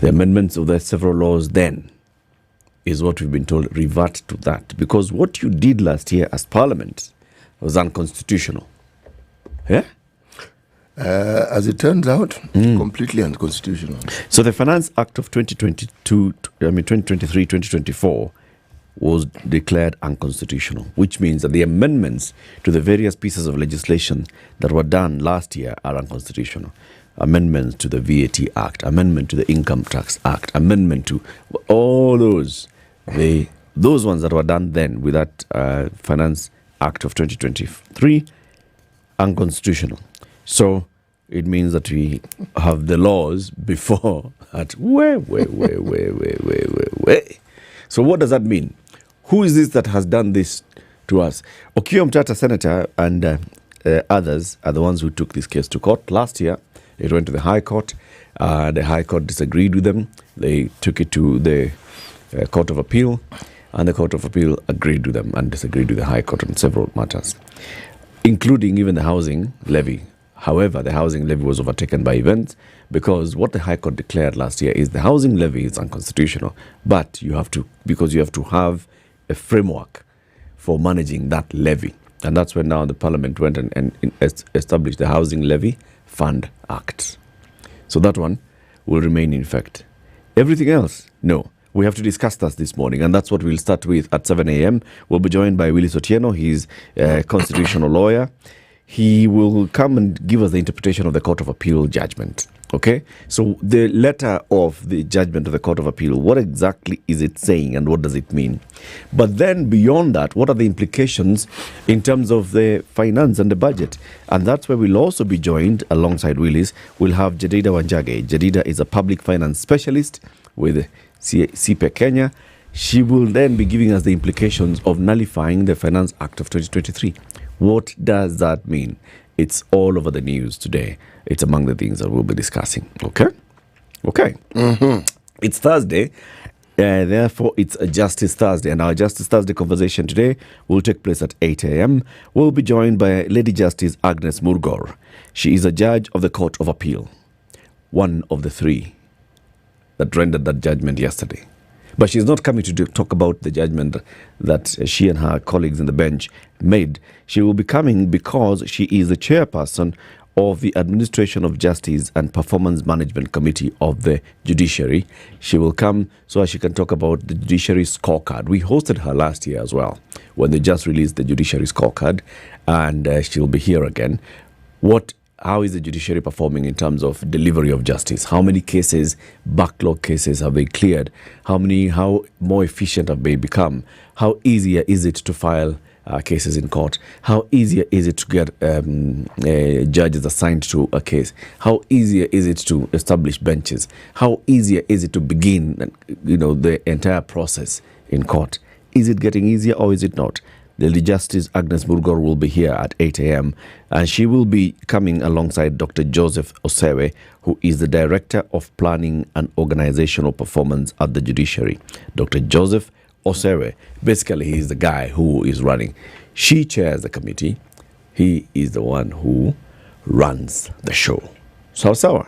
The amendments of the several laws then is what we've been told, revert to that. Because what you did last year as Parliament was unconstitutional. Yeah? As it turns out, completely unconstitutional. So the Finance Act of 2023-2024 was declared unconstitutional, which means that the amendments to the various pieces of legislation that were done last year are unconstitutional. Amendments to the VAT Act, amendment to the Income Tax Act, amendment to all those ones that were done then with that Finance Act of 2023, unconstitutional. So it means that we have the laws before at way. So what does that mean? Who is this that has done this to us? Okiya Mtata, Senator, and others are the ones who took this case to court. Last year, it went to the High Court. The High Court disagreed with them. They took it to the Court of Appeal, and the Court of Appeal agreed with them and disagreed with the High Court on several matters, including even the housing levy. However, the housing levy was overtaken by events because what the High Court declared last year is the housing levy is unconstitutional, but you have to have a framework for managing that levy. And that's when now the Parliament went and established the Housing Levy Fund Act. So that one will remain in effect. Everything else, no. We have to discuss that this morning, and that's what we'll start with at 7 a.m. We'll be joined by Willis Otieno. He's a constitutional lawyer. He will come and give us the interpretation of the Court of Appeal judgment. Okay? So the letter of the judgment of the Court of Appeal, what exactly is it saying and what does it mean? But then beyond that, what are the implications in terms of the finance and the budget? And that's where we'll also be joined alongside Willis. We'll have Jedida Wanjage. Jedida is a public finance specialist with CPE Kenya. She will then be giving us the implications of nullifying the Finance Act of 2023. What does that mean? It's all over the news today. It's among the things that we'll be discussing. Okay? It's Thursday. Therefore, it's a Justice Thursday. And our Justice Thursday conversation today will take place at 8 a.m. We'll be joined by Lady Justice Agnes Murgor. She is a judge of the Court of Appeal, one of the three that rendered that judgment yesterday. But she's not coming to talk about the judgment that she and her colleagues in the bench made. She will be coming because she is the chairperson of the Administration of Justice and Performance Management Committee of the Judiciary. She will come so that she can talk about the Judiciary scorecard. We hosted her last year as well when they just released the Judiciary scorecard, and she'll be here again. How is the judiciary performing in terms of delivery of justice? How many cases, backlog cases, have they cleared? How more efficient have they become? How easier is it to file cases in court? How easier is it to get judges assigned to a case? How easier is it to establish benches? How easier is it to begin, the entire process in court? Is it getting easier or is it not? Lady Justice Agnes Murgor will be here at 8 a.m. and she will be coming alongside Dr. Joseph Osewe, who is the Director of Planning and Organizational Performance at the Judiciary. Dr. Joseph Osewe, basically he is the guy who is running. She chairs the committee. He is the one who runs the show. Sawa.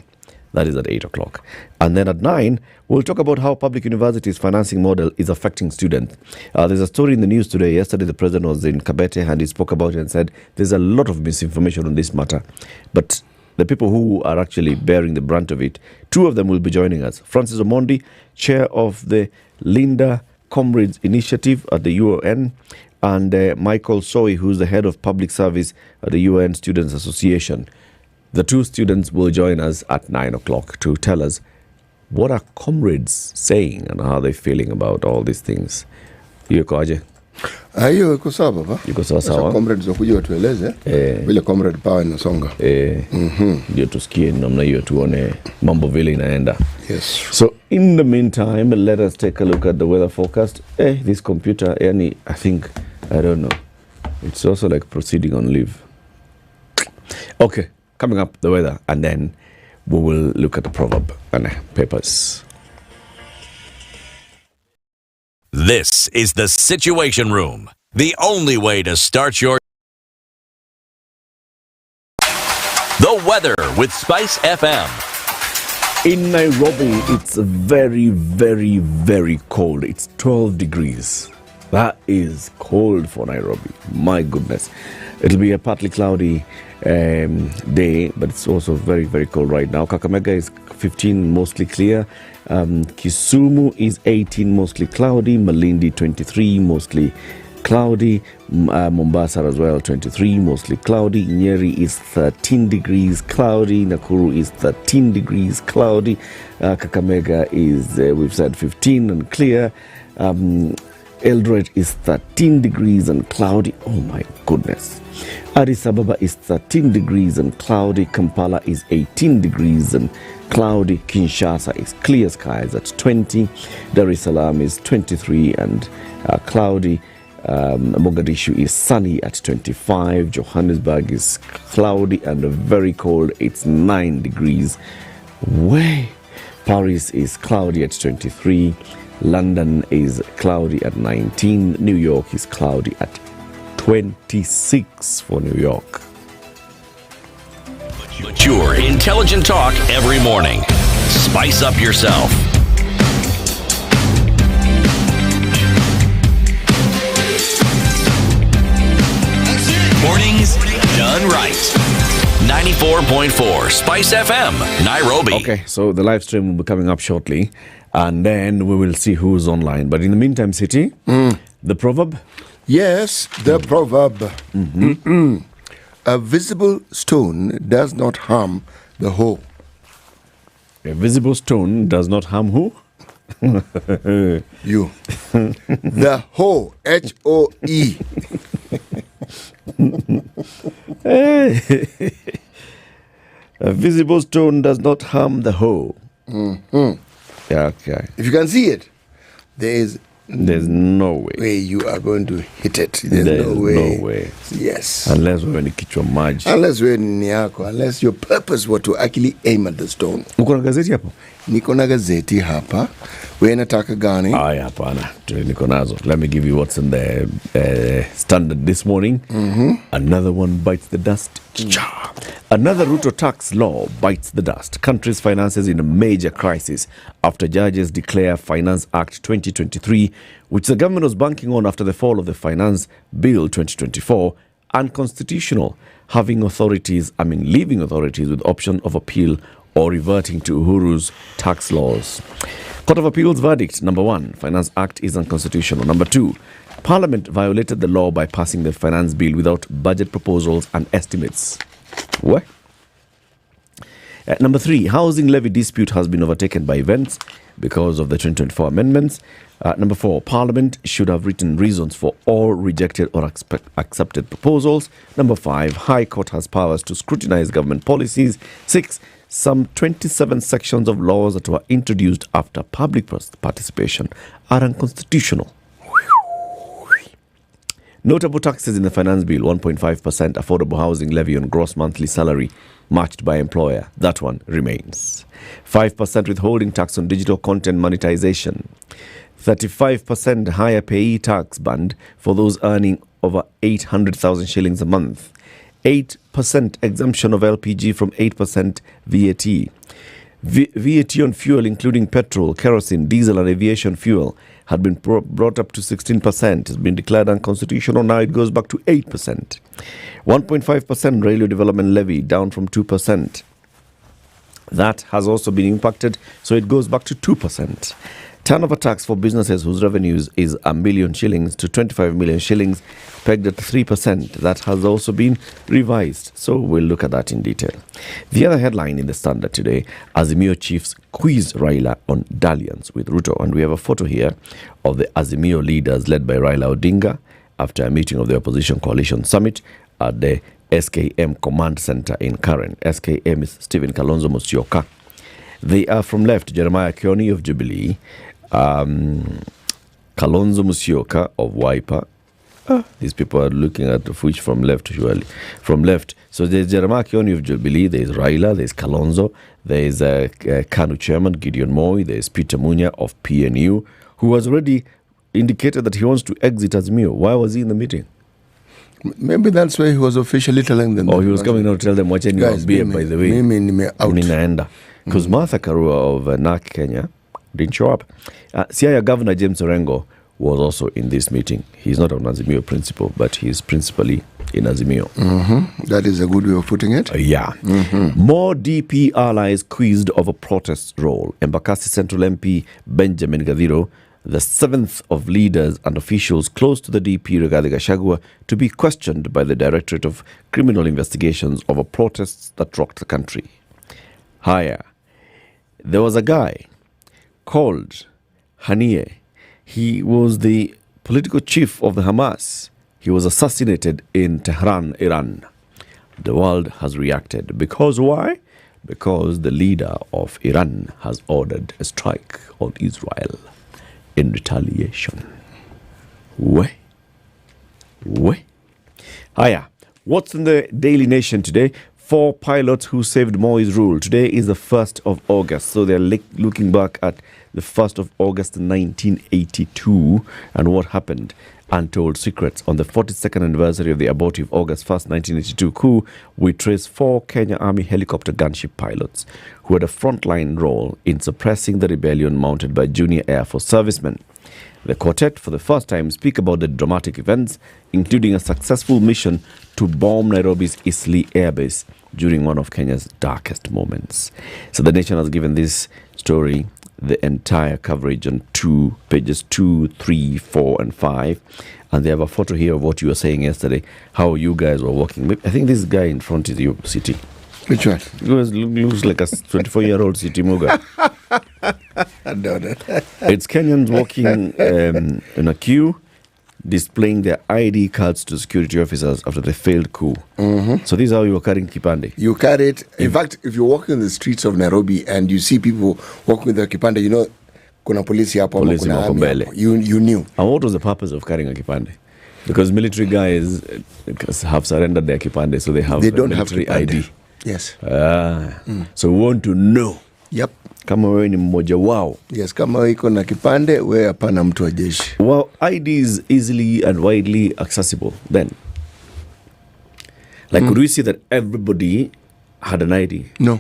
That is at 8 o'clock. And then at 9, we'll talk about how public universities' financing model is affecting students. There's a story in the news today. Yesterday, the president was in Kabete and he spoke about it and said there's a lot of misinformation on this matter. But the people who are actually bearing the brunt of it, two of them will be joining us. Francis Omondi, chair of the Linda Comrades Initiative at the UN, and Michael Soy, who's the head of public service at the UN Students Association. The two students will join us at 9 o'clock to tell us what are comrades saying and how they're feeling about all these things. Yuko aje? Hiyo iko sawa baba. Iko sawa. Comrades wakuja watueleze vile comrade power inasonga. Ndio tusikie namna hiyo tuone mambo vile inaenda. Yes. So in the meantime, let us take a look at the weather forecast. This computer, I don't know. It's also like proceeding on leave. Okay. Coming up, the weather, and then we will look at the proverb and papers. This is the Situation Room, the only way to start your... The weather with SpiceFM. In Nairobi, it's very, very, very cold. It's 12 degrees. That is cold for Nairobi. My goodness. It'll be a partly cloudy day, but it's also very, very cold right now. Kakamega is 15, mostly clear. Kisumu is 18, mostly cloudy. Malindi, 23, mostly cloudy. Mombasa as well, 23, mostly cloudy. Nyeri is 13 degrees cloudy. Nakuru is 13 degrees cloudy. Kakamega is, we've said, 15 and clear. Eldoret is 13 degrees and cloudy. Oh my goodness. Addis Ababa is 13 degrees and cloudy. Kampala is 18 degrees and cloudy. Kinshasa is clear skies at 20. Dar es Salaam is 23 and cloudy. Mogadishu is sunny at 25. Johannesburg is cloudy and very cold. It's 9 degrees. Paris is cloudy at 23. London is cloudy at 19. New York is cloudy at 26 for New York. Mature, intelligent talk every morning. Spice up yourself. Mornings done right. 94.4 Spice FM, Nairobi. Okay, so the live stream will be coming up shortly, and then we will see who's online. But in the meantime, City, the proverb? Yes, the proverb. A visible stone does not harm the hoe. A visible stone does not harm who? You. The hoe, H-O-E. A visible stone does not harm the hoe. Yeah, okay. If you can see it, there's no way you are going to hit it. There's no way. Yes. Unless wewe ni kichwa maji. Unless wewe ni yako. Unless your purpose was to actually aim at the stone. Uko na gazeti hapo? Niko na gazeti hapa. Wewe nataka gani? Aya, hapana. Niko nazo. Let me give you what's in the Standard this morning. Another one bites the dust. Another Ruto tax law bites the dust. Country's finances in a major crisis after judges declare Finance Act 2023, which the government was banking on after the fall of the Finance Bill 2024, unconstitutional, leaving authorities with option of appeal or reverting to Uhuru's tax laws. Court of Appeal's verdict: number 1, Finance Act is unconstitutional. Number 2, Parliament violated the law by passing the finance bill without budget proposals and estimates. What? Number 3, housing levy dispute has been overtaken by events because of the 2024 amendments. Number 4, Parliament should have written reasons for all rejected or accepted proposals. Number 5, High Court has powers to scrutinize government policies. 6, some 27 sections of laws that were introduced after public participation are unconstitutional. Notable taxes in the finance bill: 1.5% affordable housing levy on gross monthly salary matched by employer. That one remains. 5% withholding tax on digital content monetization. 35% higher payee tax band for those earning over 800,000 shillings a month. 8% exemption of LPG from 8% VAT. VAT on fuel, including petrol, kerosene, diesel, and aviation fuel, had been brought up to 16%. It's been declared unconstitutional. Now it goes back to 8%. 1.5% railway development levy, down from 2%. That has also been impacted, so it goes back to 2%. Turnover tax for businesses whose revenues is 1 million shillings to 25 million shillings, pegged at 3%. That has also been revised. So we'll look at that in detail. The other headline in the Standard today: Azimio chiefs quiz Raila on dalliance with Ruto. And we have a photo here of the Azimio leaders led by Raila Odinga after a meeting of the opposition coalition summit at the SKM Command Center in Karen. SKM is Stephen Kalonzo Musyoka. They are from left: Jeremiah Kioni of Jubilee, Kalonzo Musyoka of Wiper. These people are looking at which from left, usually. From left. So there's Jeremiah Kioni of Jubilee, there's Raila, there's Kalonzo, there's KANU chairman Gideon Moi, there's Peter Munya of PNU, who has already indicated that he wants to exit Azimio. Why was he in the meeting? Maybe that's why he was officially telling them. He was coming out to tell them, wacheni wambie, by the way, ninaenda. Because Martha Karua of NAC Kenya didn't show up. Siaya Governor James Orengo was also in this meeting. He's not an Azimio principal, but he's principally in Azimio. That is a good way of putting it. More DP allies quizzed over protest role. Embakasi Central MP Benjamin Gadiro, the seventh of leaders and officials close to the DP Rigathi Gachagua, to be questioned by the Directorate of Criminal Investigations over protests that rocked the country. Higher, there was a guy called Haniyeh. He was the political chief of the Hamas. He was assassinated in Tehran, Iran. The world has reacted. Because why? Because the leader of Iran has ordered a strike on Israel in retaliation. Where? Hiya. What's in the Daily Nation today? 4 pilots who saved Moi's rule. Today is the 1st of August. So they're looking back at the 1st of August 1982 and what happened. Untold secrets. On the 42nd anniversary of the abortive August 1st, 1982 coup, we trace 4 Kenya Army helicopter gunship pilots who had a frontline role in suppressing the rebellion mounted by junior Air Force servicemen. The quartet, for the first time, speak about the dramatic events, including a successful mission to bomb Nairobi's Eastleigh Airbase during one of Kenya's darkest moments. So the Nation has given this story the entire coverage on pages 2, 3, 4, and 5. And they have a photo here of what you were saying yesterday, how you guys were walking. I think this guy in front is you, City. Which one? He looks like a 24-year-old City Muga. It's Kenyans walking in a queue, displaying their ID cards to security officers after the failed coup. So this is how you were carrying kipande. You carry it. In fact, if you're walking in the streets of Nairobi and you see people walking with their kipande, you know, kuna polisi hapo, kuna army hapo. You knew. And what was the purpose of carrying a kipande? Because military guys have surrendered their kipande, so they don't military have ID. Yes. So we want to know. Yep. Kama wewe ni mmoja wao. Yes, kama iko na kipande, wewe hapana mtu wa jeshi. Well, ID is easily and widely accessible then. Like, could we see that everybody had an ID? No.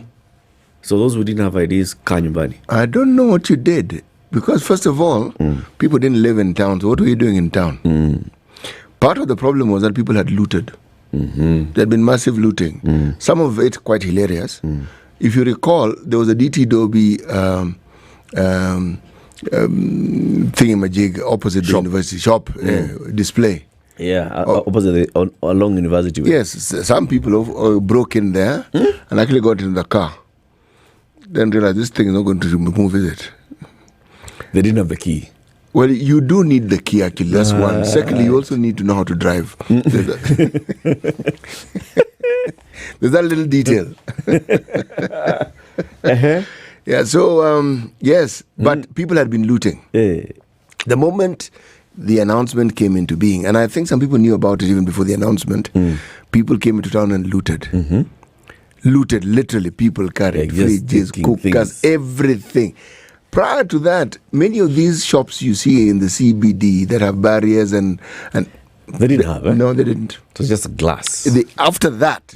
So those who didn't have IDs, kanyumbani. I don't know what you did. Because first of all, people didn't live in town. So what were you doing in town? Part of the problem was that people had looted. There had been massive looting. Some of it quite hilarious. If you recall, there was a DT Dobie thingamajig opposite the university shop display. Yeah, opposite along university. Yes, some people broke in there and actually got in the car. Then realized this thing is not going to move, is it? They didn't have the key. Well, you do need the key, actually. That's one. Secondly, you also need to know how to drive. There's that little detail. Yeah, so, yes, but people had been looting. The moment the announcement came into being, and I think some people knew about it even before the announcement, people came into town and looted. Looted, literally. People carried fridges, cookers, everything. Prior to that, many of these shops you see in the CBD that have barriers and they didn't have it. No, they didn't. It was just glass. After that,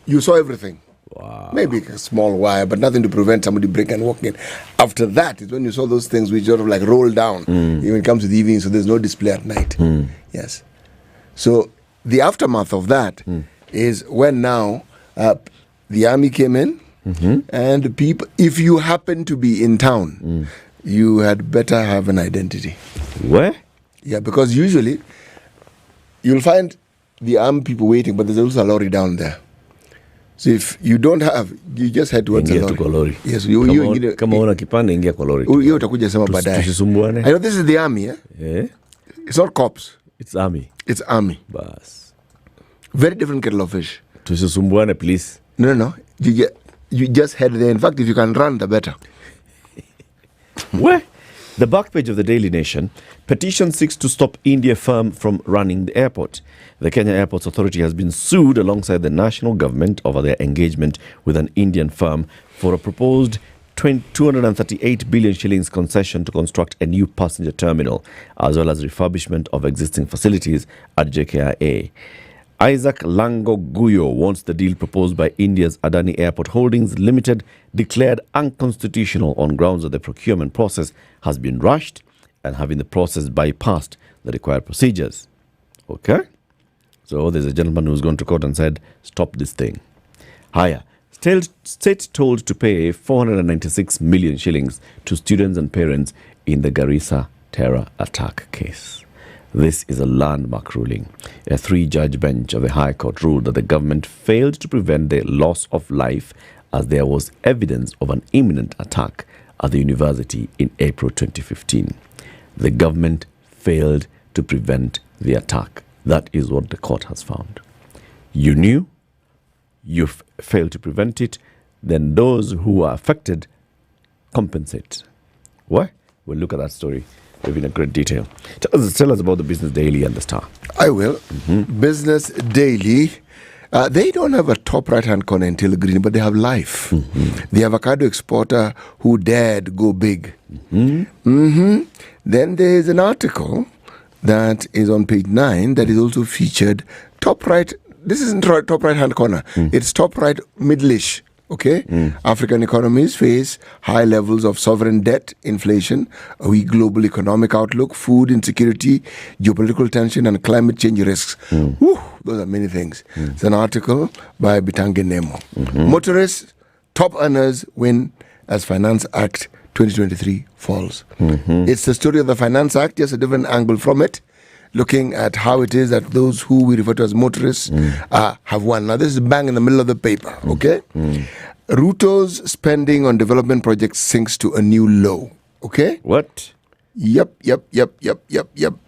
you saw everything. Wow. Maybe a small wire, but nothing to prevent somebody breaking and walking in. After that is when you saw those things which sort of like roll down. Even it comes to the evening, so there's no display at night. Yes. So the aftermath of that is when now the army came in. And people, if you happen to be in town, you had better have an identity. Where? Yeah, because usually you'll find the armed people waiting, but there's also a lorry down there. So if you don't have, you just head towards the lorry. Yes, kama una kipande ingia kwa lorry. Hiyo utakuja sema baadaye. Tusisumbuane. I know this is the army, eh? Yeah. It's not cops. It's army. It's army. Bas. Very different kettle of fish. Tusisumbuane, please. No. You just head there. In fact, if you can run, the better. Where? The back page of the Daily Nation, petition seeks to stop India firm from running the airport. The Kenya Airports Authority has been sued alongside the national government over their engagement with an Indian firm for a proposed 238 billion shillings concession to construct a new passenger terminal, as well as refurbishment of existing facilities at JKIA. Isaac Lango Guyo wants the deal proposed by India's Adani Airport Holdings Limited declared unconstitutional on grounds that the procurement process has been rushed and having the process bypassed the required procedures. Okay? So there's a gentleman who's gone to court and said, stop this thing. Higher. State told to pay 496 million shillings to students and parents in the Garissa terror attack case. This is a landmark ruling. A 3-judge bench of the High Court ruled that the government failed to prevent the loss of life as there was evidence of an imminent attack at the university in April 2015. The government failed to prevent the attack. That is what the court has found. You knew, you failed to prevent it, then those who are affected compensate. What? We'll look at that story in great detail. Tell us about the Business Daily and the Star. I will. Business Daily. They don't have a top right-hand corner until green, but they have life. The avocado exporter who dared go big. Then there is an article that is on page 9 that is also featured top right. This isn't top right-hand corner. It's top right middle-ish. Okay? African economies face high levels of sovereign debt, inflation, a weak global economic outlook, food insecurity, geopolitical tension, and climate change risks. Whew, those are many things. It's an article by Bitange Nemo. Motorists, top earners win as Finance Act 2023 falls. It's the story of the Finance Act, just a different angle from it, looking at how it is that those who we refer to as motorists have won. Now, this is bang in the middle of the paper, okay? Ruto's spending on development projects sinks to a new low, okay? What? Yep.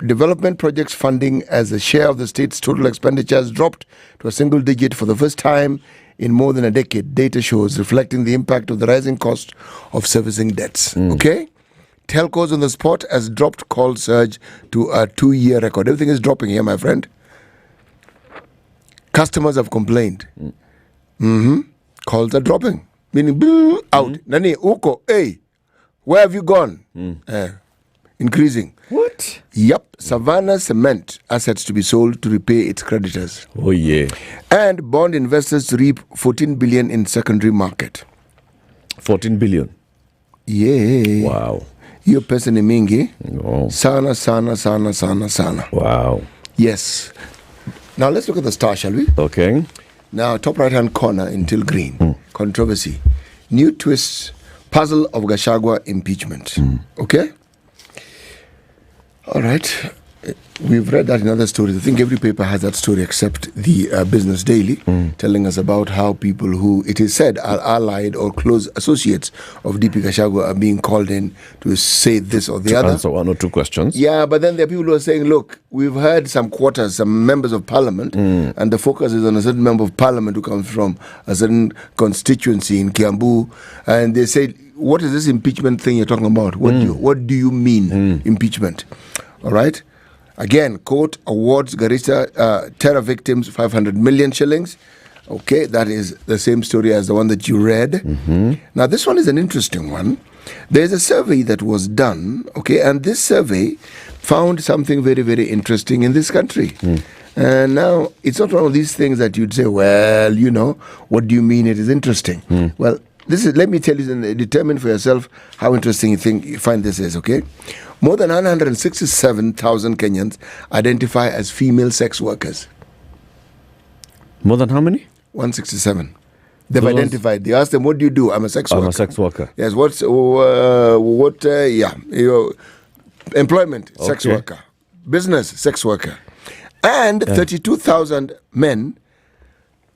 Development projects funding as a share of the state's total expenditure has dropped to a single digit for the first time in more than a decade, data shows, reflecting the impact of the rising cost of servicing debts, okay? Telcos on the spot has dropped call surge to a 2-year record. Everything is dropping here, my friend. Customers have complained. Calls are dropping, meaning out. Nani, Uko, hey, where have you gone? Increasing. What? Yep. Savannah Cement assets to be sold to repay its creditors. Oh, yeah. And bond investors to reap 14 billion in secondary market. 14 billion? Yeah. Wow. Hiyo pesa ni mingi. Oh. Sana. Wow. Yes. Now let's look at the Star, shall we? Okay. Now, top right-hand corner until green. Controversy. New twist. Puzzle of Gachagua impeachment. Okay? All right. We've read that in other stories. I think every paper has that story except the Business Daily, telling us about how people who, it is said, are allied or close associates of DP Gachagua are being called in to say this or the other. Answer 1 or 2 questions. Yeah, but then there are people who are saying, look, we've heard some quarters, some members of parliament, and the focus is on a certain member of parliament who comes from a certain constituency in Kiambu, and they say, what is this impeachment thing you're talking about? What do you mean, impeachment? All right? Again, court awards Garissa terror victims 500 million shillings. Okay, that is the same story as the one that you read. Now, this one is an interesting one. There's a survey that was done, okay, and this survey found something very, very interesting in this country. And now, it's not one of these things that you'd say, well, you know, what do you mean it is interesting? Well, this is, let me tell you, and determine for yourself how interesting you find this is, okay? More than 167,000 Kenyans identify as female sex workers. More than how many? 167. They've identified. They asked them, what do you do? I'm a sex worker. I'm a sex worker. Yes, employment, sex worker. Business, sex worker. And 32,000 men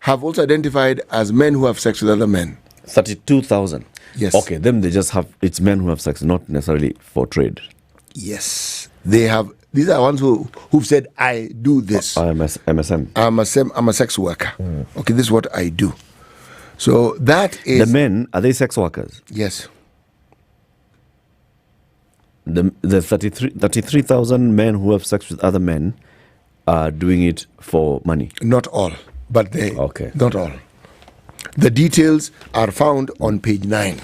have also identified as men who have sex with other men. 32,000? Yes. Okay, them they just have, it's men who have sex, not necessarily for trade. Yes. They have, these are ones who've said, I do this. MSM. I'm a sex worker. Okay, this is what I do. So that is... The men, are they sex workers? Yes. The 33,000 men who have sex with other men are doing it for money? Not all, but they... Okay. Not all. The details are found on page 9.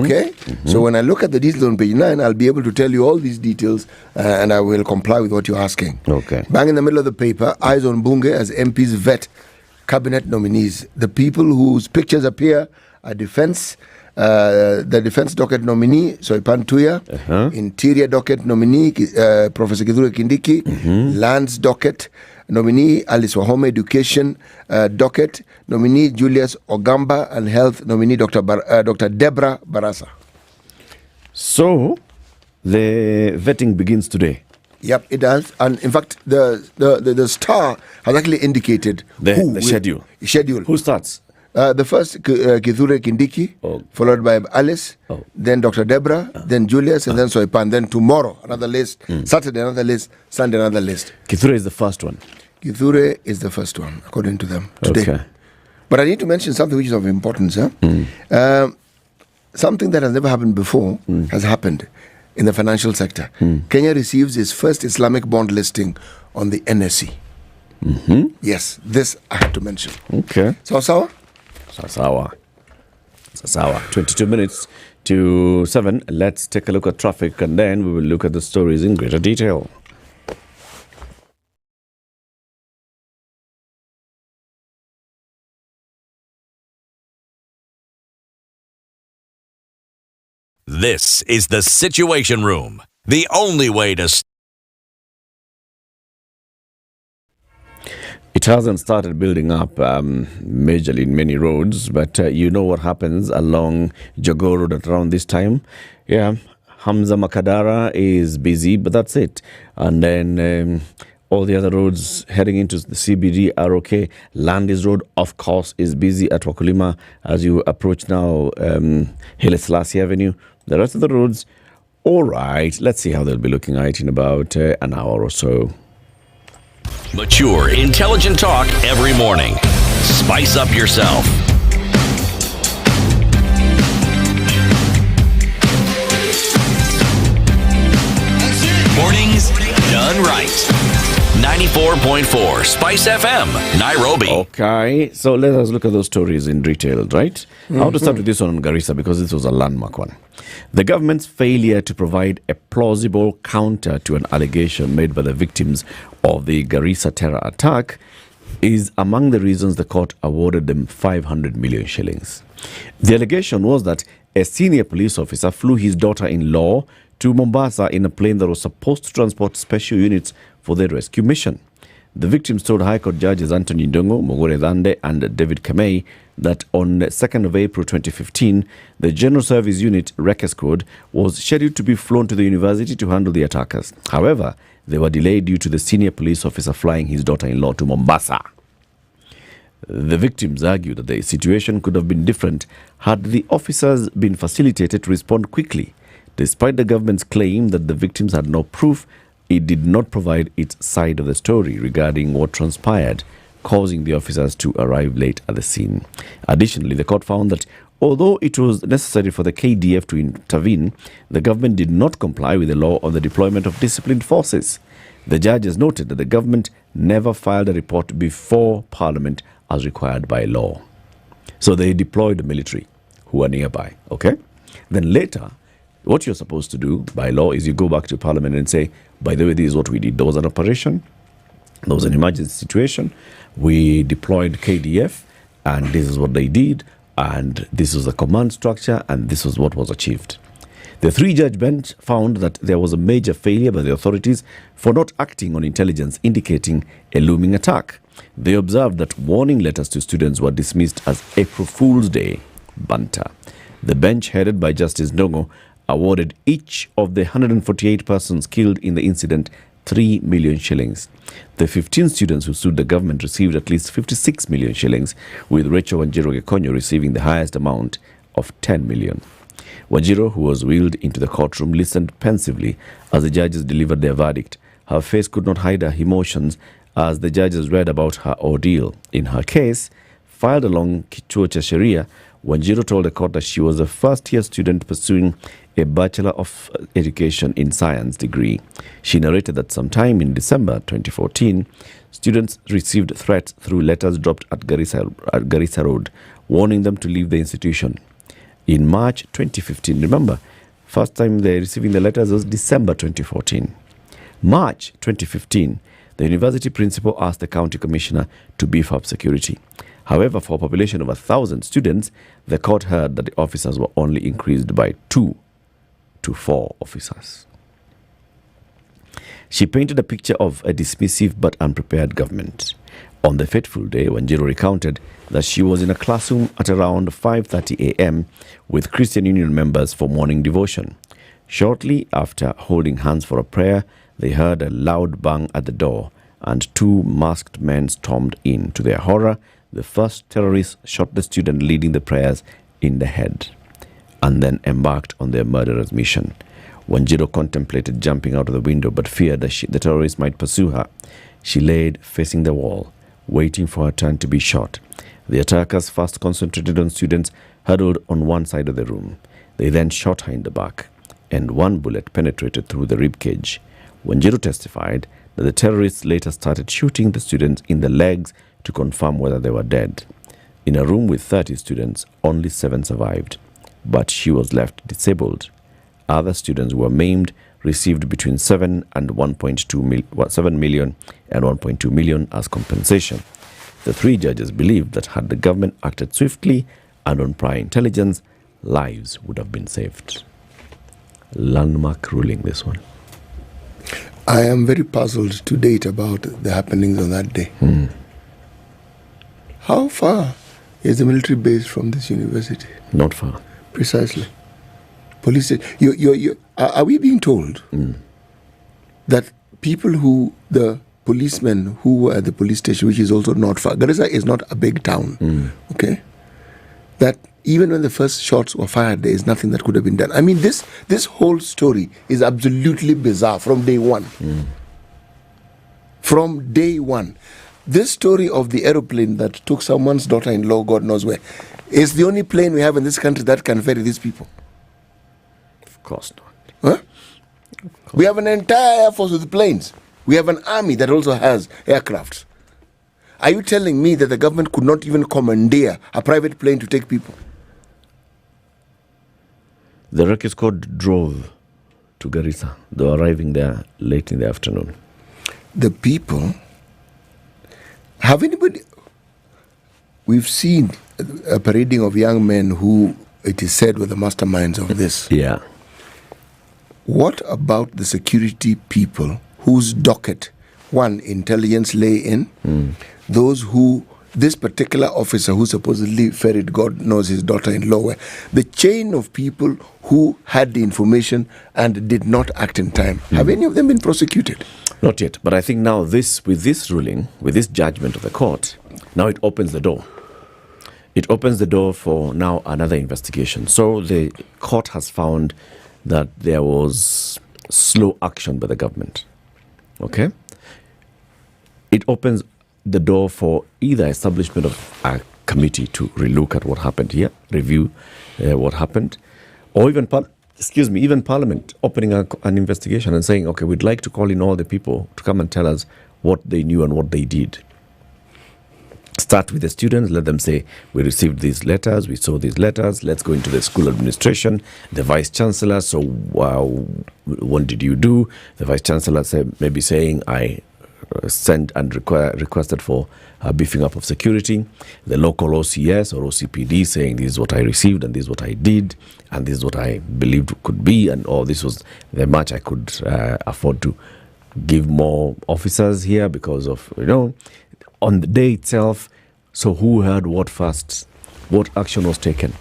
Okay? So when I look at the details on page 9, I'll be able to tell you all these details and I will comply with what you're asking. Okay. Bang in the middle of the paper, eyes on Bunge as MPs vet cabinet nominees. The people whose pictures appear are the defense docket nominee, Soipan Tuya, interior docket nominee, Professor Kithure Kindiki, lands docket nominee, Alice Wahome, education docket nominee, Julius Ogamba, and health nominee, Dr. Deborah Barasa. So, the vetting begins today. Yep, it does. And in fact, the star has actually indicated the schedule. Who starts? The first, Kithure Kindiki, followed by Alice, then Dr. Deborah, then Julius, and then Soipan. Then tomorrow, another list. Saturday, another list. Sunday, another list. Kithure is the first one. Kithure is the first one, according to them, today. Okay. But I need to mention something which is of importance. Something that has never happened before has happened in the financial sector. Kenya receives its first Islamic bond listing on the NSE. Yes, this I had to mention. Okay. Sawa? Sawa. 22 minutes to 7. Let's take a look at traffic and then we will look at the stories in greater detail. This is the Situation Room, the only way to... It hasn't started building up majorly in many roads, but you know what happens along Jogoo Road at around this time. Yeah, Hamza Makadara is busy, but that's it. And then all the other roads heading into the CBD are okay. Landis Road, of course, is busy at Wakulima as you approach now Haile Selassie Avenue. The rest of the roads, all right. Let's see how they'll be looking at it in about an hour or so. Mature, intelligent talk every morning. Spice up yourself. Mornings done right. 94.4 Spice FM, Nairobi. Okay, so let us look at those stories in detail, right? I want to start with this one on Garissa because this was a landmark one. The government's failure to provide a plausible counter to an allegation made by the victims of the Garissa terror attack is among the reasons the court awarded them 500 million shillings. The allegation was that a senior police officer flew his daughter-in-law to Mombasa in a plane that was supposed to transport special units for their rescue mission. The victims told High Court judges Anthony Ndongo, Mogore Dande and David Kamei that on 2nd of April 2015, the General Service Unit Wrecker Squad was scheduled to be flown to the university to handle the attackers. However, they were delayed due to the senior police officer flying his daughter-in-law to Mombasa. The victims argued that the situation could have been different had the officers been facilitated to respond quickly. Despite the government's claim that the victims had no proof, it did not provide its side of the story regarding what transpired, causing the officers to arrive late at the scene. Additionally, the court found that although it was necessary for the KDF to intervene, the government did not comply with the law on the deployment of disciplined forces. The judges noted that the government never filed a report before Parliament as required by law. So they deployed the military who were nearby, okay? Then later, what you're supposed to do by law is you go back to Parliament and say, by the way, this is what we did. There was an operation. There was an emergency situation. We deployed KDF and this is what they did. And this was the command structure and this was what was achieved. The three-judge bench found that there was a major failure by the authorities for not acting on intelligence indicating a looming attack. They observed that warning letters to students were dismissed as April Fool's Day banter. The bench, headed by Justice Ndongo, awarded each of the 148 persons killed in the incident 3 million shillings. The 15 students who sued the government received at least 56 million shillings, with Rachel Wanjiru Gekonyo receiving the highest amount of 10 million. Wanjiru, who was wheeled into the courtroom, listened pensively as the judges delivered their verdict. Her face could not hide her emotions as the judges read about her ordeal. In her case, filed along Kituo cha Sheria, Wanjiru told the court that she was a first-year student pursuing a Bachelor of Education in Science degree. She narrated that sometime in December 2014, students received threats through letters dropped at Garissa Road, warning them to leave the institution. In March 2015, remember, first time they're receiving the letters was December 2014. March 2015, the university principal asked the county commissioner to beef up security. However, for a population of 1,000 students, the court heard that the officers were only increased by 2 to 4 officers. She painted a picture of a dismissive but unprepared government. On the fateful day, Wanjiru recounted that she was in a classroom at around 5:30 a.m. with Christian Union members for morning devotion. Shortly after holding hands for a prayer, they heard a loud bang at the door and 2 masked men stormed in. To their horror, the first terrorist shot the student leading the prayers in the head and then embarked on their murderous mission. Wanjiru contemplated jumping out of the window but feared that the terrorists might pursue her. She laid facing the wall, waiting for her turn to be shot. The attackers first concentrated on students huddled on one side of the room. They then shot her in the back, and 1 bullet penetrated through the ribcage. Wanjiru testified that the terrorists later started shooting the students in the legs to confirm whether they were dead. In a room with 30 students, only 7 survived, but she was left disabled. Other students who were maimed received between 7 and 7 million and 1.2 million as compensation. The 3 judges believed that had the government acted swiftly and on prior intelligence, lives would have been saved. Landmark ruling, this one. I am very puzzled to date about the happenings on that day. How far is the military base from this university? Not far. Precisely. Police. Are we being told that the policemen who were at the police station, which is also not far, Garissa is not a big town, okay? That even when the first shots were fired, there is nothing that could have been done. I mean, this whole story is absolutely bizarre from day one. From day one. This story of the aeroplane that took someone's daughter-in-law, God knows where, is the only plane we have in this country that can ferry these people. Of course not. Huh? We have an entire air force with planes. We have an army that also has aircraft. Are you telling me that the government could not even commandeer a private plane to take people? The Iraqi squad drove to Garissa. They were arriving there late in the afternoon. The people... Have anybody... We've seen a parading of young men who, it is said, were the masterminds of this. Yeah. What about the security people whose docket, one, intelligence lay in, those who, this particular officer who supposedly ferried God knows his daughter-in-law were, the chain of people who had the information and did not act in time, have any of them been prosecuted? Not yet, but I think now with this ruling, with this judgment of the court, now it opens the door. It opens the door for now another investigation. So the court has found that there was slow action by the government. Okay? It opens the door for either establishment of a committee to relook at what happened here, review what happened, or even Parliament opening an investigation and saying, okay, we'd like to call in all the people to come and tell us what they knew and what they did. Start with the students, let them say, we received these letters, we saw these letters, let's go into the school administration, the vice chancellor, so what did you do? The vice chancellor maybe saying, I sent and requested for beefing up of security. The local OCS or OCPD saying this is what I received and this is what I did and this is what I believed could be, and this was the much I could afford to give more officers here because of, on the day itself. So who heard what first? What action was taken?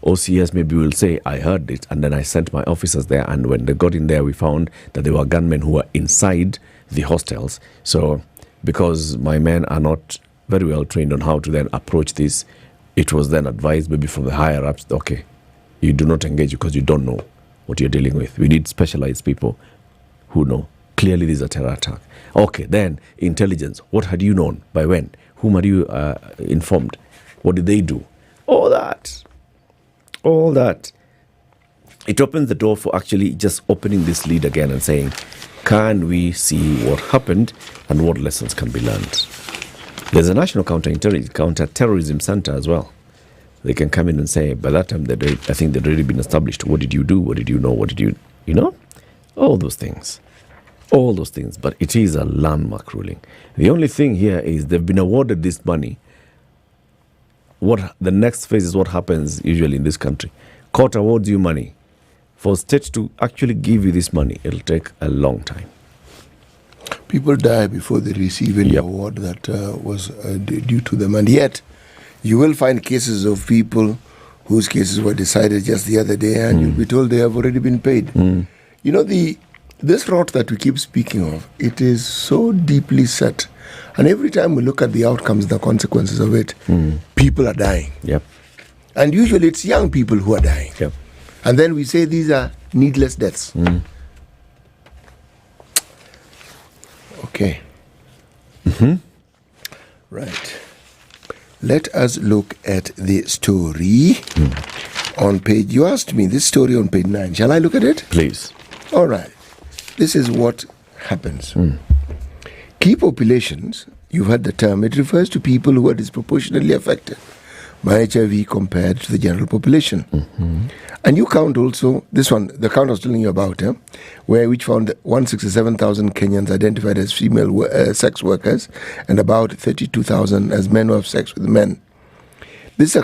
OCS maybe will say, I heard it and then I sent my officers there, and when they got in there we found that there were gunmen who were inside the hostels. So because my men are not very well trained on how to then approach this, it was then advised maybe from the higher ups, okay, you do not engage because you don't know what you're dealing with. We need specialized people who know. Clearly this is a terror attack. Okay, then intelligence. What had you known? By when? Whom had you informed? What did they do? All that. all that. It opens the door for actually just opening this lead again and saying, can we see what happened and what lessons can be learned? There's a National Counter-Terrorism Center as well. They can come in and say, by that time, I think they'd already been established. What did you do? What did you know? What did you know? All those things. All those things. But it is a landmark ruling. The only thing here is they've been awarded this money. What the next phase is what happens usually in this country. Court awards you money. For states to actually give you this money, it'll take a long time. People die before they receive any award that was due to them. And yet, you will find cases of people whose cases were decided just the other day, and you'll be told they have already been paid. You know, this rot that we keep speaking of, it is so deeply set. And every time we look at the outcomes, the consequences of it, people are dying. Yep. And usually it's young people who are dying. Yep. And then we say these are needless deaths. Okay. Right. Let us look at the story on page... You asked me this story on page 9. Shall I look at it? Please. All right. This is what happens. Key populations, you've heard the term, it refers to people who are disproportionately affected by HIV compared to the general population. And you count also, this one, the count I was telling you about, which found 167,000 Kenyans identified as female sex workers and about 32,000 as men who have sex with men. This is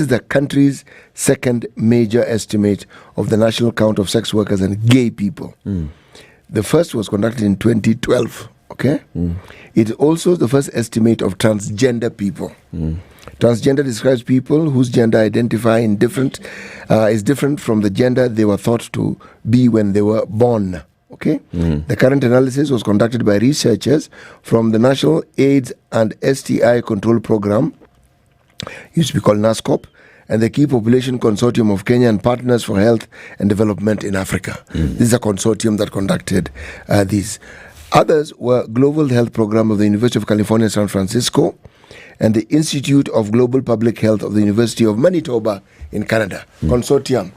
the country's second major estimate of the national count of sex workers and gay people. The first was conducted in 2012, okay? It also the first estimate of transgender people. Transgender describes people whose gender identify is different from the gender they were thought to be when they were born. Okay? The current analysis was conducted by researchers from the National AIDS and STI Control Program, used to be called NASCOP, and the Key Population Consortium of Kenya and Partners for Health and Development in Africa. This is a consortium that conducted these. Others were Global Health Program of the University of California, San Francisco, and the Institute of Global Public Health of the University of Manitoba in Canada. Consortium.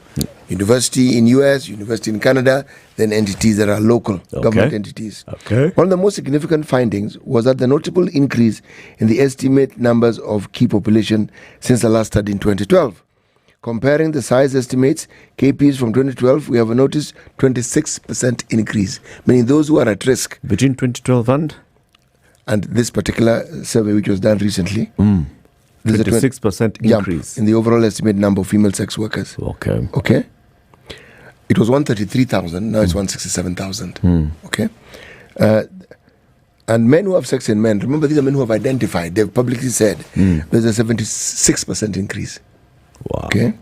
University in US, university in Canada, then entities that are local government entities. One of the most significant findings was that the notable increase in the estimate numbers of key population since the last study in 2012. Comparing the size estimates, KPs from 2012, we have noticed 26% increase, meaning those who are at risk. Between 2012 and this particular survey, which was done recently, there's 26% increase in the overall estimate number of female sex workers. Okay. It was 133,000, now it's 167,000. Okay. And men who have sex in men, remember these are men who have identified, they've publicly said there's a 76% increase. Wow. Okay.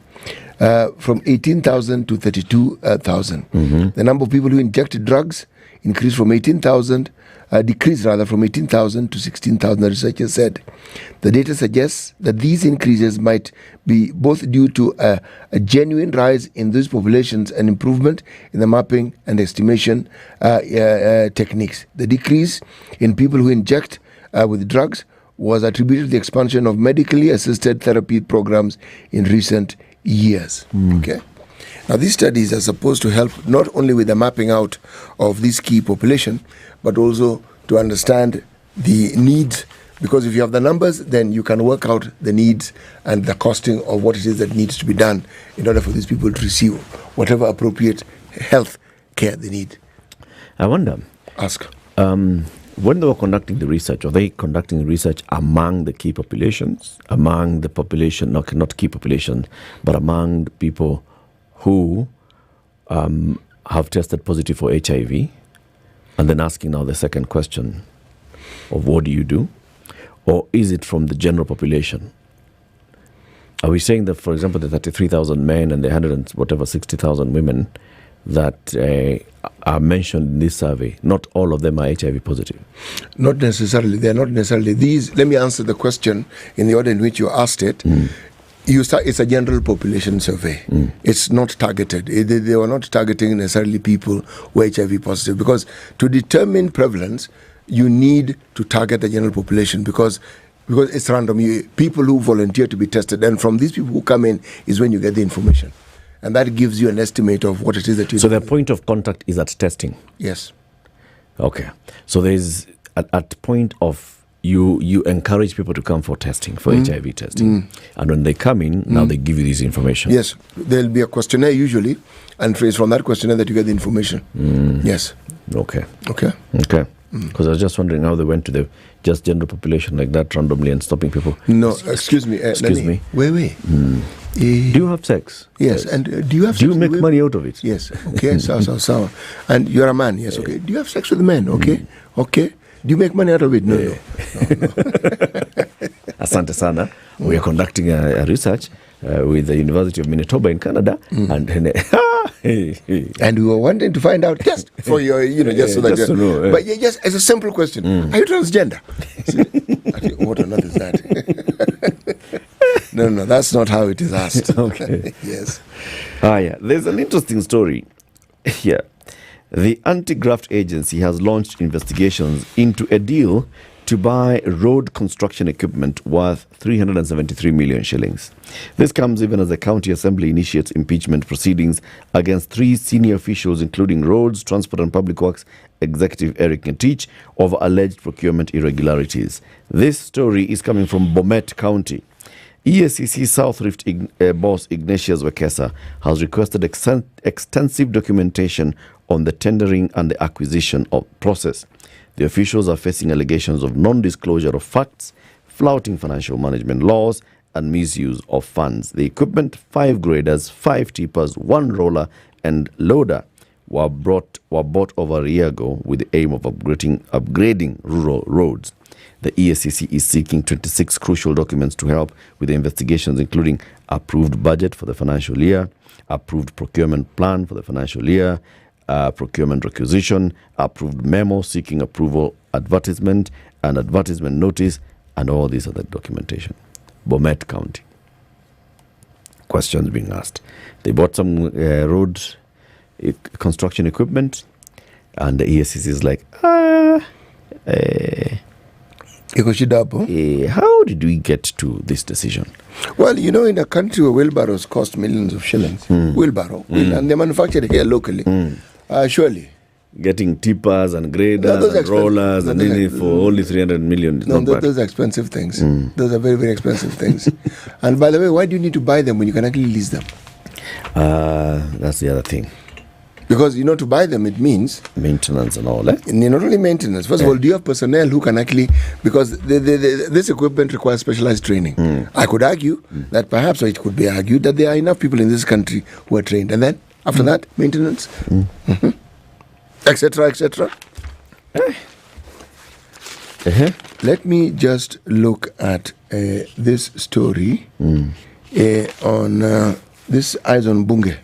From 18,000 to 32,000. The number of people who injected drugs decreased from 18,000 to 16,000, the researchers said. The data suggests that these increases might be both due to a genuine rise in these populations and improvement in the mapping and estimation techniques. The decrease in people who inject with drugs was attributed to the expansion of medically assisted therapy programs in recent years. Okay. Now, these studies are supposed to help not only with the mapping out of this key population, but also to understand the needs, because if you have the numbers, then you can work out the needs and the costing of what it is that needs to be done in order for these people to receive whatever appropriate health care they need. I wonder. Ask. When they were conducting the research, are they conducting research among the key populations, among the population, not key population, but among the people who have tested positive for HIV, and then asking now the second question of what do you do? Or is it from the general population? Are we saying that, for example, the 33,000 men and the 60,000 women that are mentioned in this survey, not all of them are HIV positive? Not necessarily. They are not necessarily. These, let me answer the question in the order in which you asked it. It's a general population survey. It's not targeted. They were not targeting necessarily people who are HIV positive, because to determine prevalence, you need to target the general population, because Because it's random. People who volunteer to be tested, and from these people who come in is when you get the information. And that gives you an estimate of what it is that you do. So the point of contact is at testing? Yes. Okay. So there's at point of you encourage people to come for testing, for HIV testing. And when they come in, now they give you this information. Yes. There'll be a questionnaire usually, and it's from that questionnaire that you get the information. Yes. Okay. Okay. Okay. Because I was just wondering how they went to the just general population like that randomly and stopping people. No, excuse me. Excuse me. Wait. Do you have sex? Yes. And do you have Do sex you make with money out of it? Yes. Okay. So. And you're a man. Yes. Okay. Do you have sex with men? Okay. Okay. Do you make money out of it? No. Asante sana. We are conducting a research with the University of Manitoba in Canada, and we were wanting to find out just for your, just so that just to know, but just as a simple question, are you transgender? I think, what on earth is that? No, that's not how it is asked. Okay. Yes. Yeah. There's an interesting story here. The Anti-Graft Agency has launched investigations into a deal to buy road construction equipment worth 373 million shillings. This comes even as the county assembly initiates impeachment proceedings against 3 senior officials, including Roads, Transport and Public Works Executive Eric Ngetich, over alleged procurement irregularities. This story is coming from Bomet County. EACC South Rift boss Ignatius Wekesa has requested extensive documentation on the tendering and the acquisition of process. The officials are facing allegations of non-disclosure of facts, flouting financial management laws, and misuse of funds. The equipment, 5 graders, 5 tippers, 1 roller, and loader were bought over a year ago with the aim of upgrading rural roads. The EACC is seeking 26 crucial documents to help with the investigations, including approved budget for the financial year, approved procurement plan for the financial year, procurement requisition, approved memo seeking approval, advertisement, and advertisement notice, and all these other documentation. Bomet County. Questions being asked. They bought some road construction equipment, and the EACC is like, how did we get to this decision? Well, in a country where wheelbarrows cost millions of shillings, and they're manufactured here locally, surely. Getting tippers and graders and rollers and anything for only 300 million is not bad. Those are expensive things. Those are very, very expensive things. And by the way, why do you need to buy them when you can actually lease them? That's the other thing. Because, to buy them, it means maintenance and all, eh? Not only maintenance. First of all, do you have personnel who can actually, because this equipment requires specialized training. I could argue that perhaps, or it could be argued that there are enough people in this country who are trained. And then, after that, maintenance, etc., etc. Let me just look at this story on this Eyes on Bunge.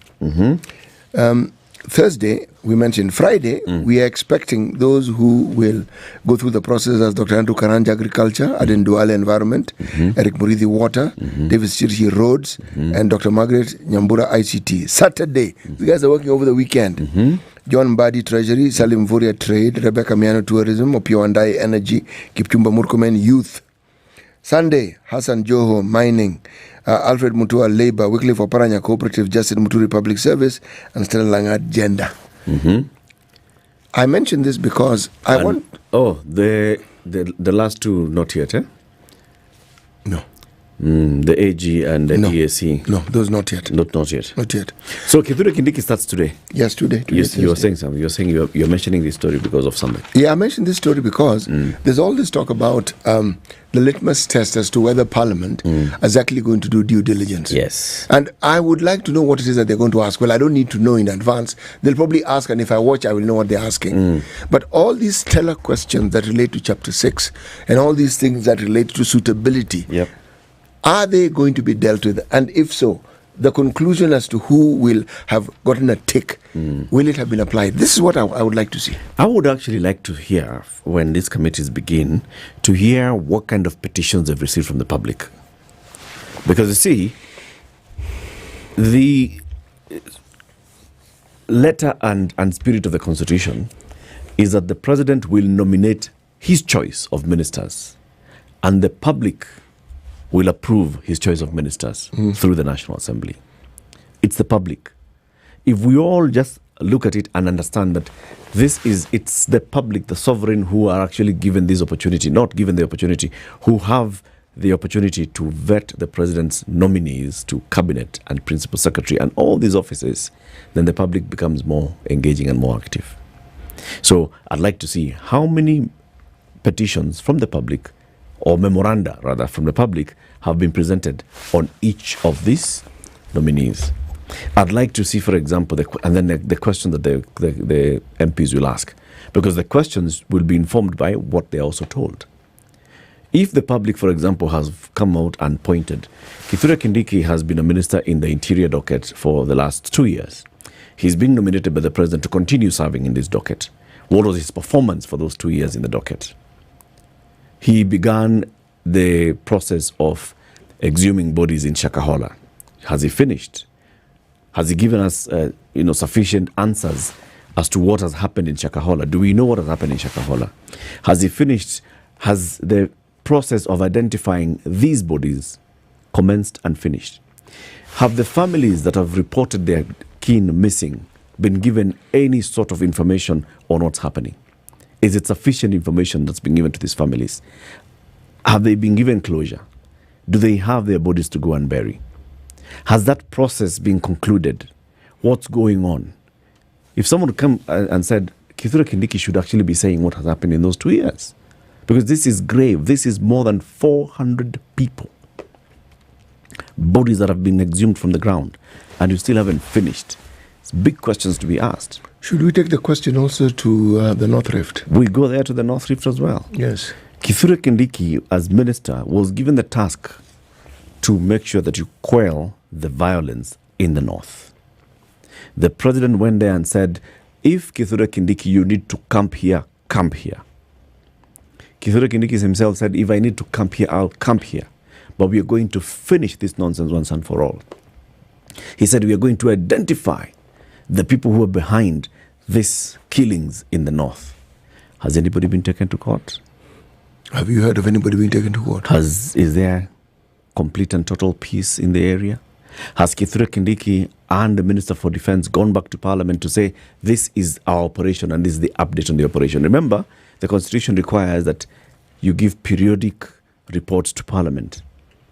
Thursday, we mentioned. Friday, we are expecting those who will go through the process as Dr. Andrew Karanja, Agriculture, Aden Duale, Environment, Eric Murithi, Water, David Sirhi, Roads, and Dr. Margaret Nyambura, ICT. Saturday, you guys are working over the weekend. John Mbadi, Treasury, Salim Vuria, Trade, Rebecca Miano, Tourism, Opio Andai, Energy, Kipchumba Murkomen, Youth. Sunday, Hassan Joho, Mining, Alfred Mutua, Labour, Wycliffe Oparanya, Cooperative, Justin Muturi, Public Service, and Stella Langat, Gender. I mentioned this because I want... Oh, the last two not yet, eh? No. The AG and the EAC. No, those not yet. Not yet. Not yet. So Kithure Kindiki starts today. Yes, today. You were saying something. You're saying you're mentioning this story because of something. Yeah, I mentioned this story because there's all this talk about the litmus test as to whether Parliament is actually going to do due diligence. Yes. And I would like to know what it is that they're going to ask. Well, I don't need to know in advance. They'll probably ask, and if I watch, I will know what they're asking. But all these stellar questions that relate to Chapter 6 and all these things that relate to suitability, are they going to be dealt with? And if so, the conclusion as to who will have gotten a tick, will it have been applied? This is what I would like to see. I would actually like to hear, when these committees begin, to hear what kind of petitions they've received from the public. Because you see, the letter and spirit of the Constitution is that the President will nominate his choice of ministers and the public will approve his choice of ministers through the National Assembly. It's the public. If we all just look at it and understand that it's the public, the sovereign, who are actually given this opportunity, not given the opportunity, who have the opportunity to vet the president's nominees to cabinet and principal secretary and all these offices, then the public becomes more engaging and more active. So I'd like to see how many petitions from the public, or memoranda rather from the public, have been presented on each of these nominees. I'd like to see, for example, the question that the MPs will ask, because the questions will be informed by what they are also told. If the public, for example, has come out and pointed, Kithure Kindiki has been a minister in the Interior docket for the last 2 years. He's been nominated by the president to continue serving in this docket. What was his performance for those 2 years in the docket? He began the process of exhuming bodies in Shakahola. Has he finished? Has he given us sufficient answers as to what has happened in Shakahola? Do we know what has happened in Shakahola? Has he finished? Has the process of identifying these bodies commenced and finished? Have the families that have reported their kin missing been given any sort of information on what's happening? Is it sufficient information that's been given to these families? Have they been given closure? Do they have their bodies to go and bury? Has that process been concluded? What's going on? If someone come and said, Kithure Kindiki should actually be saying what has happened in those 2 years, because this is grave. This is more than 400 people. Bodies that have been exhumed from the ground, and you still haven't finished. It's big questions to be asked. Should we take the question also to the North Rift? We go there to the North Rift as well. Yes. Kithure Kindiki, as minister, was given the task to make sure that you quell the violence in the north. The president went there and said, if Kithure Kindiki, you need to camp here, camp here. Kithure Kindiki himself said, if I need to camp here, I'll camp here. But we are going to finish this nonsense once and for all. He said, we are going to identify the people who are behind these killings in the north. Has anybody been taken to court? Have you heard of anybody being taken to court? Is there complete and total peace in the area? Has Kithure Kindiki and the Minister for Defence gone back to Parliament to say, this is our operation and this is the update on the operation? Remember, the Constitution requires that you give periodic reports to Parliament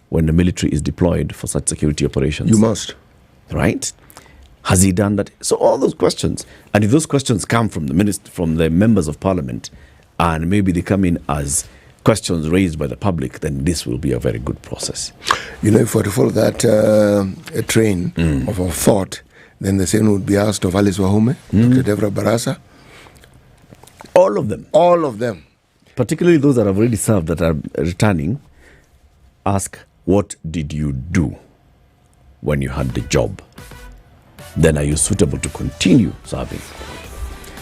when the military is deployed for such security operations. You must. Right? Has he done that? So all those questions. And if those questions come from the members of Parliament, and maybe they come in as questions raised by the public, then this will be a very good process. You know, if we were to follow that train of our thought, then the same would be asked of Alice Wahome, Dr. Deborah Barasa. All of them. All of them. Particularly those that have already served, that are returning, ask, what did you do when you had the job? Then are you suitable to continue serving?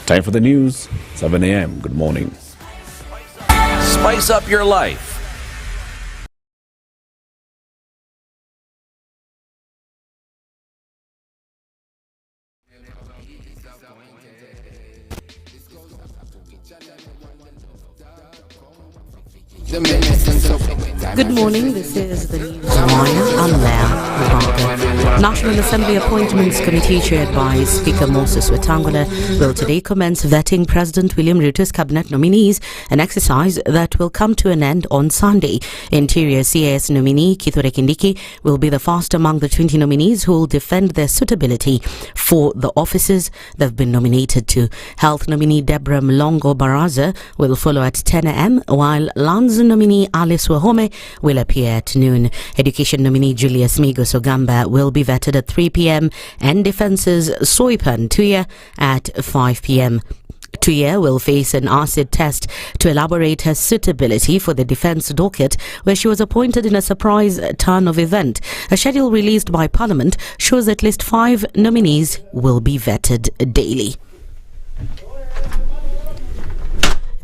Time for the news, 7 a.m. Good morning. Spice up your life. Good morning, this is the News Wire. I'm Leah. National Assembly Appointments Committee chaired by Speaker Moses Wetangula will today commence vetting President William Ruto's cabinet nominees, an exercise that will come to an end on Sunday. Interior CAS nominee Kithure Kindiki will be the first among the 20 nominees who will defend their suitability for the offices they've been nominated to. Health nominee Deborah Mlongo Baraza will follow at 10 a.m, while Lands nominee Alice Wahome will appear at noon. Education nominee Julius Migos Ogamba will be vetted at 3 p.m. and Defence's Soipan Tuya at 5 p.m. Tuya will face an acid test to elaborate her suitability for the defence docket, where she was appointed in a surprise turn of event. A schedule released by Parliament shows at least 5 nominees will be vetted daily.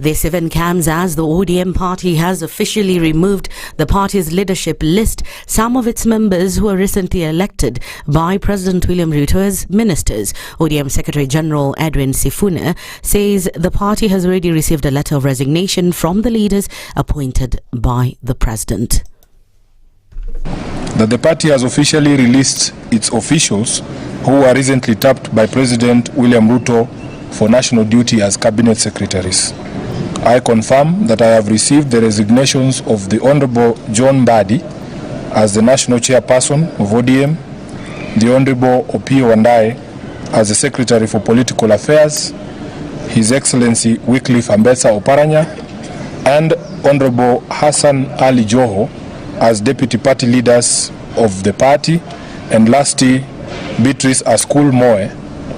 This event comes as the ODM party has officially removed the party's leadership list some of its members who were recently elected by President William Ruto as ministers. ODM Secretary General Edwin Sifuna says the party has already received a letter of resignation from the leaders appointed by the president. That the party has officially released its officials who were recently tapped by President William Ruto for national duty as cabinet secretaries. I confirm that I have received the resignations of the Honorable John Mbadi as the national chairperson of ODM, the Honorable Opiyo Wandayi as the Secretary for Political Affairs, His Excellency Wycliffe Ambetsa Oparanya, and Honorable Hassan Ali Joho as Deputy Party Leaders of the party, and lastly, Beatrice Askul Moe,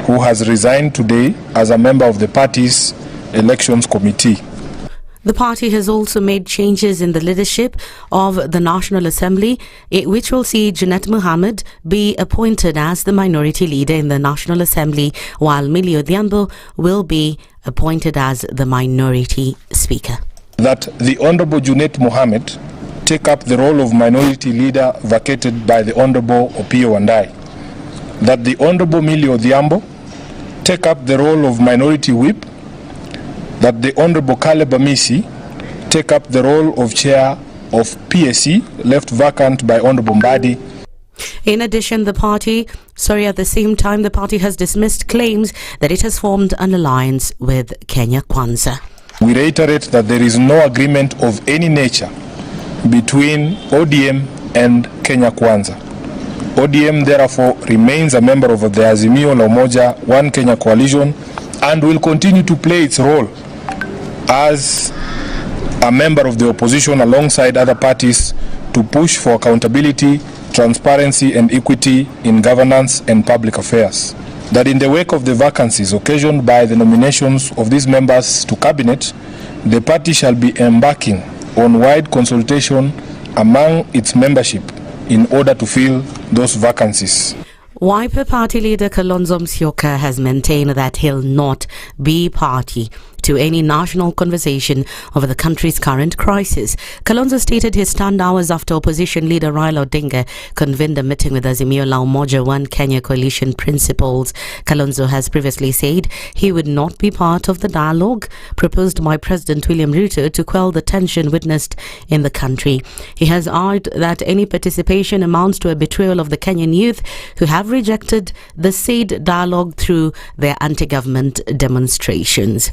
who has resigned today as a member of the party's elections committee. The party has also made changes in the leadership of the National Assembly, which will see Junet Mohammed be appointed as the minority leader in the National Assembly, while Millie Odhiambo will be appointed as the minority speaker. That the Honorable Junet Mohammed take up the role of minority leader vacated by the Honorable Opiyo Wandayi. That the Honorable Millie Odhiambo take up the role of minority whip. That the Honorable Caleb Amisi take up the role of chair of PSC, left vacant by Honorable Mbadi. In addition, at the same time, the party has dismissed claims that it has formed an alliance with Kenya Kwanza. We reiterate that there is no agreement of any nature between ODM and Kenya Kwanza. ODM therefore remains a member of the Azimio la Umoja One Kenya coalition and will continue to play its role as a member of the opposition alongside other parties to push for accountability, transparency and equity in governance and public affairs. That in the wake of the vacancies occasioned by the nominations of these members to cabinet, the party shall be embarking on wide consultation among its membership in order to fill those vacancies. Wiper Party leader Kalonzo Musyoka has maintained that he'll not be party to any national conversation over the country's current crisis. Kalonzo stated his stand hours after opposition leader Raila Odinga convened a meeting with Azimio la Umoja One Kenya coalition principals. Kalonzo has previously said he would not be part of the dialogue proposed by President William Ruto to quell the tension witnessed in the country. He has argued that any participation amounts to a betrayal of the Kenyan youth who have rejected the said dialogue through their anti-government demonstrations.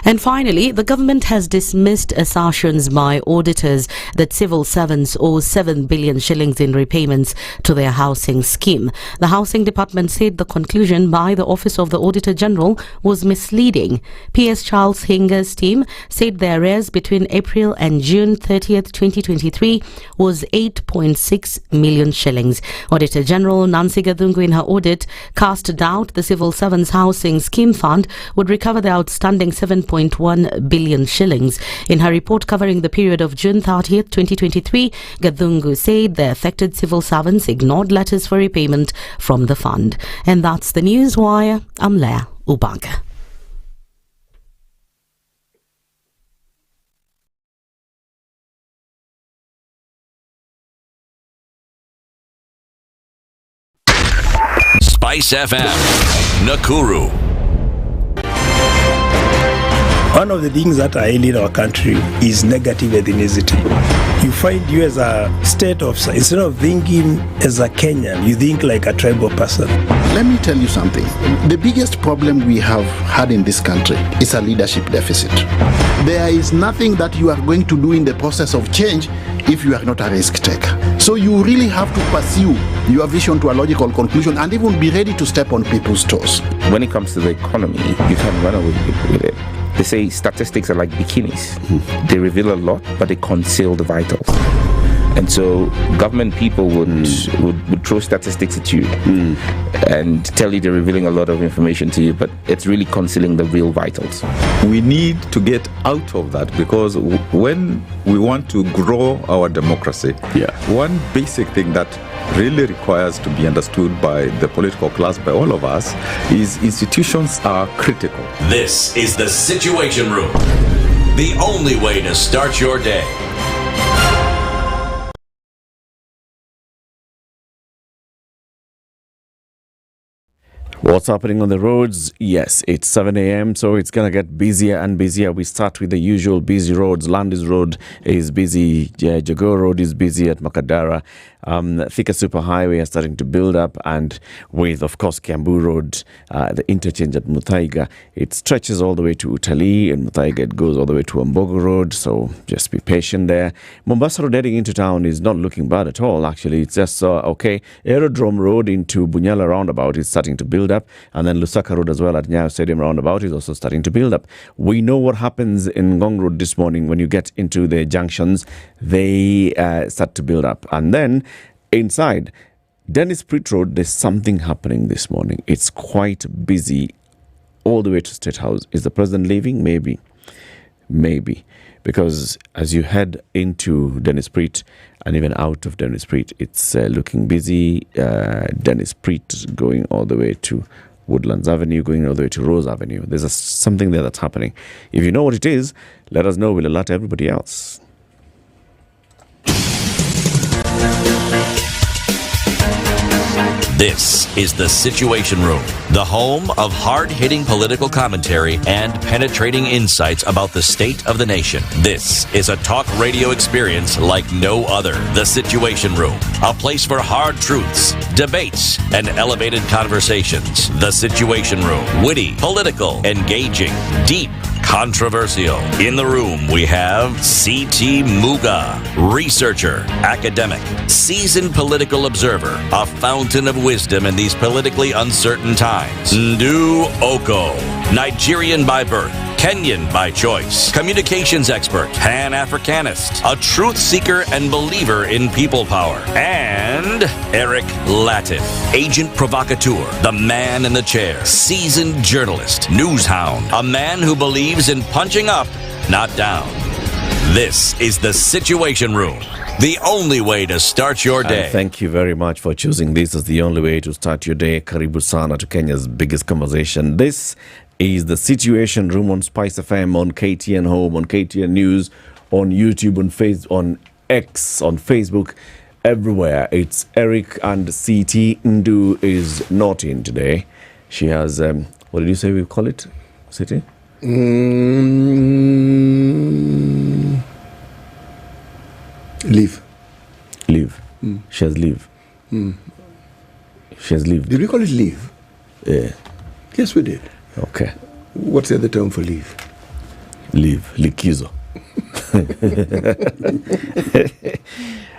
And finally, the government has dismissed assertions by auditors that civil servants owe 7 billion shillings in repayments to their housing scheme. The Housing Department said the conclusion by the Office of the Auditor General was misleading. PS Charles Hinger's team said the arrears between April and June 30th, 2023 was 8.6 million shillings. Auditor General Nancy Gathungu in her audit cast doubt the Civil Servants Housing Scheme Fund would recover the outstanding 7.1 billion shillings. In her report covering the period of June 30th, 2023, Gathungu said the affected civil servants ignored letters for repayment from the fund. And that's the News Wire. I'm Leah Ubaga. SpiceFM, Nakuru. One of the things that are ailing our country is negative ethnicity. You find you as a state officer, instead of thinking as a Kenyan, you think like a tribal person. Let me tell you something. The biggest problem we have had in this country is a leadership deficit. There is nothing that you are going to do in the process of change if you are not a risk taker. So you really have to pursue your vision to a logical conclusion and even be ready to step on people's toes. When it comes to the economy, you can run away with it. They say statistics are like bikinis. They reveal a lot, but they conceal the vitals. And so government people would throw statistics at you and tell you they're revealing a lot of information to you, but it's really concealing the real vitals. We need to get out of that, because when we want to grow our democracy, one basic thing that really requires to be understood by the political class, by all of us, is institutions are critical. This is the Situation Room. the only way to start your day. What's happening on the roads? Yes, it's 7 a.m., so it's going to get busier and busier. We start with the usual busy roads. Landis Road is busy. Jogoo Road is busy at Makadara. Thika Superhighway is starting to build up, and with, of course, Kiambu Road, the interchange at Muthaiga, it stretches all the way to Utalii, and Muthaiga it goes all the way to Ambogo Road, so just be patient there. Mombasa Road heading into town is not looking bad at all, actually. It's just okay. Aerodrome Road into Bunyala Roundabout is starting to build up, and then Lusaka Road as well at Nyayo Stadium Roundabout is also starting to build up. We know what happens in Ngong Road this morning when you get into the junctions. They start to build up, and then inside Dennis Pritt Road, there's something happening this morning. It's quite busy all the way to State House. Is the president leaving? Maybe. Because as you head into Dennis Pritt and even out of Dennis Pritt, it's looking busy. Dennis Pritt going all the way to Woodlands Avenue, going all the way to Rose Avenue. There's something there that's happening. If you know what it is, let us know. We'll alert everybody else. This is The Situation Room, the home of hard-hitting political commentary and penetrating insights about the state of the nation. This is a talk radio experience like no other. The Situation Room, a place for hard truths, debates, and elevated conversations. The Situation Room, witty, political, engaging, deep, controversial. In the room, we have C.T. Muga, researcher, academic, seasoned political observer, a fountain of wisdom in these politically uncertain times. Ndu Oko, Nigerian by birth, Kenyan by choice, communications expert, Pan-Africanist, a truth seeker and believer in people power, and Eric Latif, agent provocateur, the man in the chair, seasoned journalist, news hound, a man who believes in punching up, not down. This is The Situation Room, the only way to start your day. And thank you very much for choosing this as the only way to start your day. Karibu sana to Kenya's biggest conversation. This is The Situation Room on SpiceFM, on KTN Home, on KTN News, on YouTube, on X, on Facebook, everywhere. It's Eric, and CT Ndu is not in today. She has, what did you say we call it, CT? Leave. She has leave. She has leave. Did we call it leave? Yeah. Yes, we did. Okay. What's the other term for leave? Leave. Likizo.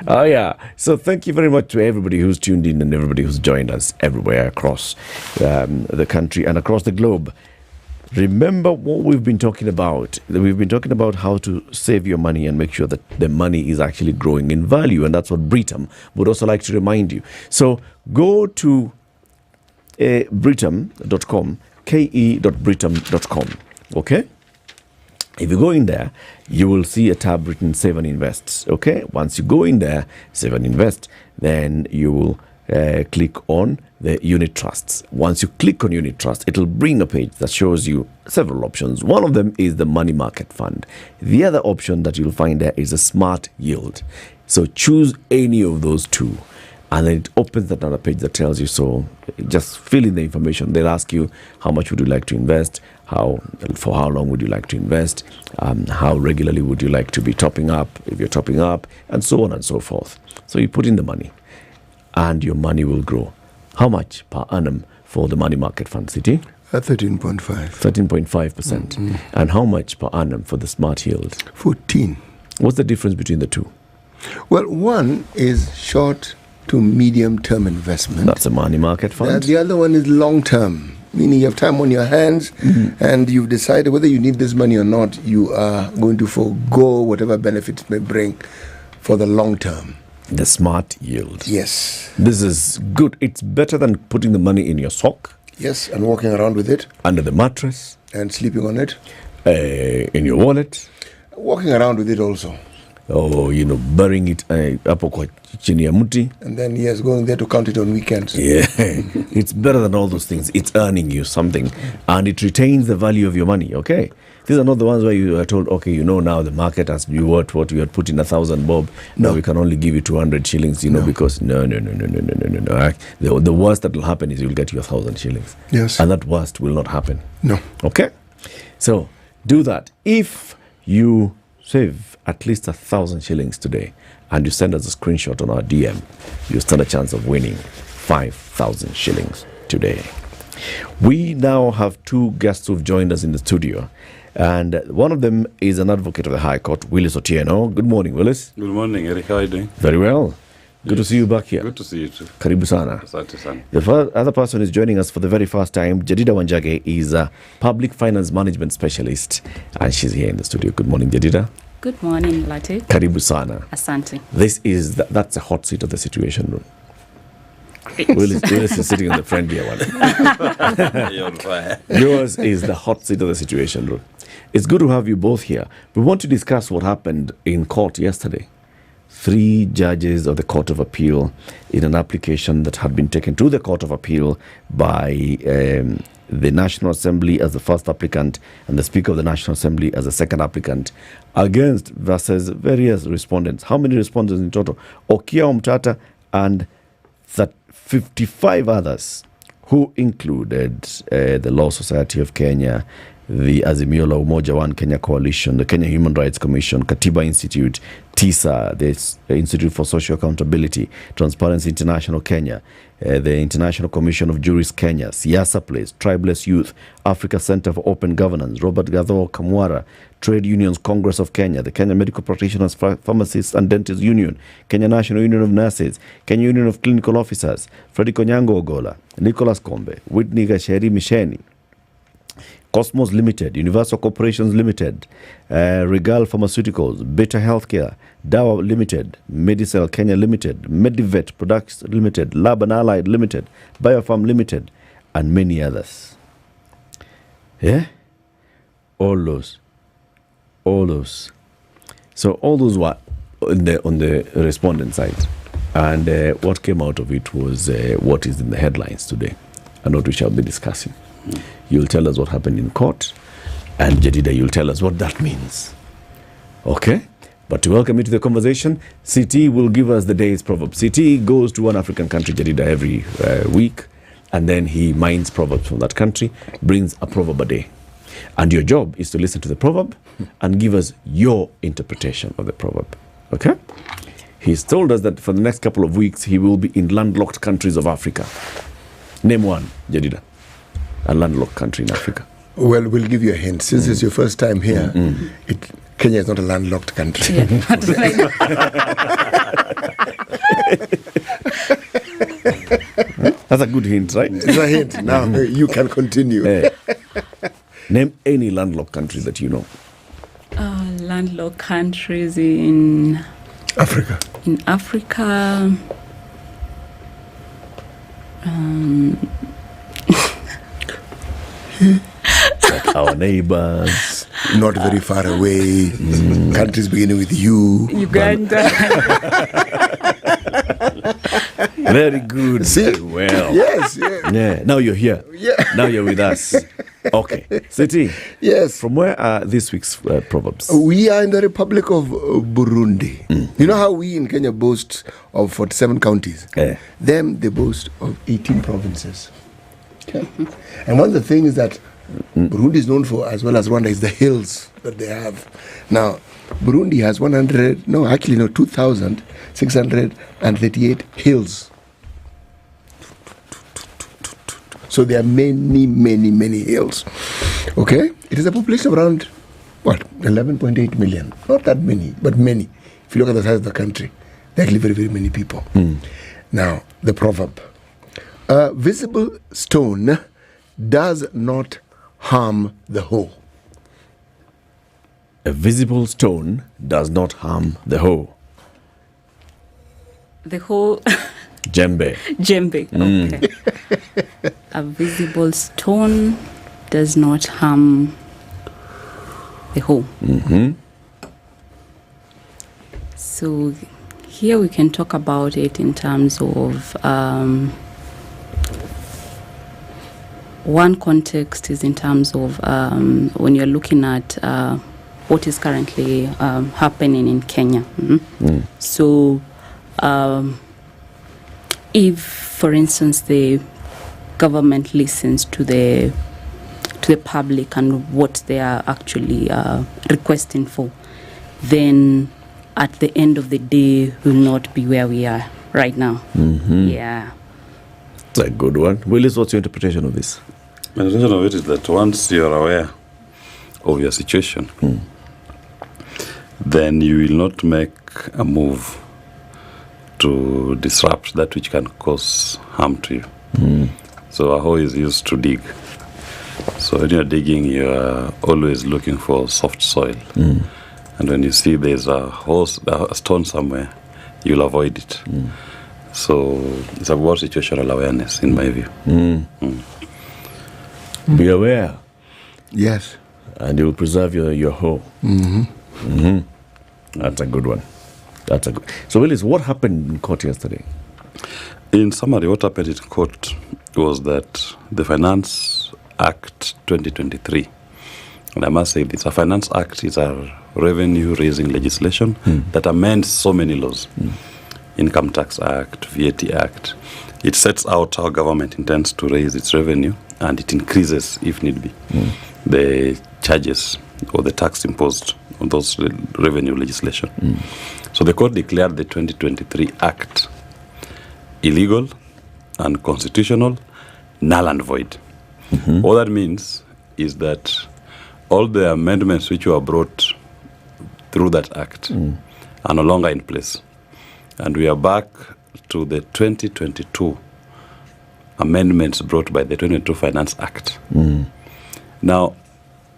Oh, yeah. So thank you very much to everybody who's tuned in and everybody who's joined us everywhere across the country and across the globe. Remember what we've been talking about. We've been talking about how to save your money and make sure that the money is actually growing in value. And that's what Britam would also like to remind you. So go to britam.com, ke.britam.com. Okay? If you go in there, you will see a tab written Save and Invest. Okay? Once you go in there, Save and Invest, then you will click on the unit trusts. Once you click on unit trust, it will bring a page that shows you several options. One of them is the money market fund. The other option that you'll find there is a smart yield. So choose any of those two, and then it opens another page that tells you. So just fill in the information. They'll ask you how much would you like to invest, for how long would you like to invest, how regularly would you like to be topping up, if you're topping up, and so on and so forth. So you put in the money, and your money will grow. How much per annum for the money market fund, City? 13.5. 13.5%. And how much per annum for the smart yield? 14. What's the difference between the two? Well, one is short to medium term investment. That's a money market fund. The other one is long term, meaning you have time on your hands and you've decided whether you need this money or not. You are going to forego whatever benefits it may bring for the long term. The smart yield. Yes. This is good. It's better than putting the money in your sock. Yes, and walking around with it. Under the mattress. And sleeping on it. In your wallet. Walking around with it also. Or, burying it hapo kwa chini ya mti. And then, yes, going there to count it on weekends. Yeah. It's better than all those things. It's earning you something. And it retains the value of your money, okay? These are not the ones where you are told, okay, now the market has you what you had put in 1,000 bob. No. Now we can only give you 200 shillings, because no. The worst that will happen is you'll get your 1,000 shillings. Yes. And that worst will not happen. No. Okay? So do that. If you save at least 1,000 shillings today and you send us a screenshot on our DM, you stand a chance of winning 5,000 shillings today. We now have two guests who've joined us in the studio, and one of them is an advocate of the High Court, Willis Otieno. Good morning, Willis. Good morning, Eric. How are you doing? Very well. Good to see you back here. Good to see you too. Karibu sana. Asante sana. The other person is joining us for the very first time. Jedida Wanjage is a public finance management specialist, and she's here in the studio. Good morning, Jedida. Good morning, Latte. Karibu sana. Asante. This is that's a hot seat of the Situation Room. Willis is sitting on the friendlier one. You're on fire. Yours is the hot seat of the Situation Room. It's good to have you both here. We want to discuss what happened in court yesterday. 3 judges of the Court of Appeal in an application that had been taken to the Court of Appeal by the National Assembly as the first applicant and the Speaker of the National Assembly as the second applicant versus various respondents. How many respondents in total? Okia Omtata and 55 others, who included the Law Society of Kenya, the Azimio la Umoja One Kenya Coalition, the Kenya Human Rights Commission, Katiba Institute, TISA, the Institute for Social Accountability, Transparency International Kenya, the International Commission of Jurists Kenya, Siasa Place, Tribeless Youth, Africa Center for Open Governance, Robert Gadho Kamwara, Trade Unions Congress of Kenya, the Kenya Medical Practitioners, Pharmacists and Dentists Union, Kenya National Union of Nurses, Kenya Union of Clinical Officers, Freddy Konyango Ogola, Nicholas Kombe, Whitney Gasheri Misheni, Cosmos Limited, Universal Corporations Limited, Regal Pharmaceuticals, Beta Healthcare, Dawa Limited, Medicel Kenya Limited, Medivet Products Limited, Lab and Allied Limited, Biofarm Limited, and many others. Yeah? All those. So all those were on the respondent side. And what came out of it was what is in the headlines today and what we shall be discussing. You'll tell us what happened in court, and Jedida, you'll tell us what that means. Okay? But to welcome you to the conversation, CT will give us the day's proverb. CT goes to one African country, Jedida, every week, and then he mines proverbs from that country, brings a proverb a day. And your job is to listen to the proverb and give us your interpretation of the proverb. Okay? He's told us that for the next couple of weeks, he will be in landlocked countries of Africa. Name one, Jedida. A landlocked country in Africa. Well, we'll give you a hint. Since it's your first time here, Kenya is not a landlocked country. Yeah, that's a good hint, right? It's a hint. Now you can continue. Name any landlocked country that you know. Landlocked countries in Africa. In Africa. Like our neighbors, not very far away, countries beginning with U. Uganda. Very good. See? Very well. Yes. Yeah. Now you're here. Yeah. Now you're with us. Okay. Siti. Yes. From where are this week's proverbs? We are in the Republic of Burundi. You know how we in Kenya boast of 47 counties? Them, they boast of 18 provinces. Okay. And one of the things that Burundi is known for, as well as Rwanda, is the hills that they have. Now, Burundi has 2,638 hills. So there are many hills. Okay? It is a population of around, 11.8 million. Not that many, but many. If you look at the size of the country, there are actually very many people. Now, the proverb. A visible stone does not harm the hoe. A visible stone does not harm the hoe. The hoe. Jembe. Okay. A visible stone does not harm the hoe. So here we can talk about it in terms of one context is in terms of when you're looking at what is currently happening in Kenya. So if, for instance, the government listens to the public and what they are actually requesting for, then at the end of the day we'll not be where we are right now. Yeah. It's a good one. Willis, what's your interpretation of this? My interpretation of it is that once you're aware of your situation, then you will not make a move to disrupt that which can cause harm to you. So a hoe is used to dig. So when you're digging, you're always looking for soft soil. And when you see there's a stone somewhere, you'll avoid it. So it's about situational awareness, in my view. Be aware. Yes. And you will preserve your hoe. That's a good one. So, Willis, what happened in court yesterday? In summary, what happened in court was that the Finance Act 2023, and I must say this, a Finance Act is a revenue-raising legislation that amends so many laws. Income Tax Act, VAT Act. It sets out how government intends to raise its revenue, and it increases, if need be, the charges or the tax imposed on those revenue legislation. So the court declared the 2023 Act illegal, unconstitutional, null and void. All that means is that all the amendments which were brought through that Act are no longer in place. And we are back to the 2022 amendments brought by the 2022 Finance Act. Now,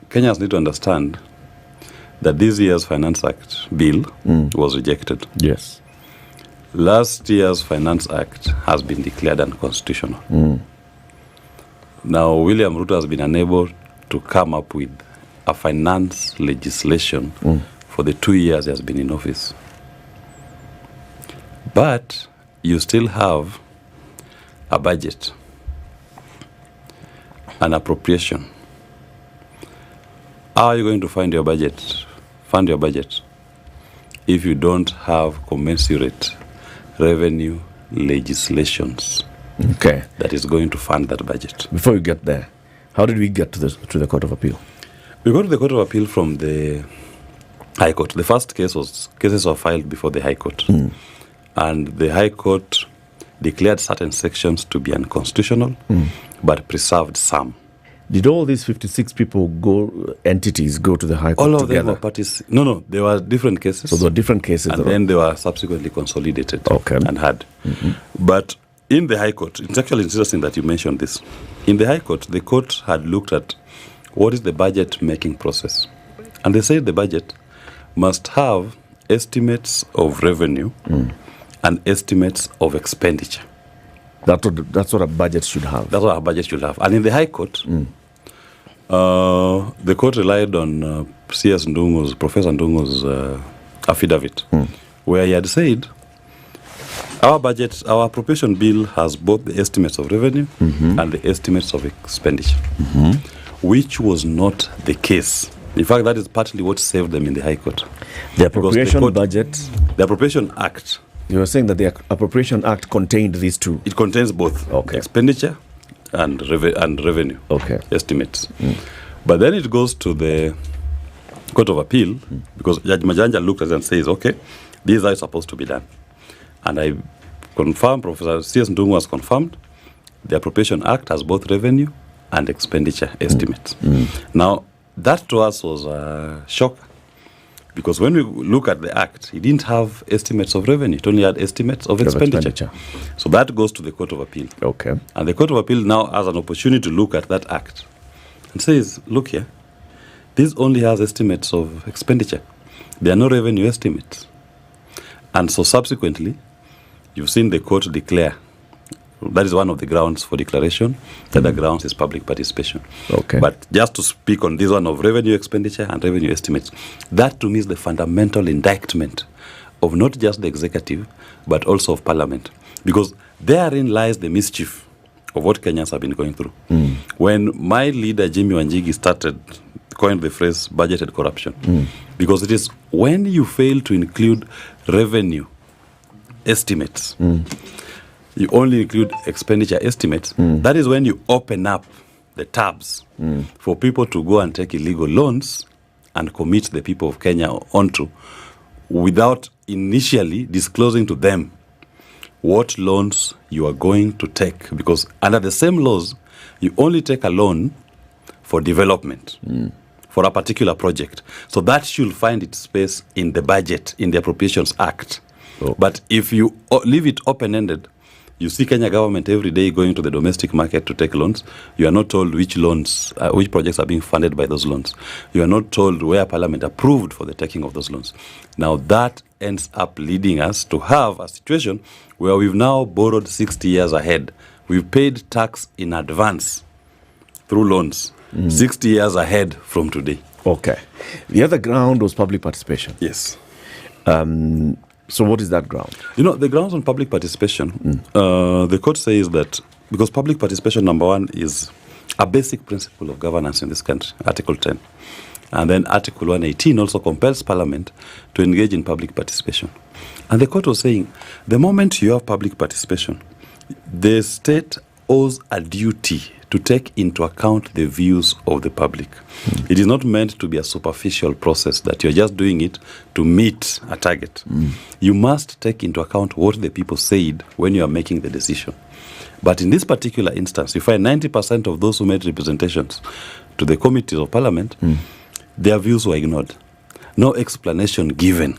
Kenyans need to understand that this year's Finance Act bill was rejected. Yes. Last year's Finance Act has been declared unconstitutional. Now, William Ruto has been unable to come up with a finance legislation for the 2 years he has been in office. But you still have a budget, an appropriation. How are you going to fund your budget, if you don't have commensurate revenue legislations that is going to fund that budget? Before you get there, how did we get to the Court of Appeal? We got to the Court of Appeal from the High Court. The first cases were filed before the High Court. And the High Court declared certain sections to be unconstitutional, but preserved some. Did all these 56 entities go to the High Court all of together? them were parties. No, there were different cases. So there were different cases. And then they were subsequently consolidated and had. But in the High Court, it's actually interesting that you mentioned this. In the High Court, the court had looked at what is the budget making process. And they said the budget must have estimates of revenue and estimates of expenditure. That's what a budget should have. That's what a budget should have. And in the High Court, the court relied on Professor Ndungu's affidavit, where he had said, our appropriation bill has both the estimates of revenue and the estimates of expenditure, which was not the case. In fact, that is partly what saved them in the High Court. The appropriation budget? The Appropriation Act. You were saying that the Appropriation Act contained these two? It contains both expenditure and revenue estimates. But then it goes to the Court of Appeal, because Judge Majanja looked at it and says, okay, these are supposed to be done. And I confirmed, Professor C.S. Ndungu has confirmed, the Appropriation Act has both revenue and expenditure estimates. Now, that to us was a shock, because when we look at the Act, it didn't have estimates of revenue. It only had estimates of expenditure. So that goes to the Court of Appeal. And the Court of Appeal now has an opportunity to look at that Act and says, look here, this only has estimates of expenditure. There are no revenue estimates. And so subsequently, you've seen the court declare, that is one of the grounds for declaration. The other grounds is public participation. But just to speak on this one of revenue expenditure and revenue estimates, that to me is the fundamental indictment of not just the executive, but also of Parliament. Because therein lies the mischief of what Kenyans have been going through. When my leader, Jimmy Wanjigi, coined the phrase budgeted corruption, because it is when you fail to include revenue estimates, you only include expenditure estimates, that is when you open up the tabs for people to go and take illegal loans and commit the people of Kenya onto without initially disclosing to them what loans you are going to take. Because under the same laws, you only take a loan for development, for a particular project. So that should find its space in the budget, in the Appropriations Act. But if you leave it open-ended, you see Kenya government every day going to the domestic market to take loans. You are not told which loans, which projects are being funded by those loans. You are not told where Parliament approved for the taking of those loans. Now that ends up leading us to have a situation where we've now borrowed 60 years ahead. We've paid tax in advance through loans, 60 years ahead from today. Okay. The other ground was public participation. Yes. So what is that ground? The grounds on public participation, the court says that because public participation, number one, is a basic principle of governance in this country, Article 10. And then Article 118 also compels Parliament to engage in public participation. And the court was saying, the moment you have public participation, the state owes a duty to take into account the views of the public. It is not meant to be a superficial process that you're just doing it to meet a target. You must take into account what the people said when you are making the decision. But in this particular instance, you find 90% of those who made representations to the committees of Parliament, their views were ignored. No explanation given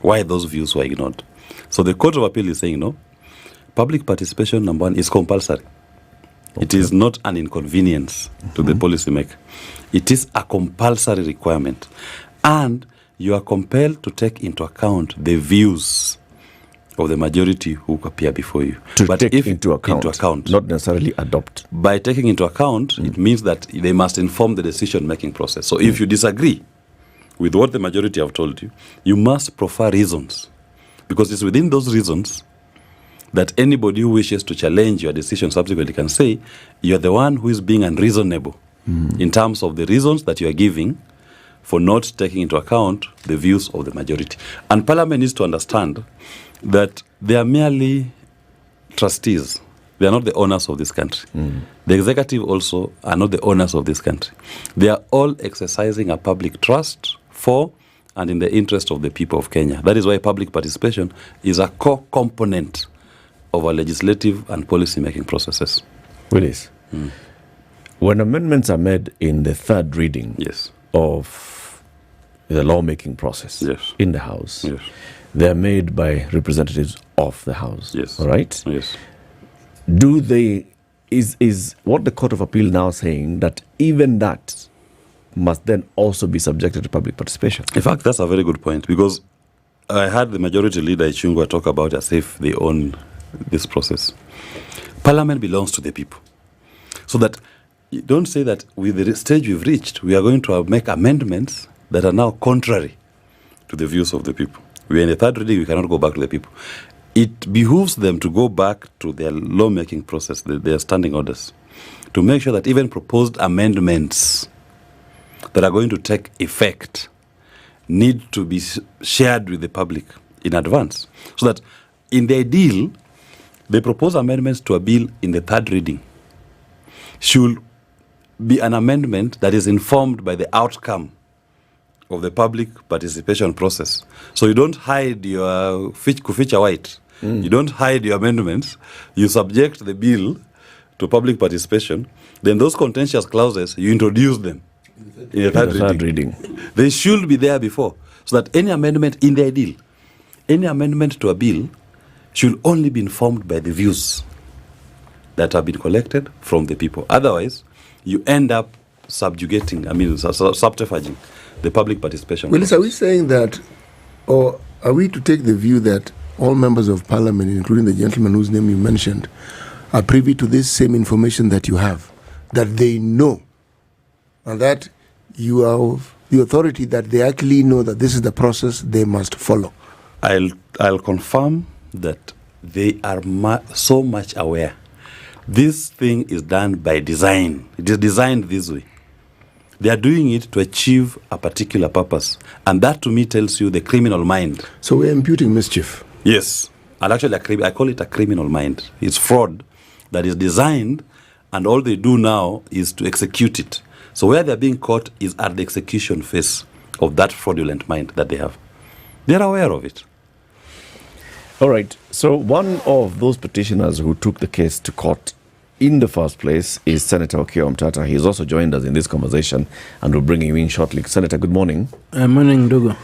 why those views were ignored. So the Court of Appeal is saying, no, public participation, number one, is compulsory. Okay. It is not an inconvenience to the policymaker. It is a compulsory requirement. And you are compelled to take into account the views of the majority who appear before you. Into account, not necessarily adopt. By taking into account, it means that they must inform the decision-making process. So if you disagree with what the majority have told you, you must proffer reasons. Because it's within those reasons that anybody who wishes to challenge your decision subsequently can say, you're the one who is being unreasonable in terms of the reasons that you are giving for not taking into account the views of the majority. And Parliament needs to understand that they are merely trustees. They are not the owners of this country. The executive also are not the owners of this country. They are all exercising a public trust for and in the interest of the people of Kenya. That is why public participation is a core component of our legislative and policy-making processes. Willis, when amendments are made in the third reading of the lawmaking process in the House, they are made by representatives of the House, all right? Do they, is what the Court of Appeal now saying that even that must then also be subjected to public participation? In fact, that's a very good point, because I heard the majority leader Ichung'wah talk about as if they own this process. Parliament belongs to the people. So that you don't say that with the stage we've reached, we are going to make amendments that are now contrary to the views of the people. We are in the third reading, we cannot go back to the people. It behooves them to go back to their lawmaking process, their standing orders, to make sure that even proposed amendments that are going to take effect need to be shared with the public in advance. So that in the ideal, the proposed amendments to a bill in the third reading should be an amendment that is informed by the outcome of the public participation process. So you don't hide your kuficha white. You don't hide your amendments. You subject the bill to public participation. Then those contentious clauses, you introduce them in the third reading. They should be there before. So that any amendment in the ideal, any amendment to a bill should only be informed by the views that have been collected from the people. Otherwise, you end up subjuging the public participation. Well, are we saying that, or are we to take the view that all members of Parliament, including the gentleman whose name you mentioned, are privy to this same information that you have, that they know, and that you are the authority that they actually know that this is the process they must follow? I'll confirm that they are so much aware This thing is done by design. It is designed this way. They are doing it to achieve a particular purpose. And that to me tells you the criminal mind. So we're imputing mischief. Yes. And actually, I call it a criminal mind. It's fraud that is designed, and all they do now is to execute it. So where they're being caught is at the execution phase of that fraudulent mind that they have. They're aware of it. All right. So one of those petitioners who took the case to court in the first place is Senator Okiya Omtata. He's also joined us in this conversation, and we'll bring you in shortly. Senator, good morning. Morning, Ndugu.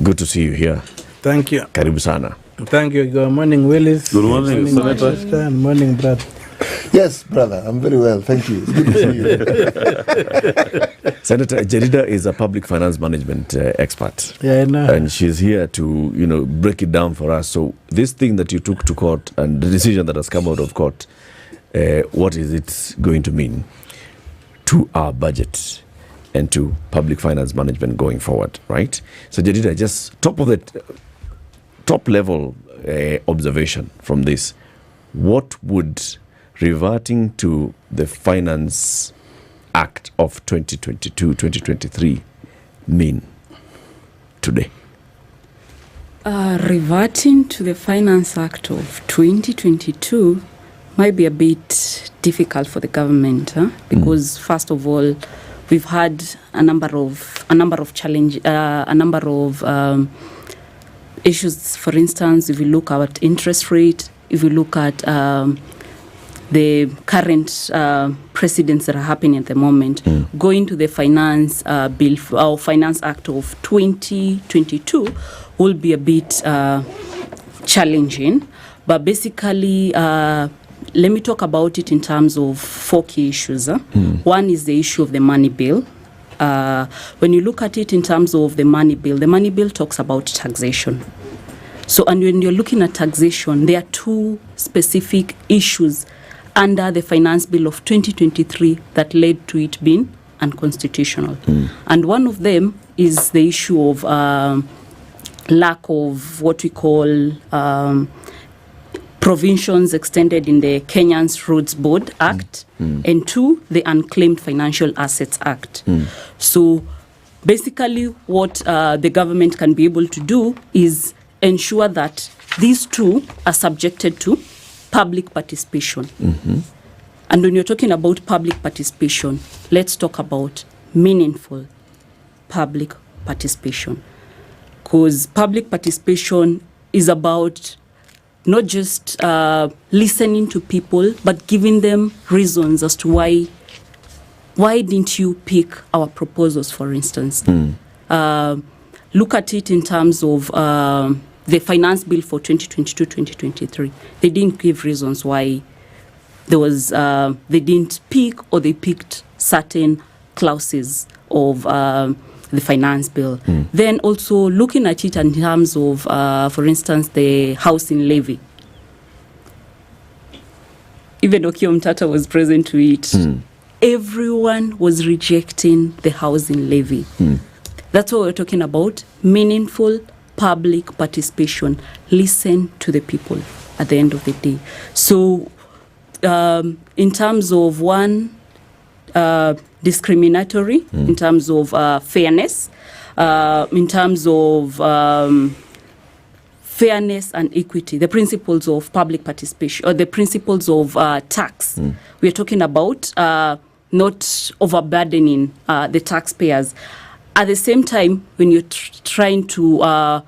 Good to see you here. Thank you. Karibu sana. Thank you. Good morning, Willis. Good morning, Senator. Sister, and morning, brother. Yes, brother, I'm very well. Thank you. It's good to see you. Senator Jedida is a public finance management expert. Yeah, I know. And she's here to, break it down for us. So this thing that you took to court and the decision that has come out of court, what is it going to mean to our budget and to public finance management going forward, right? So Jedida, just top level observation from this. What would reverting to the Finance Act of 2022-2023 mean today? Reverting to the Finance Act of 2022 might be a bit difficult for the government, because first of all, we've had a number of issues. For instance, if you look at interest rate, if you look at the current precedents that are happening at the moment, going to the Finance Bill or Finance Act of 2022 will be a bit challenging. But basically, let me talk about it in terms of 4 key issues. One is the issue of the money bill. When you look at it in terms of the money bill talks about taxation. So, and when you're looking at taxation, there are 2 specific issues under the Finance Bill of 2023 that led to it being unconstitutional. And one of them is the issue of lack of what we call provisions extended in the Kenyan's Roads Board Act, and 2, the Unclaimed Financial Assets Act. So basically what the government can be able to do is ensure that these 2 are subjected to public participation. And when you're talking about public participation, let's talk about meaningful public participation. Because public participation is about not just listening to people, but giving them reasons as to why didn't you pick our proposals, for instance. Look at it in terms of the finance bill for 2022-2023. They didn't give reasons why there was they didn't pick, or they picked certain clauses of the finance bill. Then also looking at it in terms of, for instance, the housing levy. Even Okiya Omtata was present to it. Everyone was rejecting the housing levy. That's what we're talking about. Meaningful public participation. Listen to the people at the end of the day. So in terms of one, discriminatory, in terms of fairness, in terms of fairness and equity, the principles of public participation, or the principles of tax. We are talking about not overburdening the taxpayers. At the same time, when you're trying to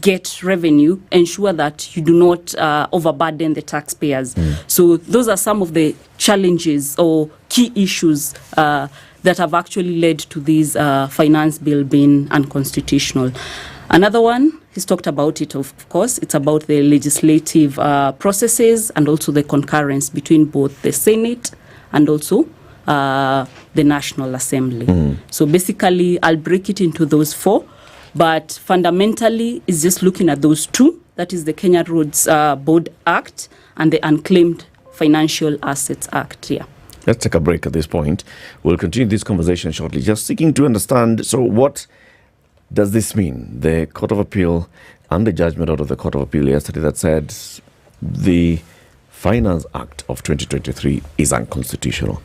get revenue, ensure that you do not overburden the taxpayers. So those are some of the challenges or key issues that have actually led to this finance bill being unconstitutional. Another one, he's talked about it, of course. It's about the legislative processes and also the concurrence between both the Senate and also the National Assembly. So basically, I'll break it into those 4. But fundamentally, it's just looking at those 2. That is the Kenya Roads Board Act and the Unclaimed Financial Assets Act. Yeah. Let's take a break at this point. We'll continue this conversation shortly. Just seeking to understand, so what does this mean? The Court of Appeal and the judgment out of the Court of Appeal yesterday that said the Finance Act of 2023 is unconstitutional.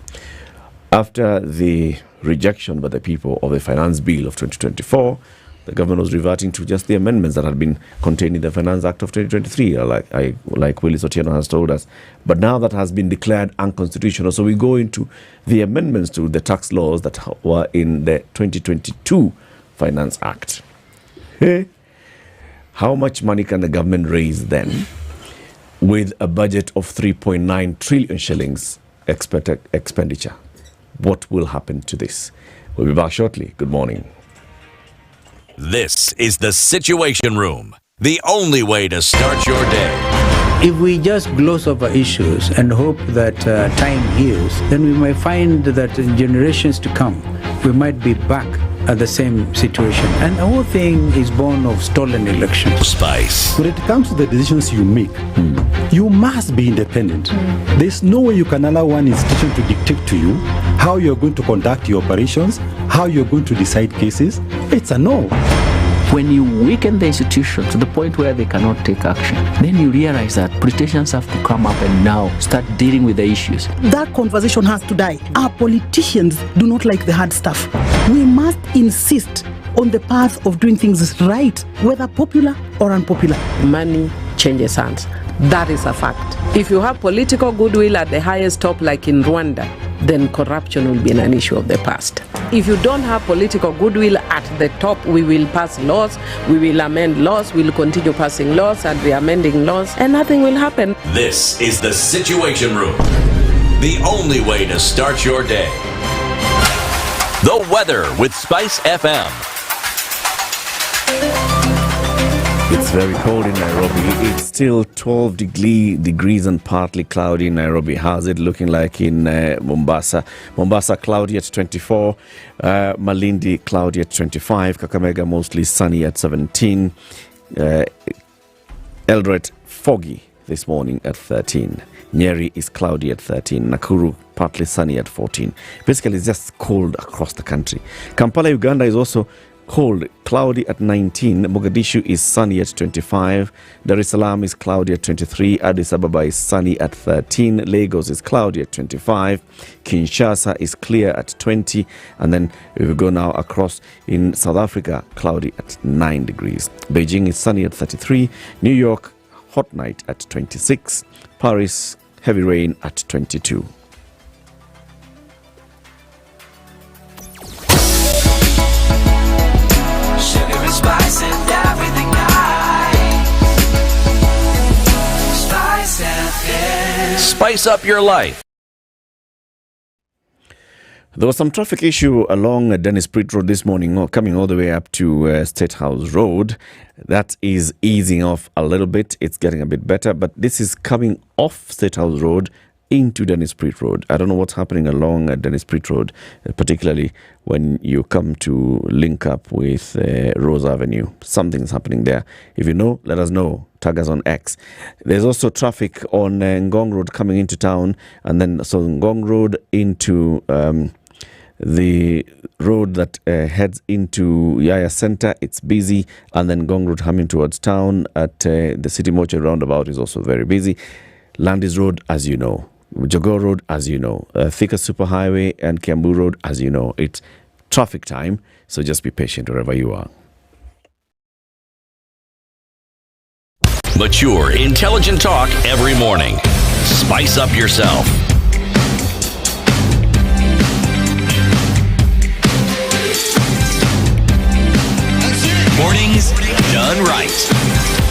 After the rejection by the people of the Finance Bill of 2024, the government was reverting to just the amendments that had been contained in the Finance Act of 2023, like Willis Otieno has told us. But now that has been declared unconstitutional, so we go into the amendments to the tax laws that were in the 2022 Finance Act. How much money can the government raise then with a budget of 3.9 trillion shillings expected expenditure? What will happen to this? We'll be back shortly. Good morning. This is the Situation Room, the only way to start your day. If we just gloss over issues and hope that time heals, then we might find that in generations to come, we might be back at the same situation. And the whole thing is born of stolen elections. Spice. When it comes to the decisions you make, you must be independent. There's no way you can allow one institution to dictate to you how you're going to conduct your operations, how you're going to decide cases. It's a no. When you weaken the institution to the point where they cannot take action, then you realize that politicians have to come up and now start dealing with the issues. That conversation has to die. Our politicians do not like the hard stuff. We must insist on the path of doing things right, whether popular or unpopular. Money changes hands. That is a fact. If you have political goodwill at the highest top, like in Rwanda, then corruption will be an issue of the past. If you don't have political goodwill at the top, we will pass laws, we will amend laws, we will continue passing laws and re-amending laws, and nothing will happen. This is the Situation Room, the only way to start your day. The weather with SpiceFM. It's very cold in Nairobi. It's still 12 degrees and partly cloudy in Nairobi. How's it looking like in Mombasa? Mombasa cloudy at 24. Malindi cloudy at 25. Kakamega mostly sunny at 17. Eldoret foggy this morning at 13. Nyeri is cloudy at 13. Nakuru partly sunny at 14. Basically, it's just cold across the country. Kampala, Uganda is also cold, cloudy at 19. Mogadishu is sunny at 25. Dar es Salaam is cloudy at 23. Addis Ababa is sunny at 13. Lagos is cloudy at 25. Kinshasa is clear at 20. And then we will go now across in South Africa, cloudy at 9 degrees. Beijing is sunny at 33. New York, hot night at 26. Paris, heavy rain at 22. Spice and everything nice. Spice FM. Spice up your life. There was some traffic issue along Dennis Pritt Road this morning, coming all the way up to State House Road. That is easing off a little bit. It's getting a bit better, but this is coming off State House Road into Dennis Pritt Road. I don't know what's happening along Dennis Pritt Road, particularly when you come to link up with Rose Avenue. Something's happening there. If you know, let us know. Tag us on X. There's also traffic on Ngong Road coming into town, and then so Ngong Road into the road that heads into Yaya Center, it's busy, and then Ngong Road coming towards town at the City Mortuary roundabout is also very busy. Landis Road, as you know. Jogoo Road, as you know. Thika Superhighway and Kiambu Road, as you know. It's traffic time, so just be patient wherever you are. Mature, intelligent talk every morning. Spice up yourself. Mornings done right.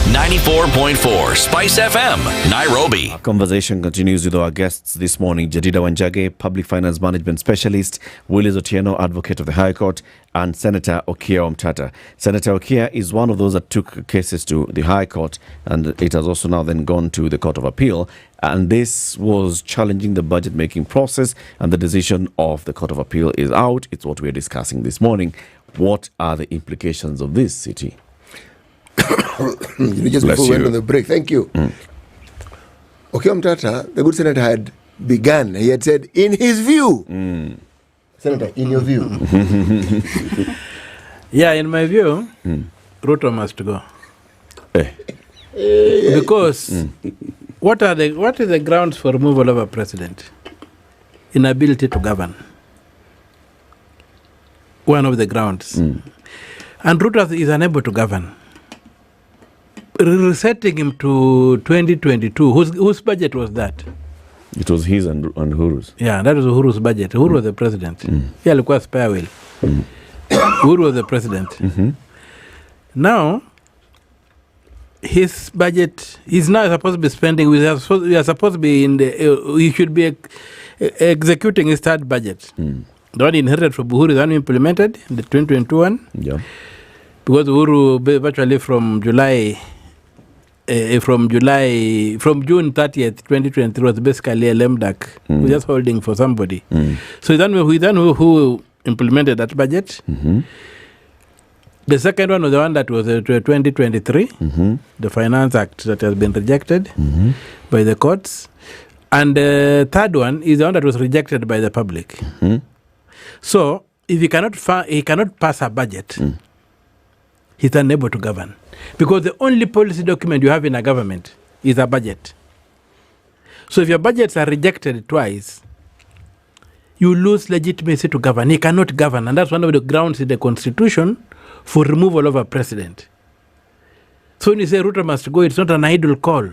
94.4 Spice FM, Nairobi. Our conversation continues with our guests this morning. Jadida Wanjage, Public Finance Management Specialist, Willis Otieno, Advocate of the High Court, and Senator Okiya Omtata. Senator Okiya is one of those that took cases to the High Court, and it has also now then gone to the Court of Appeal. And this was challenging the budget-making process, and the decision of the Court of Appeal is out. It's what we're discussing this morning. What are the implications of this, City? Just before we went on the break, thank you. Okiya Omtata, the good senator, had begun. He had said, in his view, Senator, in your view. Yeah, in my view, Ruto must go. Because What is the grounds for removal of a president? Inability to govern. One of the grounds. And Ruto is unable to govern. Resetting him to 2022, whose budget was that? It was his and Uhuru's. Yeah, that was Uhuru's budget. Uhuru was the president. He alikuwa spare wheel. Uhuru was the president. Now, his budget is now supposed to be spending. We are supposed to be in the. He should be executing his third budget. The one inherited from Uhuru is unimplemented, the 2021. Yeah. Because Uhuru virtually from June 30th, 2023 was basically a lame duck. We're just holding for somebody. So he's done who implemented that budget. The second one was the one that was 2023, the Finance Act that has been rejected by the courts. And the third one is the one that was rejected by the public. So if he cannot pass a budget, he's unable to govern. Because the only policy document you have in a government is a budget. So if your budgets are rejected twice, you lose legitimacy to govern. He cannot govern. And that's one of the grounds in the Constitution for removal of a president. So when you say Ruto must go, it's not an idle call.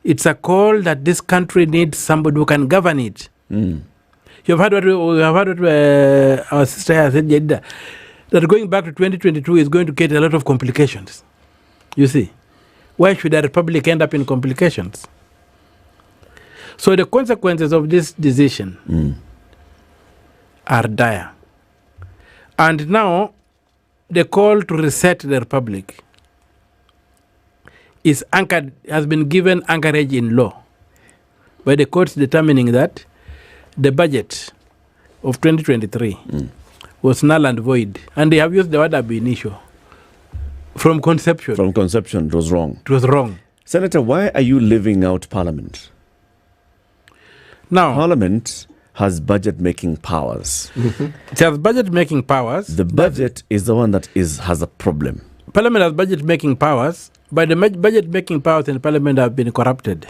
It's a call that this country needs somebody who can govern it. You've heard what our sister has said, Jeddah, that going back to 2022 is going to create a lot of complications. You see, why should a republic end up in complications? So the consequences of this decision are dire. And now, the call to reset the republic has been given anchorage in law, by the courts determining that the budget of 2023 was null and void. And they have used the word ab initio. From conception. From conception, it was wrong. It was wrong. Senator, why are you leaving out Parliament? Now, Parliament has budget-making powers. It has budget-making powers. The budget is the one that has a problem. Parliament has budget-making powers, but the budget-making powers in Parliament have been corrupted.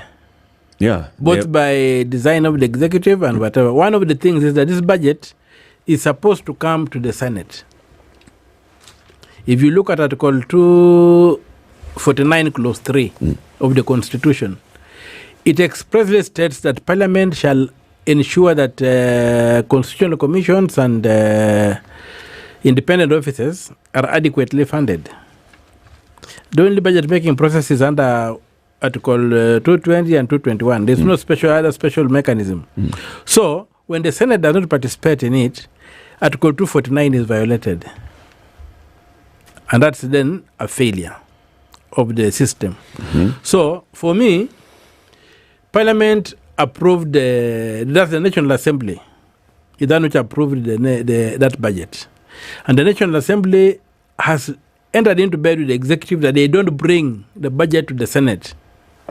Yeah. Both by design of the executive and whatever. One of the things is that this budget is supposed to come to the Senate. If you look at Article 249, Clause 3 of the Constitution, it expressly states that Parliament shall ensure that constitutional commissions and independent offices are adequately funded. The only budget-making process is under Article 220 and 221. There's no other special mechanism. So, when the Senate does not participate in it, Article 249 is violated. And that's then a failure of the system. So, for me, Parliament approved that's the National Assembly. It's that which approved that budget. And the National Assembly has entered into bed with the executive that they don't bring the budget to the Senate.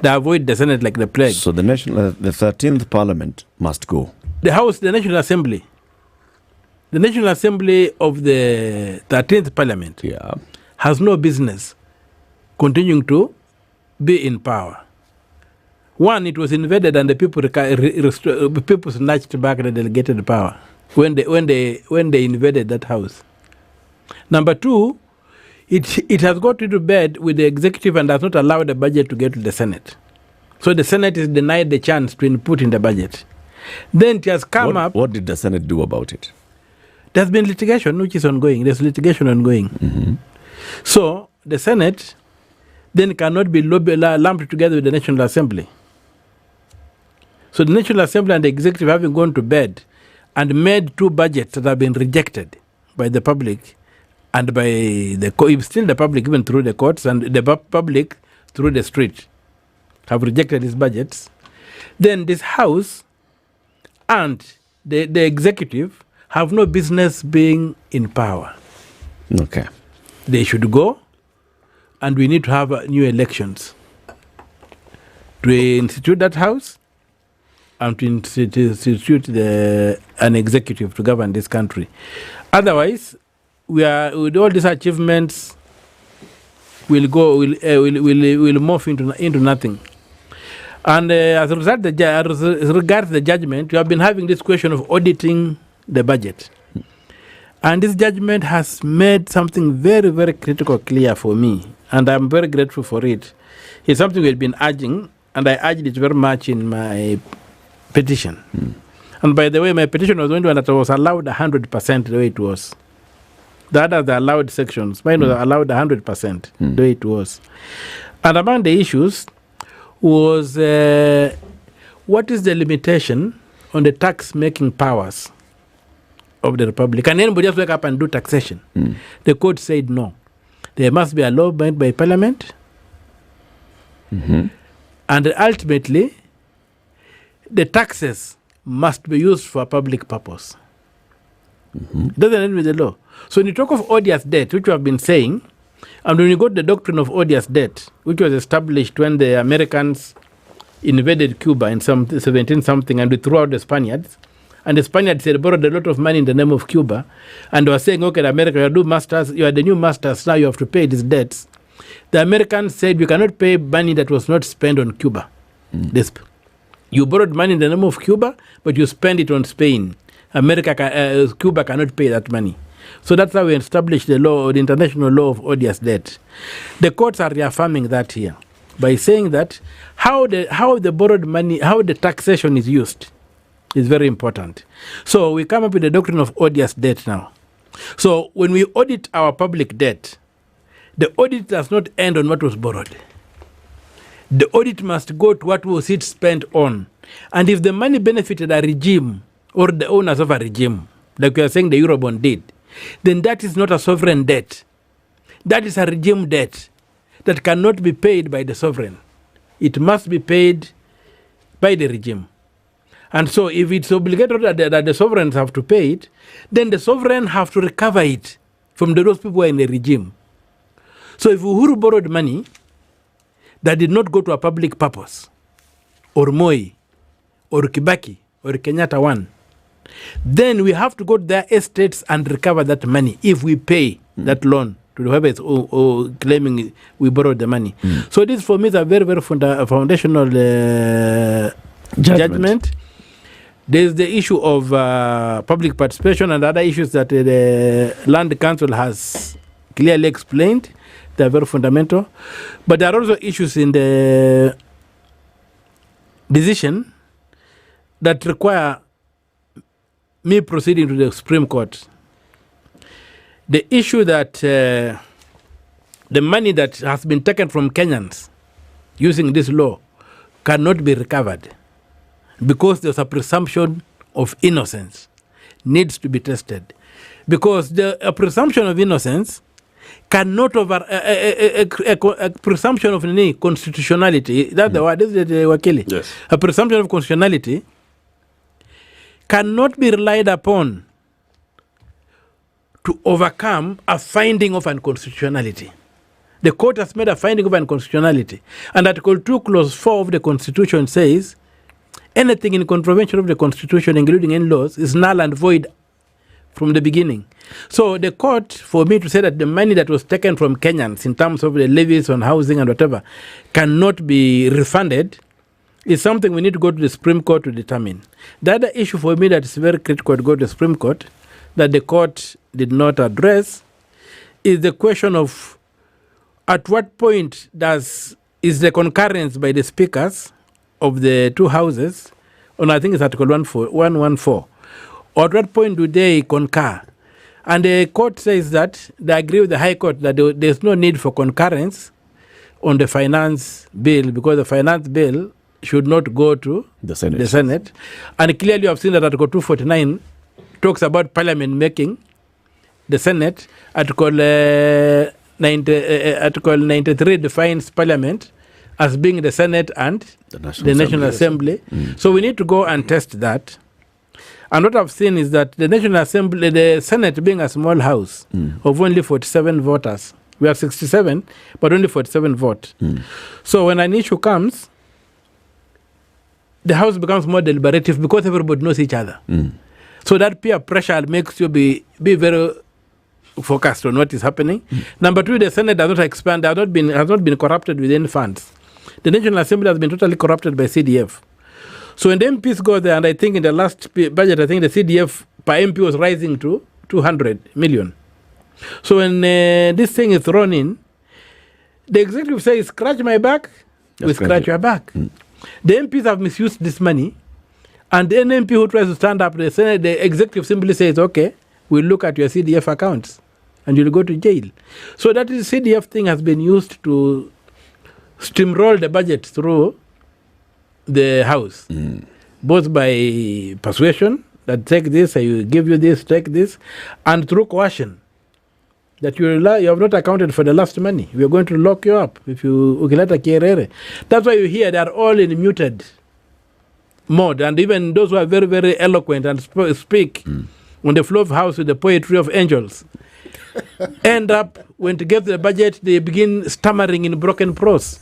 They avoid the Senate like the plague. So the 13th Parliament must go. The National Assembly. The National Assembly of the 13th Parliament has no business continuing to be in power. One, it was invaded and the people snatched back the delegated power when they invaded that house. Number two, it has got into bed with the executive and does not allow the budget to get to the Senate. So the Senate is denied the chance to input in the budget. Then it has come up. What did the Senate do about it? There's been litigation which is ongoing. There's litigation ongoing. So the Senate then cannot be lumped together with the National Assembly. So the National Assembly and the executive having gone to bed and made two budgets that have been rejected by the public and by still the public, even through the courts, and the public through the street, have rejected these budgets. Then this House and the executive have no business being in power. Okay. They should go, and we need to have new elections to institute that House and to institute an executive to govern this country. Otherwise, with all these achievements, will morph into nothing. And as a result, as regards the judgment, you have been having this question of auditing the budget. And this judgment has made something very, very critical clear for me. And I'm very grateful for it. It's something we've been urging, and I urged it very much in my petition. And by the way, my petition was the only one that was allowed 100% the way it was. The others, the allowed sections. Mine was allowed 100% the way it was. And among the issues was what is the limitation on the tax-making powers of the Republic? Can anybody just wake up and do taxation? The court said no. There must be a law made by Parliament. And ultimately, the taxes must be used for a public purpose. It doesn't end with the law. So when you talk of odious debt, which we have been saying, and when you go to the doctrine of odious debt, which was established when the Americans invaded Cuba in 17-something and we threw out the Spaniards, and the Spaniards had borrowed a lot of money in the name of Cuba, and they were saying, okay, America, you are the new masters, now you have to pay these debts. The Americans said, we cannot pay money that was not spent on Cuba. You borrowed money in the name of Cuba, but you spend it on Spain. Cuba cannot pay that money. So that's how we established the law, the international law of odious debt. The courts are reaffirming that here by saying that how the borrowed money, how the taxation is used is very important. So we come up with the doctrine of odious debt now. So when we audit our public debt, the audit does not end on what was borrowed. The audit must go to what was it spent on. And if the money benefited a regime or the owners of a regime, like we are saying the Eurobond did, then that is not a sovereign debt. That is a regime debt that cannot be paid by the sovereign. It must be paid by the regime. And so if it's obligatory that the sovereigns have to pay it, then the sovereign have to recover it from those people who are in the regime. So if Uhuru borrowed money that did not go to a public purpose, or Moi, or Kibaki, or Kenyatta one, then we have to go to their estates and recover that money if we pay that loan to whoever is claiming we borrowed the money. So this for me is a very, very foundational judgment. There's the issue of public participation and other issues that the Land Council has clearly explained. They're very fundamental. But there are also issues in the decision that require me proceeding to the Supreme Court. The issue that the money that has been taken from Kenyans using this law cannot be recovered because there's a presumption of innocence needs to be tested. Because a presumption of innocence cannot over a presumption of constitutionality. That's the word, isn't it, Wakili? Yes. A presumption of constitutionality cannot be relied upon to overcome a finding of unconstitutionality. The court has made a finding of unconstitutionality. And Article 2, Clause 4 of the Constitution says, anything in contravention of the Constitution, including in laws, is null and void from the beginning. So the court, for me to say that the money that was taken from Kenyans in terms of the levies on housing and whatever cannot be refunded is something we need to go to the Supreme Court to determine. The other issue for me that is very critical to go to the Supreme Court that the court did not address is the question of at what point is the concurrence by the speakers of the two houses, on I think it's Article 114, or at what point do they concur? And the court says that they agree with the High Court that there's no need for concurrence on the finance bill because the finance bill should not go to the Senate. And clearly you have seen that Article 249 talks about Parliament making the Senate. Article 93 defines Parliament as being the Senate and the National Assembly. So we need to go and test that. And what I've seen is that the National Assembly, the Senate being a small house of only 47 voters, we have 67, but only 47 vote. So when an issue comes, the House becomes more deliberative because everybody knows each other. So that peer pressure makes you be very focused on what is happening. Number two, the Senate does not expand, has not been corrupted with any funds. the National Assembly has been totally corrupted by CDF. So when the MPs go there, and I think in the last budget, I think the CDF per MP was rising to 200 million. So when this thing is thrown in, the executive says, scratch my back, we scratch your back. The MPs have misused this money, and the MP who tries to stand up, the executive simply says, okay, we'll look at your CDF accounts, and you'll go to jail. So that is CDF thing has been used to steamroll the budget through the House, both by persuasion, that take this, I will give you this, take this, and through coercion, that you have not accounted for the last money. We are going to lock you up if you ukileta kierere. That's why you hear they are all in muted mode, and even those who are very, very eloquent and speak on the floor of House with the poetry of angels end up, when to get the budget, they begin stammering in broken prose.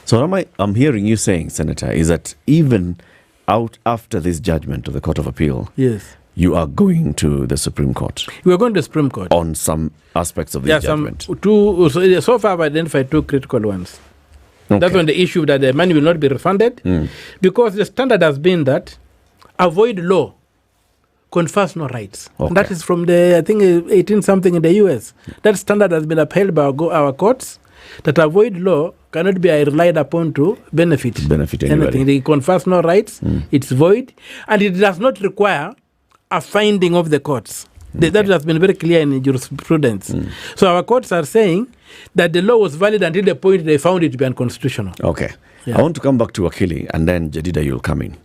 So I'm hearing you saying, Senator, is that even out after this judgment of the Court of Appeal, yes, you are going to the Supreme Court. We are going to the Supreme Court on some aspects of this judgment. So far I've identified two critical ones. Okay. That's on the issue that the money will not be refunded, because the standard has been that avoid law confers no rights. Okay. And that is from the, I think, 18 something in the US. That standard has been upheld by our courts, that avoid law cannot be relied upon to benefit anything. It confers no rights, it's void, and it does not require a finding of the courts. That has been very clear in jurisprudence. So our courts are saying that the law was valid until the point they found it to be unconstitutional. Okay. Yeah. I want to come back to Akili, and then Jedida, you'll come in.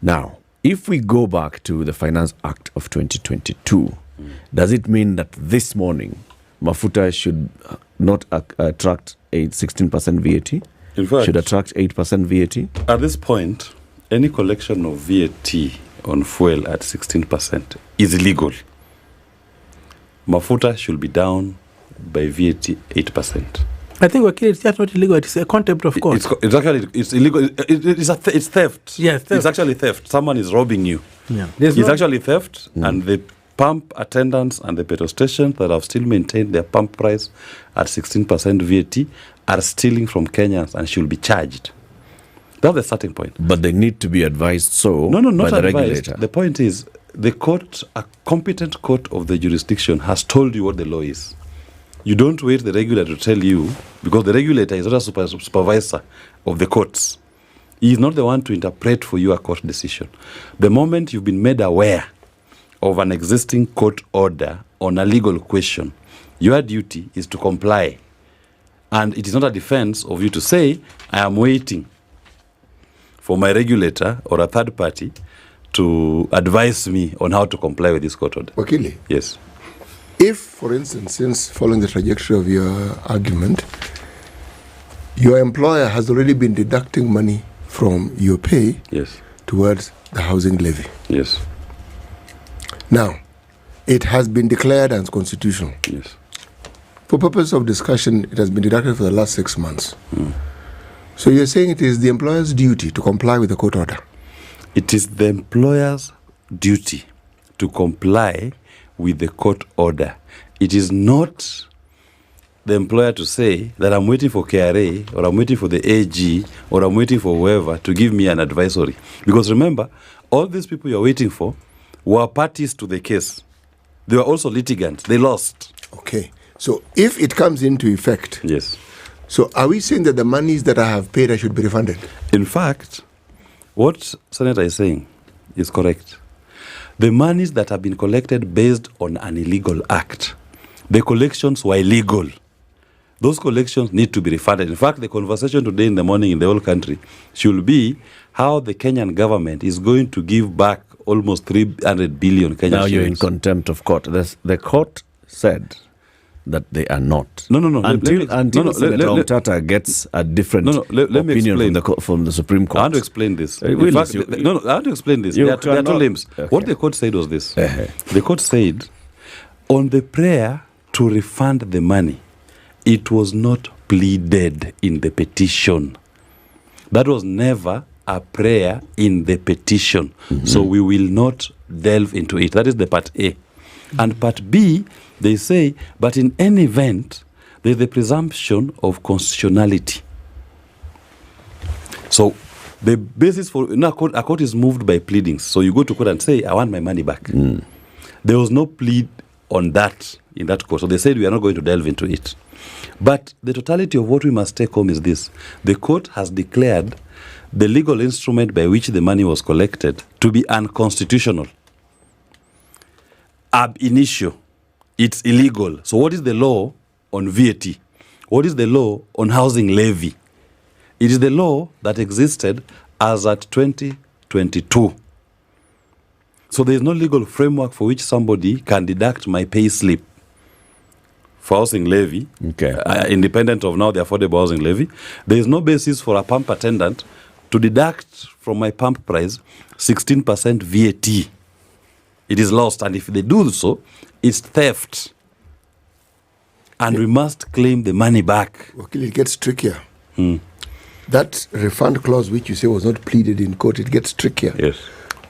Now, if we go back to the Finance Act of 2022, does it mean that this morning Mafuta should not attract a 16% VAT? In fact, should attract 8% VAT? At this point, any collection of VAT on fuel at 16% is illegal. Mafuta should be down by VAT 8%. I think it's just not illegal. It's a contempt of court. It's actually illegal. It's theft. Yes, theft. It's actually theft. Someone is robbing you. Yeah. It's actually theft, and the pump attendants and the petrol stations that have still maintained their pump price at 16% VAT are stealing from Kenyans and should be charged. That's the starting point. But they need to be advised not by the advised. regulator. The point is, the court, a competent court of the jurisdiction, has told you what the law is. You don't wait the regulator to tell you, because the regulator is not a supervisor of the courts. He is not the one to interpret for you a court decision. The moment you've been made aware of an existing court order on a legal question, your duty is to comply. And it is not a defense of you to say, I am waiting for my regulator or a third party to advise me on how to comply with this court order. Wakili? Yes. If, for instance, since following the trajectory of your argument, your employer has already been deducting money from your pay towards the housing levy. Yes. Now, it has been declared unconstitutional. Yes. For purpose of discussion, it has been deducted for the last 6 months. So you're saying it is the employer's duty to comply with the court order? It is the employer's duty to comply with the court order. It is not the employer to say that I'm waiting for KRA or I'm waiting for the AG or I'm waiting for whoever to give me an advisory. Because remember, all these people you're waiting for were parties to the case. They were also litigants. They lost. Okay. So if it comes into effect, yes. So are we saying that the monies that I have paid I should be refunded? In fact, what Senator is saying is correct. The monies that have been collected based on an illegal act, the collections were illegal. Those collections need to be refunded. In fact, the conversation today in the morning in the whole country should be how the Kenyan government is going to give back almost 300 billion Kenyan Now you're in shillings. contempt of court. The court said that they are not. No. Until Senator Omtata gets a different opinion from the Supreme Court. I want to explain this. I In fact, want to explain this. There are two limbs. Okay. What the court said was this. The court said, on the prayer to refund the money, it was not pleaded in the petition. That was never a prayer in the petition. So we will not delve into it. That is the part A. And part B, they say, but in any event, there's the presumption of constitutionality. So the basis for a court is moved by pleadings. So you go to court and say, I want my money back. There was no plea on that in that court. So they said we are not going to delve into it. But the totality of what we must take home is this. The court has declared the legal instrument by which the money was collected to be unconstitutional. Ab initio, it's illegal. So what is the law on VAT? What is the law on housing levy? It is the law that existed as at 2022. So there is no legal framework for which somebody can deduct my pay slip for housing levy, independent of now the affordable housing levy. There is no basis for a pump attendant to deduct from my pump price 16% VAT. It is lost, and if they do so, it's theft. And we must claim the money back. Okay, it gets trickier. That refund clause which you say was not pleaded in court, it gets trickier. Yes.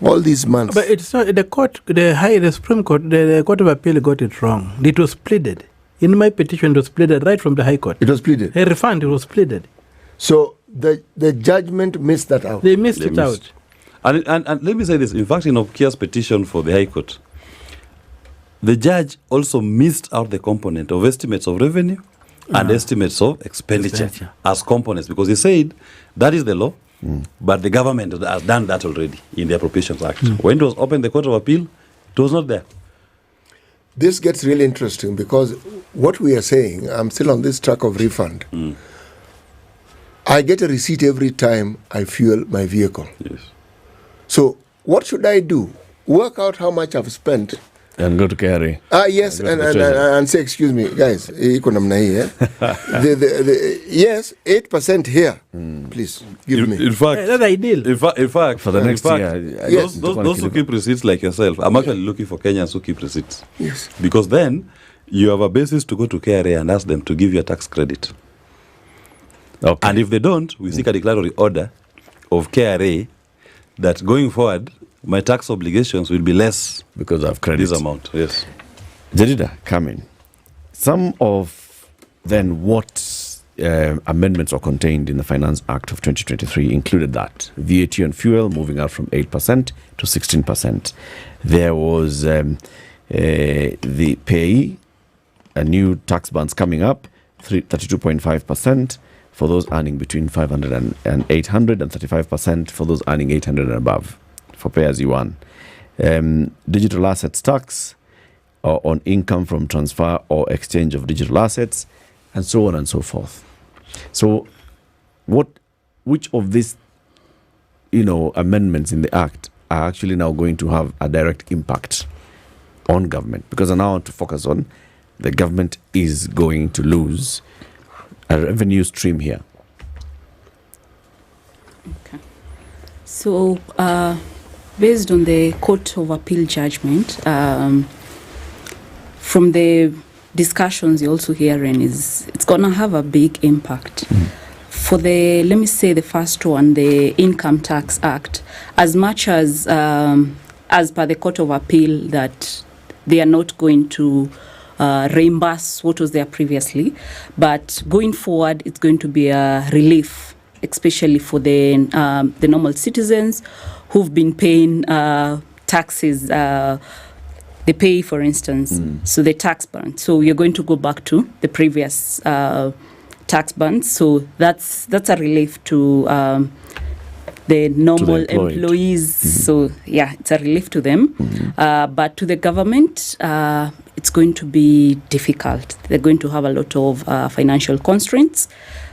All these months. But it's not the court, the Supreme Court, the Court of Appeal got it wrong. It was pleaded. In my petition, it was pleaded right from the High Court. It was pleaded? A refund, it was pleaded. So the judgment missed that out. They missed it out. And let me say this. In fact, in Okia's petition for the High Court, the judge also missed out the component of estimates of revenue and estimates of expenditure as components, because he said that is the law, but the government has done that already in the Appropriations Act. When it was opened, the Court of Appeal, it was not there. This gets really interesting because what we are saying, I'm still on this track of refund. I get a receipt every time I fuel my vehicle. Yes. So what should I do? Work out how much I've spent. And go to KRA. Yes, and say, excuse me, guys, yes, 8% here. Please, give me. In fact, that's ideal. In fact, for the next year, those who keep receipts like yourself, I'm actually looking for Kenyans who keep receipts. Yes. Because then you have a basis to go to KRA and ask them to give you a tax credit. Okay. And if they don't, we seek a declaratory order of KRA that going forward, my tax obligations will be less because of credit. This amount, yes. Jadida, come in. Some of then what amendments are contained in the Finance Act of 2023 included that VAT on fuel moving out from 8% to 16%. There was the pay, a new tax bands coming up, 32.5% for those earning between 500 and 800, and 35% for those earning 800 and above. For pay as you earn. Digital assets tax on income from transfer or exchange of digital assets, and so on and so forth. So which of these amendments in the Act are actually now going to have a direct impact on government? Because I now want to focus on the government is going to lose a revenue stream here. Okay. So based on the Court of Appeal judgment, from the discussions you're also hearing, it's going to have a big impact. For let me say the first one, the Income Tax Act, as much as per the Court of Appeal that they are not going to reimburse what was there previously, but going forward, it's going to be a relief, especially for the normal citizens who've been paying taxes. They pay, for instance, so the tax band. So you're going to go back to the previous tax band. So that's a relief to the normal employees. So yeah, it's a relief to them. But to the government, it's going to be difficult. They're going to have a lot of financial constraints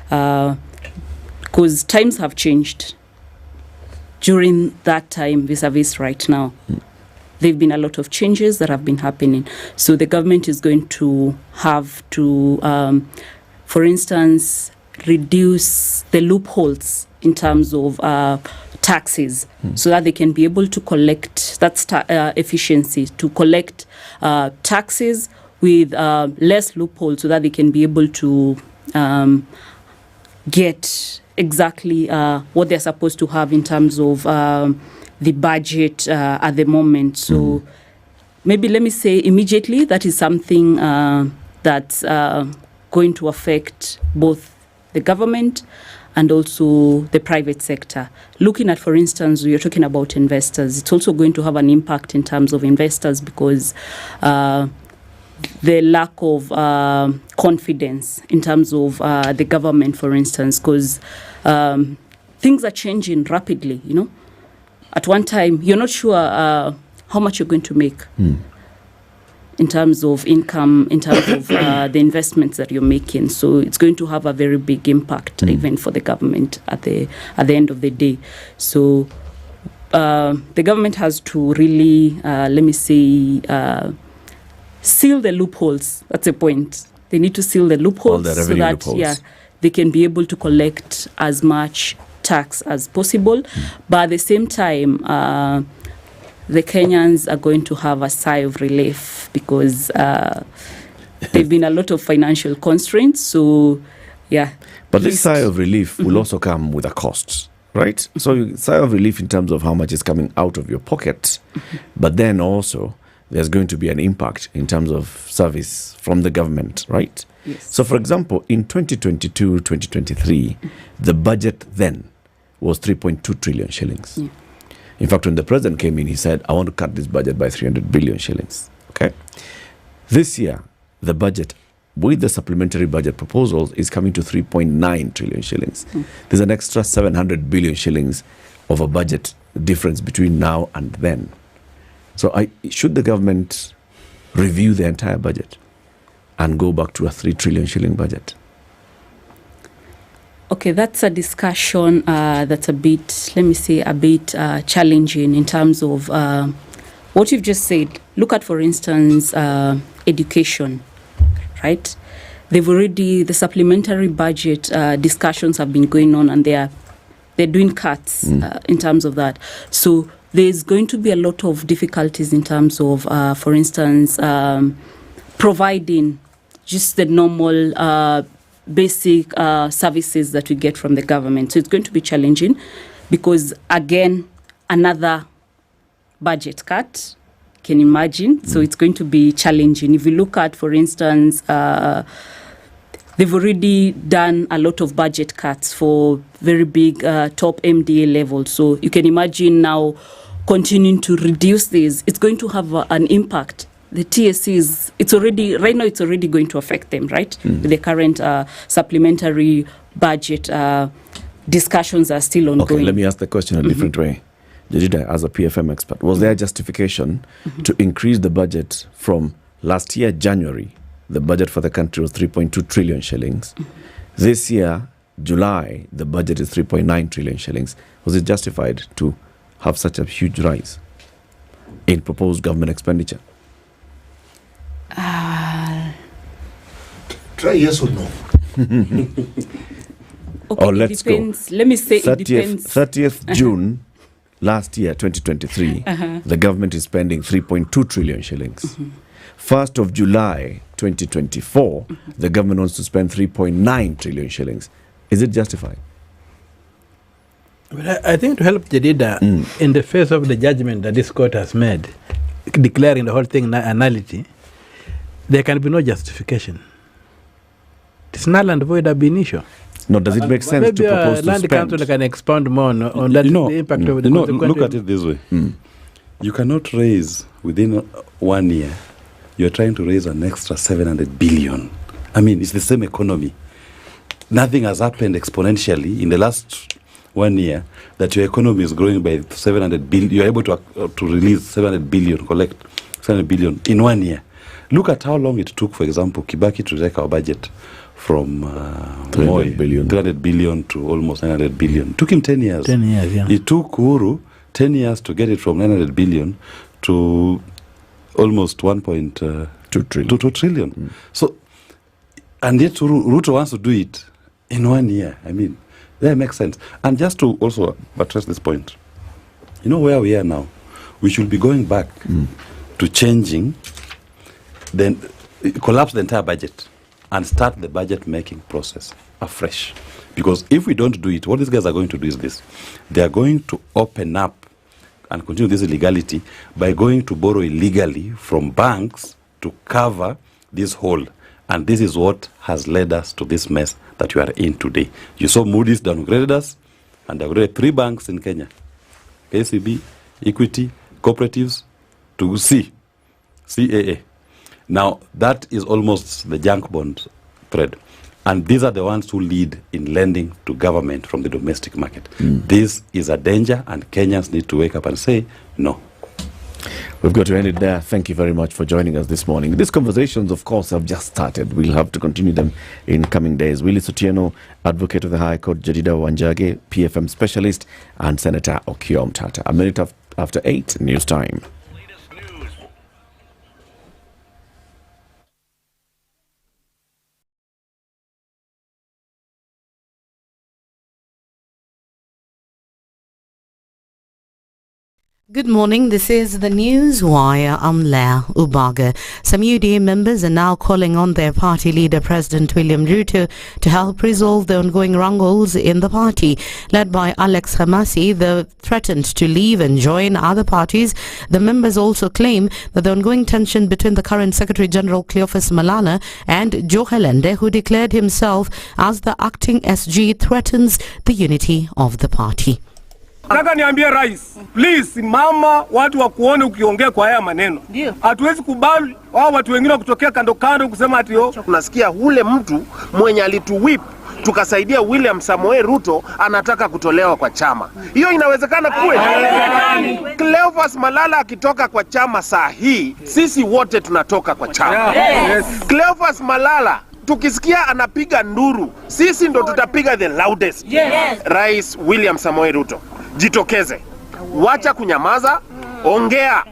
because times have changed. During that time vis-a-vis right now, there have been a lot of changes that have been happening. So the government is going to have to, for instance, reduce the loopholes in terms of taxes so that they can be able to collect, that's efficiency, to collect taxes with less loopholes so that they can be able to get exactly what they're supposed to have in terms of the budget at the moment. So maybe let me say immediately that is something that's going to affect both the government and also the private sector. Looking at, for instance, you're talking about investors, it's also going to have an impact in terms of investors because the lack of confidence in terms of the government, for instance, because things are changing rapidly, you know. At one time, you're not sure how much you're going to make in terms of income, in terms of the investments that you're making. So it's going to have a very big impact even for the government at the end of the day. So the government has to really, seal the loopholes. That's the point. They need to seal the loopholes so that they can be able to collect as much tax as possible. But at the same time, the Kenyans are going to have a sigh of relief because there have been a lot of financial constraints. So, yeah. But this sigh of relief will also come with a cost, right? So sigh of relief in terms of how much is coming out of your pocket, but then also there's going to be an impact in terms of service from the government, right? Yes. So, for example, in 2022-2023, the budget then was 3.2 trillion shillings. Yeah. In fact, when the president came in, he said, I want to cut this budget by 300 billion shillings. Okay. This year, the budget with the supplementary budget proposals is coming to 3.9 trillion shillings. There's an extra 700 billion shillings of a budget difference between now and then. So should the government review the entire budget and go back to a 3 trillion shilling budget? Okay, that's a discussion that's a bit challenging in terms of what you've just said. Look at, for instance, education, right? The supplementary budget discussions have been going on, and they're doing cuts in terms of that. So there's going to be a lot of difficulties in terms of, for instance, providing just the normal basic services that we get from the government. So it's going to be challenging because, again, another budget cut, can you imagine? So it's going to be challenging. If you look at, for instance, they've already done a lot of budget cuts for very big top MDA levels. So you can imagine now continuing to reduce these. It's going to have an impact. The TSCs, it's already going to affect them, right? With the current supplementary budget discussions are still ongoing. Okay, let me ask the question a different way. Judida, as a PFM expert, was there justification to increase the budget from last year, January? The budget for the country was 3.2 trillion shillings. This year, July, the budget is 3.9 trillion shillings. Was it justified to have such a huge rise in proposed government expenditure? Try yes or no. Okay, or let's depends. go. Let me say it depends. 30th June last year, 2023, the government is spending 3.2 trillion shillings. 1st of July 2024, the government wants to spend 3.9 trillion shillings. Is it justified? Well, I think to help Jadida, in the face of the judgment that this court has made, declaring the whole thing nullity, there can be no justification. It's null and void ab initio. No, does it make sense to propose to land spend? council can expound more on that, the impact of the consequences. Look at it this way. You cannot raise within 1 year, you're trying to raise an extra 700 billion. I mean, it's the same economy. Nothing has happened exponentially in the last 1 year that your economy is growing by 700 billion. You're able to release 700 billion, collect 700 billion in 1 year. Look at how long it took, for example, Kibaki to take our budget from 300 billion to almost 900 billion. It took him 10 years. 10 years, yeah. It took Uhuru 10 years to get it from 900 billion to almost 1.2 trillion. So, and yet Ruto wants to do it in 1 year. I mean, that makes sense. And just to also address this point, you know where we are now? We should be going back to changing, then collapse the entire budget and start the budget making process afresh. Because if we don't do it, what these guys are going to do is this. They are going to open up and continue this illegality by going to borrow illegally from banks to cover this hole. And this is what has led us to this mess that we are in today. You saw Moody's downgraded us and downgraded 3 banks in Kenya. KCB, Equity, Cooperatives to C, CAA. Now, that is almost the junk bond thread. And these are the ones who lead in lending to government from the domestic market. This is a danger, and Kenyans need to wake up and say, no. We've got to end it there. Thank you very much for joining us this morning. These conversations, of course, have just started. We'll have to continue them in coming days. Willie Sotieno, Advocate of the High Court, Jedida Wanjage, PFM Specialist, and Senator Okiya Omtata. A minute after 8, news time. Good morning, this is the News Wire. I'm Leah Ubaga. Some UDA members are now calling on their party leader, President William Ruto, to help resolve the ongoing wrangles in the party. Led by Alex Hamasi, they threatened to leave and join other parties. The members also claim that the ongoing tension between the current Secretary General Cleophas Malala and Joe Helende, who declared himself as the acting SG, threatens the unity of the party. Nataka niambie rais, please mama watu wa kuone ukiongea kwa haya maneno. Hatuwezi kubali wao watu wengine kutokea kando kando kusema ati tunasikia ule mtu mwenye alituwip tukasaidia William Samoei Ruto anataka kutolewa kwa chama. Hiyo inawezekana kweli? Cleophas Malala akitoka kwa chama saa hii, sisi wote tunatoka kwa chama. Cleophas Malala tukisikia anapiga nduru, sisi ndo tutapiga the loudest. Rais William Samoei Ruto, jitokeze. Wacha kunyamaza, ongea.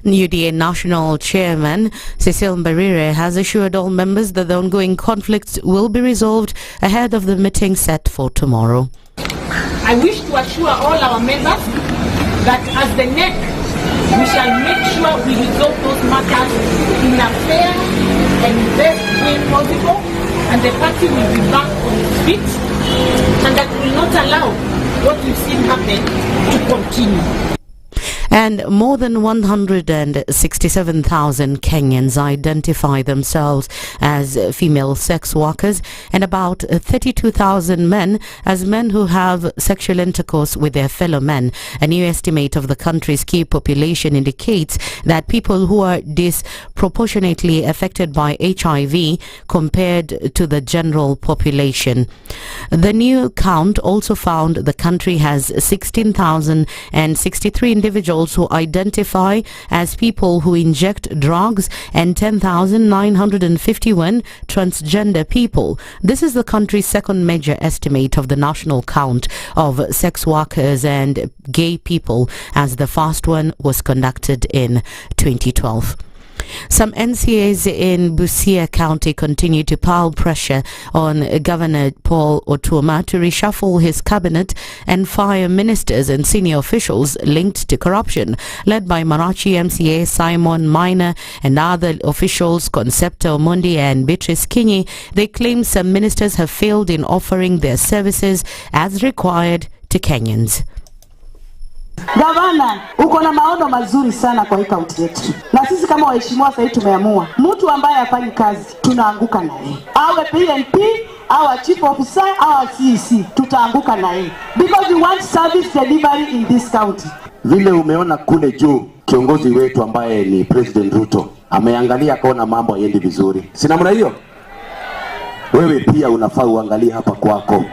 UDA National Chairman Cecil Mbarire has assured all members that the ongoing conflicts will be resolved ahead of the meeting set for tomorrow. I wish to assure all our members that as the NEC, we shall make sure we resolve those matters in a fair and best way possible, and the party will be back on its feet, and that will not allow what we've seen happen to continue. And more than 167,000 Kenyans identify themselves as female sex workers, and about 32,000 men as men who have sexual intercourse with their fellow men. A new estimate of the country's key population indicates that people who are disproportionately affected by HIV compared to the general population. The new count also found the country has 16,063 individuals who identify as people who inject drugs and 10,951 transgender people. This is the country's second major estimate of the national count of sex workers and gay people, as the first one was conducted in 2012. Some NCAs in Busia County continue to pile pressure on Governor Paul Otuoma to reshuffle his cabinet and fire ministers and senior officials linked to corruption. Led by Marachi MCA Simon Minor and other officials, Concepta Omondi and Beatrice Kinyi, they claim some ministers have failed in offering their services as required to Kenyans. Gavana, uko na maono mazuri sana kwa hii kaunti yetu. Na sisi kama waheshimiwa sasa tumeamua, mtu ambaye hafanyi kazi tunaanguka naye. Awe PNP, awe chief officer, awe CEC, tutaanguka naye. Because we want service delivery in this county. Vile umeona kule juu, kiongozi wetu ambaye ni President Ruto ameangalia akaona mambo hayendi vizuri. Si namna hiyo? Wewe pia unafaa uangalie hapa kwako.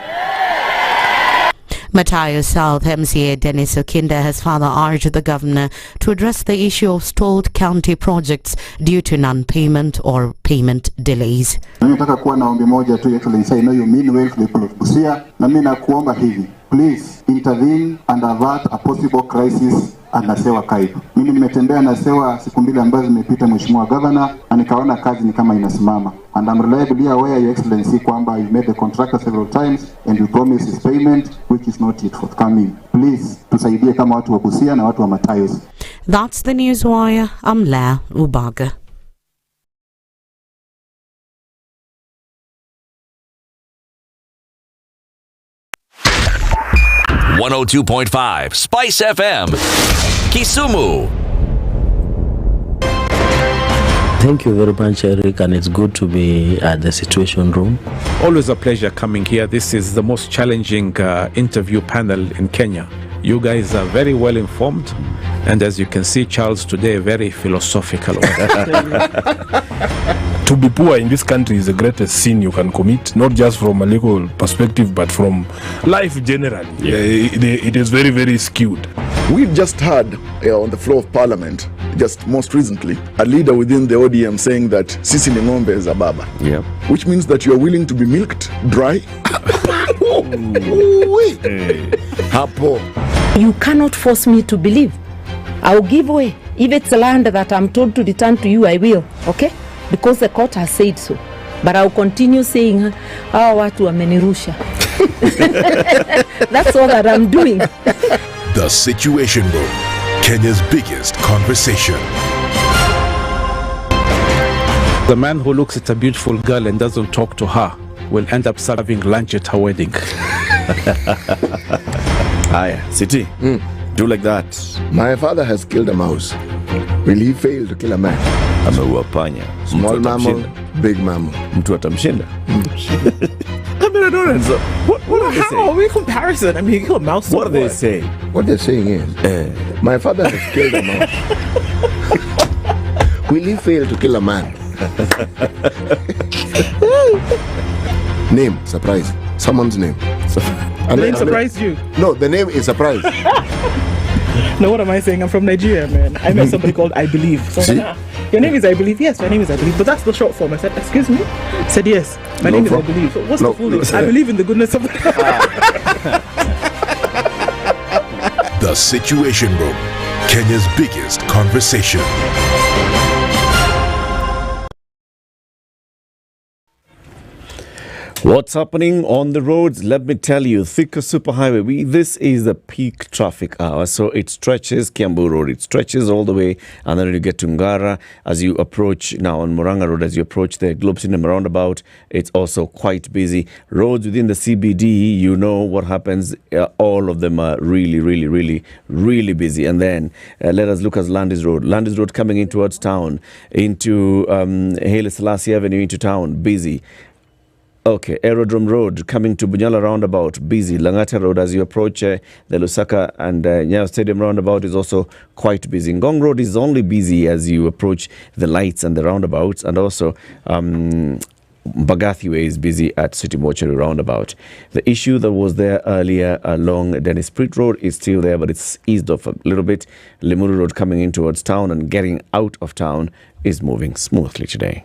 Matayos South MCA Dennis Okinda has further urged the governor to address the issue of stalled county projects due to non-payment or payment delays. Nataka kuwa na ombi moja tu, Excellency. I know you mean well to the people of Busia, na mimi nakuomba hivi, please intervene and avert a possible crisis at Nasewa Kaib. Mimi nimetembea Nasewa siku mbili ambazo zimepita, Mheshimiwa Governor, na nikaona kazi ni kama inasimama. And I'm reliably aware, Your Excellency, kwamba you met the contractor several times and you promised his payment, which is not yet forthcoming. Please, tusaidie kama watu wa Busia na watu wa Matayos. That's the News Wire. I'm Leah Ubaga. .5 SpiceFM, Kisumu. Thank you very much, Eric, and it's good to be at the Situation Room. Always a pleasure coming here. This is the most challenging interview panel in Kenya. You guys are very well informed, and as you can see, Charles today very philosophical. To be poor in this country is the greatest sin you can commit, not just from a legal perspective, but from life generally. It is very, very skewed. We've just heard on the floor of Parliament, just most recently, a leader within the ODM saying that Sisi ni ng'ombe is a baba. Yeah. Which means that you are willing to be milked dry. Hapo. You cannot force me to believe. I'll give way. If it's land that I'm told to return to you, I will. Okay? Because the court has said so. But I'll continue saying, watu wamenirusha. That's all that I'm doing. The Situation Room, Kenya's biggest conversation. The man who looks at a beautiful girl and doesn't talk to her will end up serving lunch at her wedding. Hiya, City. Do like that. My father has killed a mouse. Will he fail to kill a man? Ameua panya. Small mammal, big mammal. Mtu atamshinda. How are we comparison? I mean, you kill a mouse. What are they saying? What they're saying is, my father has killed a mouse. Will he fail to kill a man? Name, surprise. Someone's name. The name surprised you? No, the name is surprise. No, what am I saying? I'm from Nigeria, man. I met somebody called I Believe. So your name is I Believe? Yes, my name is I Believe. But that's the short form. I said, excuse me? I said, yes. My name is I Believe. So what's the full name? I believe in the goodness of The Situation Room, Kenya's biggest conversation. What's happening on the roads? Let me tell you, Thika Superhighway, this is the peak traffic hour. So it stretches Kiambu Road, it stretches all the way, and then you get to Ngara as you approach now on Murang'a Road, as you approach the Globe Cinema roundabout. It's also quite busy. Roads within the CBD, you know what happens. All of them are really busy. And then let us look at Landis Road. Landis Road coming in towards town, into Haile Selassie Avenue into town, busy. Okay, Aerodrome Road coming to Bunyala roundabout, busy. Langata Road as you approach the Lusaka and Nyayo Stadium roundabout is also quite busy. Ngong Road is only busy as you approach the lights and the roundabouts, and also Mbagathi Way is busy at City Mortuary roundabout. The issue that was there earlier along Dennis Pritt Road is still there, but it's eased off a little bit. Limuru Road coming in towards town and getting out of town is moving smoothly today.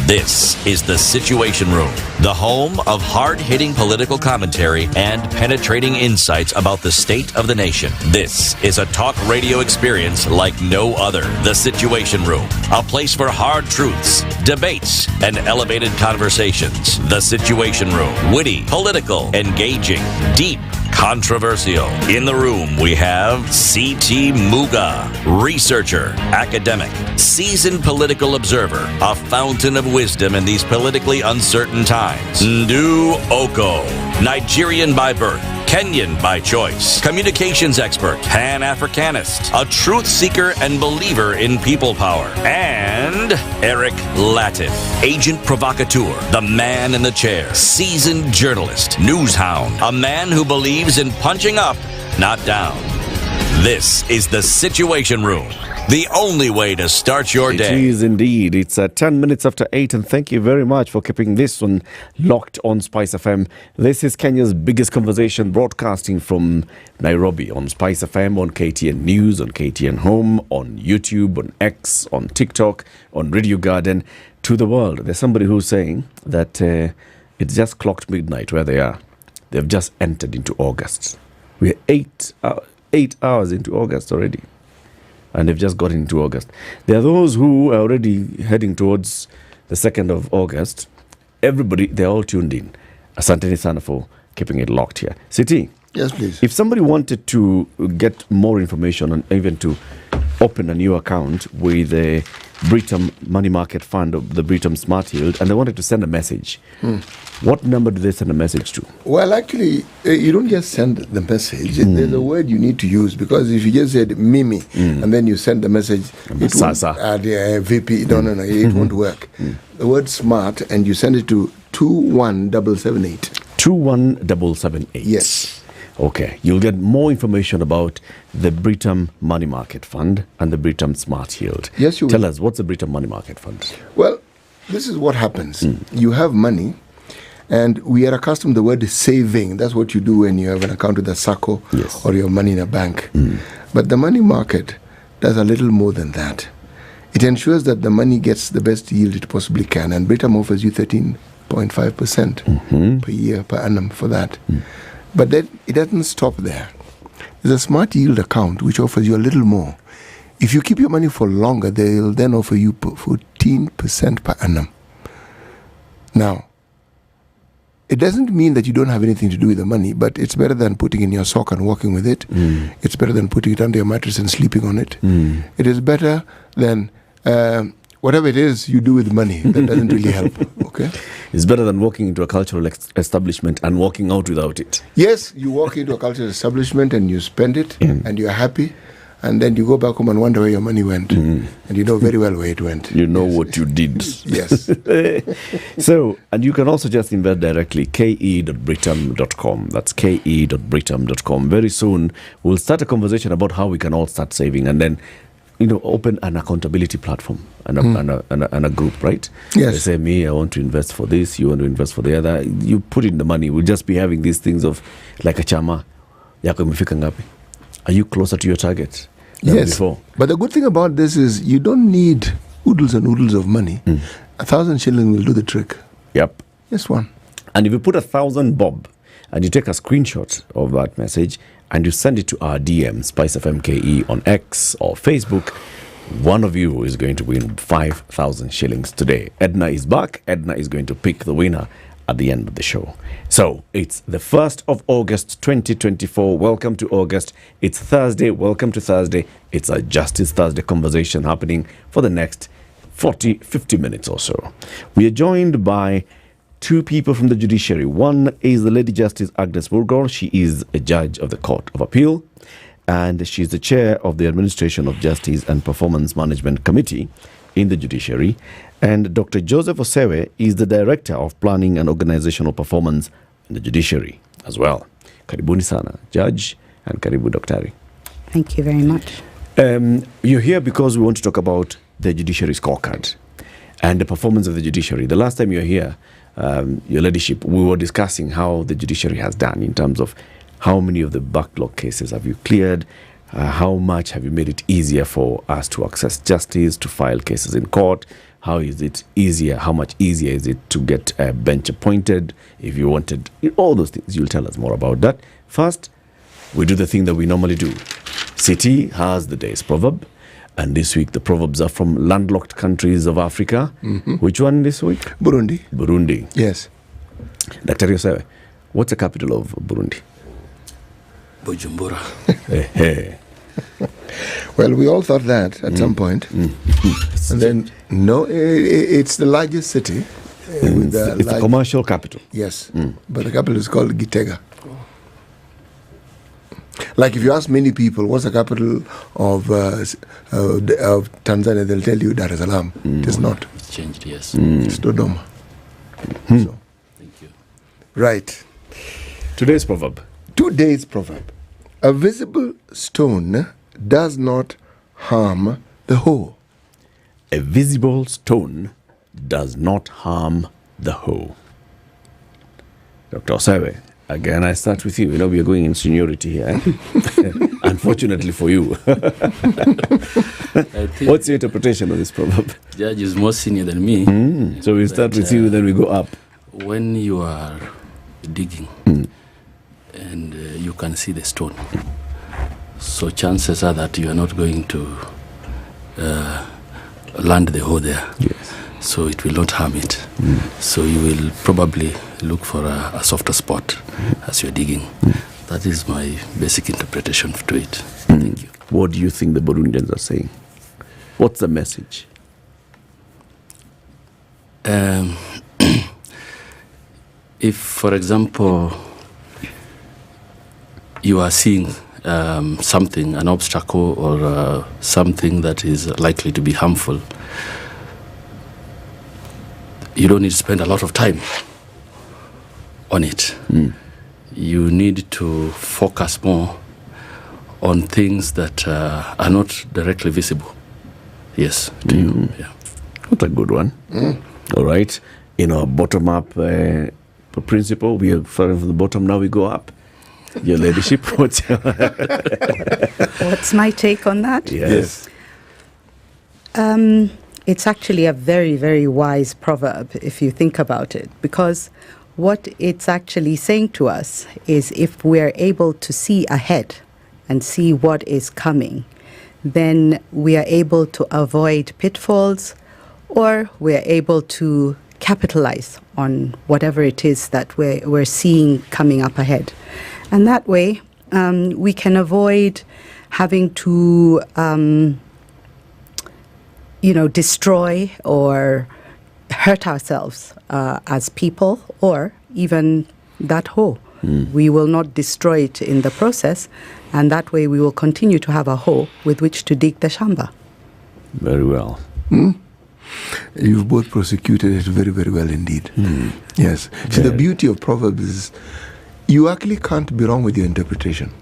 This is The Situation Room, the home of hard-hitting political commentary and penetrating insights about the state of the nation. This is a talk radio experience like no other. The Situation Room, a place for hard truths, debates, and elevated conversations. The Situation Room, witty, political, engaging, deep, controversial. In the room, we have C.T. Muga, researcher, academic, seasoned political observer, a fountain of wisdom in these politically uncertain times. Ndu Oko, Nigerian by birth, Kenyan by choice, communications expert, Pan-Africanist, a truth seeker and believer in people power, and Eric Latif, agent provocateur, the man in the chair, seasoned journalist, news hound, a man who believes in punching up, not down. This is The Situation Room, the only way to start your day. It is indeed. It's 10 minutes after 8, and thank you very much for keeping this one locked on SpiceFM. This is Kenya's biggest conversation, broadcasting from Nairobi on SpiceFM, on KTN News, on KTN Home, on YouTube, on X, on TikTok, on Radio Garden, to the world. There's somebody who's saying that it's just clocked midnight where they are. They've just entered into August. We're 8 hours into August already. And they've just got into August. There are those who are already heading towards the 2nd of August. Everybody, they're all tuned in. Asanteni sana for keeping it locked here. City. Yes, please. If somebody wanted to get more information and even to open a new account with Britam Money Market Fund, the Britam Smart Yield, and they wanted to send a message. What number do they send a message to? Well, actually, you don't just send the message. There's a word you need to use, because if you just said Mimi and then you send the message, it Sasa. won't, VP, no, it won't work. The word smart, and you send it to 21778. 21778. Yes. Okay, you'll get more information about the Britam Money Market Fund and the Britam Smart Yield. Yes, you will. Tell us, what's the Britam Money Market Fund? Well, this is what happens. You have money, and we are accustomed to the word saving. That's what you do when you have an account with a SACCO or your money in a bank. But the money market does a little more than that. It ensures that the money gets the best yield it possibly can, and Britam offers you 13.5% per year, per annum for that. But then it doesn't stop there. There's a smart yield account which offers you a little more. If you keep your money for longer, they'll then offer you 14% per annum. Now, it doesn't mean that you don't have anything to do with the money, but it's better than putting in your sock and walking with it. It's better than putting it under your mattress and sleeping on it. It is better than whatever it is you do with money that doesn't really help. Okay? It's better than walking into a cultural establishment and walking out without it. Yes, you walk into a cultural establishment and you spend it and you're happy, and then you go back home and wonder where your money went. And you know very well where it went. You know what you did. Yes. So, and you can also just invest directly, ke.britam.com. That's ke.britam.com. Very soon, we'll start a conversation about how we can all start saving, and then open an accountability platform and a group, right? Yes. They say, me, I want to invest for this, you want to invest for the other. You put in the money. We'll just be having these things of, like a chama, yako imefika ngapi? Are you closer to your target than before? But the good thing about this is you don't need oodles and oodles of money. 1,000 shillings will do the trick. Yep. Just one. And if you put 1,000 bob and you take a screenshot of that message and you send it to our DM, SpiceFM KE on X or Facebook, one of you is going to win 5,000 shillings today. Edna is back. Edna is going to pick the winner at the end of the show. So it's the 1st of August 2024. Welcome to August. It's Thursday. Welcome to Thursday. It's a Justice Thursday conversation happening for the next 50 minutes or so. We are joined by two people from the judiciary. One is the Lady Justice Agnes Murgor. She is a judge of the Court of Appeal, and she's the chair of the Administration of Justice and Performance Management Committee in the judiciary. And Dr. Joseph Osewe is the Director of Planning and Organizational Performance in the judiciary as well. Karibuni sana, Judge, and karibu Daktari. Thank you very much. You're here because we want to talk about the judiciary scorecard and the performance of the judiciary. The last time you were here, Your Ladyship, we were discussing how the judiciary has done in terms of how many of the backlog cases have you cleared, how much have you made it easier for us to access justice, to file cases in court, how is it easier, how much easier is it to get a bench appointed if you wanted, all those things. You'll tell us more about that. First, we do the thing that we normally do. City has the day's proverb. And this week, the proverbs are from landlocked countries of Africa. Which one this week? Burundi. Burundi. Yes. Dr. Yosewe, what's the capital of Burundi? Bujumbura. Well, we all thought that at some point. And then, no, it's the largest city. It's the commercial capital. Yes. But the capital is called Gitega. Like if you ask many people, what's the capital of Tanzania, they'll tell you Dar es Salaam. It is not. It's changed, yes. It's Dodoma. So. Thank you. Right. Today's proverb. Today's proverb. A visible stone does not harm the hoe. A visible stone does not harm the hoe. Dr. Osewe, again, I start with you. We are going in seniority here. Unfortunately for you. What's your interpretation of this proverb? Judge is more senior than me. So we start with you, then we go up. When you are digging and you can see the stone, so chances are that you are not going to land the hoe there. Yes. So it will not harm it. So you will probably look for a softer spot as you're digging. That is my basic interpretation to it. Thank you. What do you think the Burundians are saying? What's the message? If, for example, you are seeing something, an obstacle or something that is likely to be harmful, you don't need to spend a lot of time on it. You need to focus more on things that are not directly visible. Yes, to you. Yeah. What a good one. All right. Bottom-up principle. We are starting from the bottom, now we go up. Your ladyship. What's my take on that? Yes. It's actually a very, very wise proverb if you think about it, because what it's actually saying to us is if we're able to see ahead and see what is coming, then we are able to avoid pitfalls, or we're able to capitalize on whatever it is that we're seeing coming up ahead. And that way, we can avoid having to, destroy or hurt ourselves as people, or even that hoe. We will not destroy it in the process, and that way we will continue to have a hoe with which to dig the shamba. Very well. You've both prosecuted it very, very well indeed. Yes. See, the beauty of Proverbs is you actually can't be wrong with your interpretation.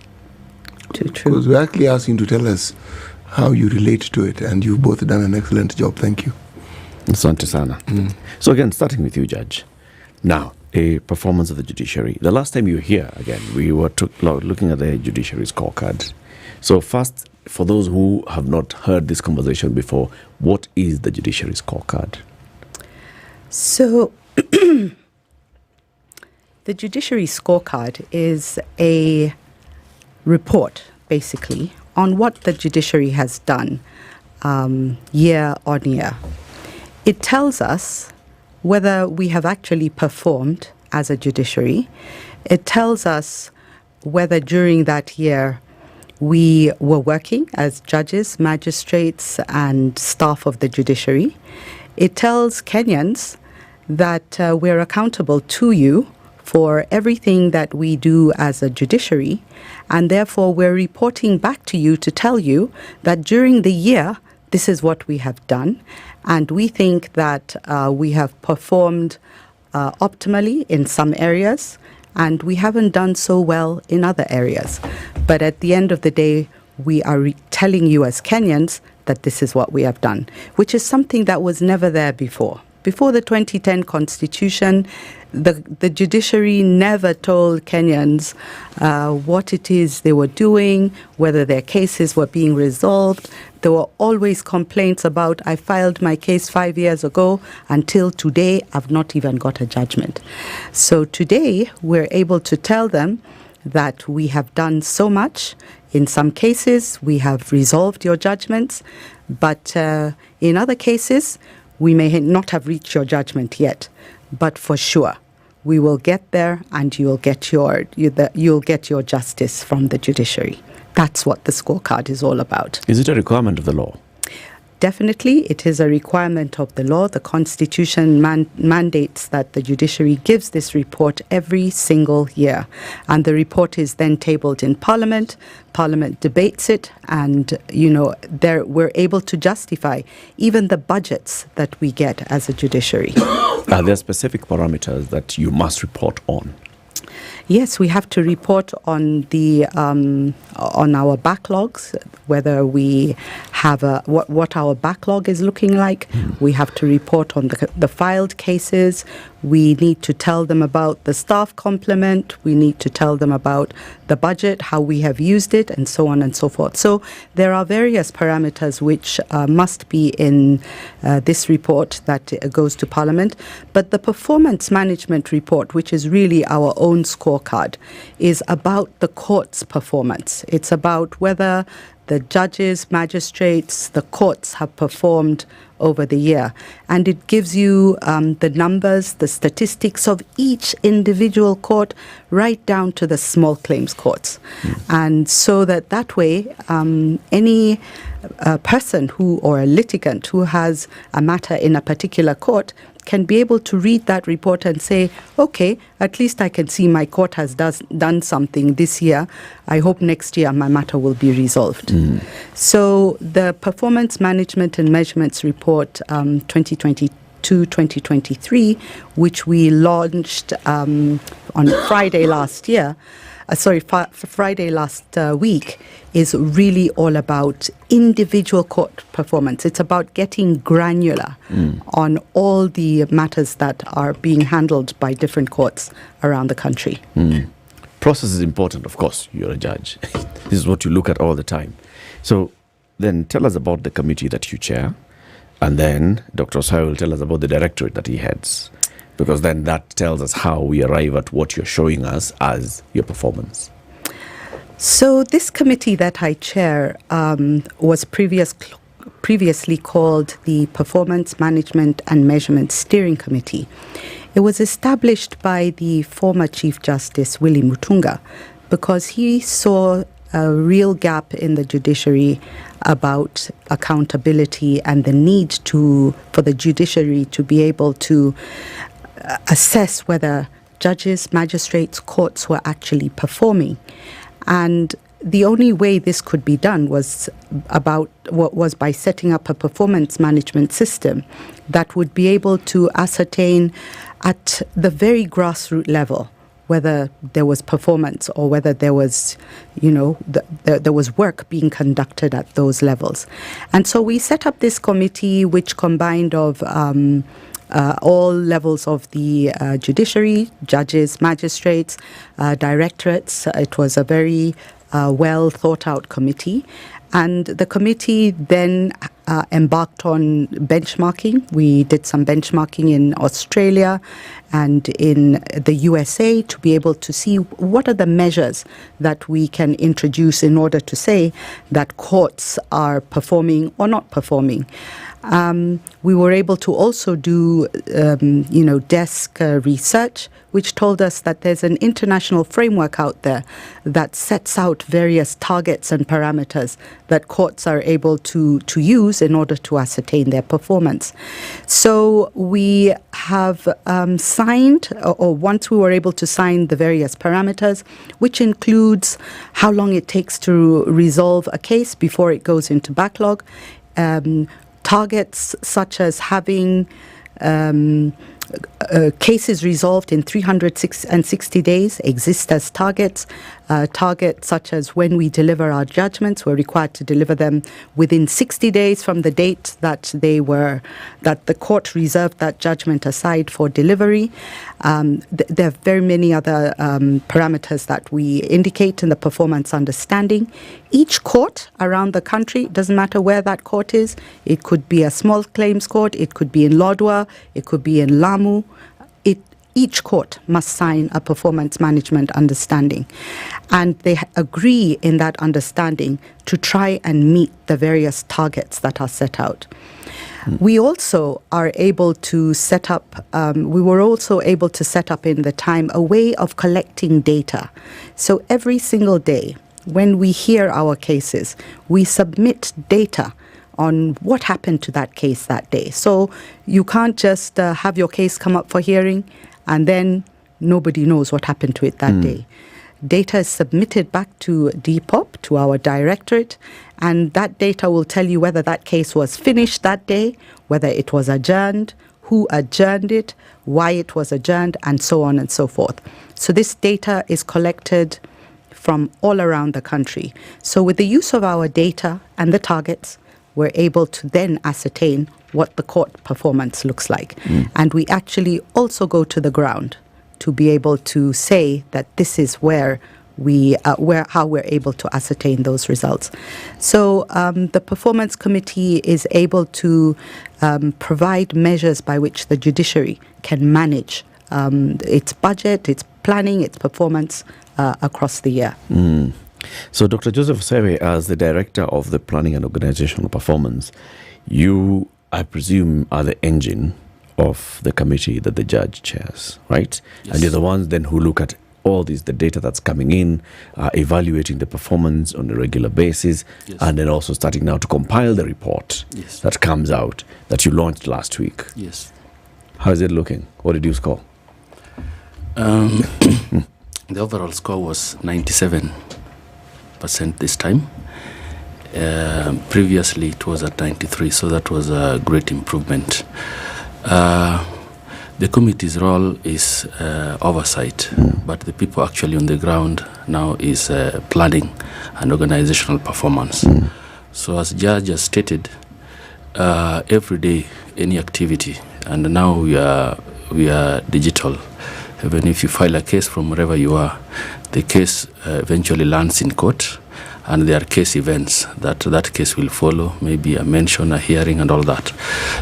True. Because we're actually asking you to tell us how you relate to it, and you've both done an excellent job. Thank you. Asante sana. So again, starting with you, Judge. Now, a performance of the judiciary. The last time you were here, again, we were looking at the judiciary scorecard. So first, for those who have not heard this conversation before, what is the judiciary scorecard? So, the judiciary scorecard is a report, basically, on what the judiciary has done year on year. It tells us whether we have actually performed as a judiciary. It tells us whether during that year we were working as judges, magistrates, and staff of the judiciary. It tells Kenyans that we're accountable to you for everything that we do as a judiciary, and therefore we're reporting back to you to tell you that during the year, this is what we have done, and we think that we have performed optimally in some areas, and we haven't done so well in other areas. But at the end of the day, we are telling you as Kenyans that this is what we have done, which is something that was never there before. Before the 2010 Constitution, the judiciary never told Kenyans what it is they were doing, whether their cases were being resolved. There were always complaints about, I filed my case 5 years ago, until today, I've not even got a judgment. So today, we're able to tell them that we have done so much. In some cases, we have resolved your judgments, but in other cases, we may not have reached your judgment yet, but for sure, we will get there, and you'll get your justice from the judiciary. That's what the scorecard is all about. Is it a requirement of the law? Definitely, it is a requirement of the law. The Constitution mandates that the judiciary gives this report every single year. And the report is then tabled in Parliament. Parliament debates it, and, we're able to justify even the budgets that we get as a judiciary. Are there specific parameters that you must report on? Yes, we have to report on on our backlogs, whether we have what our backlog is looking like. We have to report on the filed cases. We need to tell them about the staff complement. We need to tell them about the budget, how we have used it, and so on and so forth. So there are various parameters which must be in this report that goes to Parliament. But the performance management report, which is really our own scorecard, is about the court's performance. It's about whether the judges, magistrates, the courts have performed over the year. And it gives you the numbers, the statistics of each individual court, right down to the small claims courts. And so that way, any person or a litigant who has a matter in a particular court can be able to read that report and say, okay, at least I can see my court has done something this year. I hope next year my matter will be resolved. So the Performance Management and Measurements Report 2022-2023, which we launched on Friday last year, Friday last week, is really all about individual court performance. It's about getting granular on all the matters that are being handled by different courts around the country. Process is important, of course. You're a judge. This is what you look at all the time. So then tell us about the committee that you chair, and then Dr. Osai will tell us about the directorate that he heads, because then that tells us how we arrive at what you're showing us as your performance. So this committee that I chair was previously called the Performance Management and Measurement Steering Committee. It was established by the former Chief Justice Willie Mutunga because he saw a real gap in the judiciary about accountability and the need for the judiciary to be able to assess whether judges, magistrates, courts were actually performing. And the only way this could be done was by setting up a performance management system that would be able to ascertain at the very grassroots level whether there was performance or whether there was, there was work being conducted at those levels. And so we set up this committee which combined of all levels of the judiciary, judges, magistrates, directorates. It was a very well thought out committee. And the committee then embarked on benchmarking. We did some benchmarking in Australia and in the USA to be able to see what are the measures that we can introduce in order to say that courts are performing or not performing. We were able to also do, desk research, which told us that there's an international framework out there that sets out various targets and parameters that courts are able to use in order to ascertain their performance. So we have signed, or once we were able to sign the various parameters, which includes how long it takes to resolve a case before it goes into backlog, targets such as having cases resolved in 360 days exist as targets. Targets such as when we deliver our judgments, we're required to deliver them within 60 days from the date that that the court reserved that judgment aside for delivery. There are very many other parameters that we indicate in the performance understanding. Each court around the country, doesn't matter where that court is, it could be a small claims court, it could be in Lodwar, it could be in Lamu. Each court must sign a performance management understanding, and they agree in that understanding to try and meet the various targets that are set out. We also are able to set up, we were also able to set up in the time a way of collecting data. So every single day, when we hear our cases, we submit data on what happened to that case that day. So you can't just have your case come up for hearing and then nobody knows what happened to it that day. Data is submitted back to Depop, to our directorate, and that data will tell you whether that case was finished that day, whether it was adjourned, who adjourned it, why it was adjourned, and so on and so forth. So this data is collected from all around the country. So with the use of our data and the targets, we're able to then ascertain what the court performance looks like. And we actually also go to the ground to be able to say that this is where how we're able to ascertain those results. So the performance committee is able to provide measures by which the judiciary can manage its budget, its planning, its performance across the year. So Dr. Joseph Osere, as the Director of the Planning and Organizational Performance, you, I presume, are the engine of the committee that the judge chairs, right? Yes. And you're the ones then who look at all the data that's coming in, evaluating the performance on a regular basis, and then also starting now to compile the report that comes out that you launched last week. Yes. How's it looking? What did you score? The overall score was 97% this time. Previously, it was at 93, so that was a great improvement. The committee's role is oversight, but the people actually on the ground now is planning and organizational performance. So as Judge has stated, every day, any activity, and now we are digital. Even if you file a case from wherever you are, the case eventually lands in court, and there are case events that case will follow, maybe a mention, a hearing, and all that.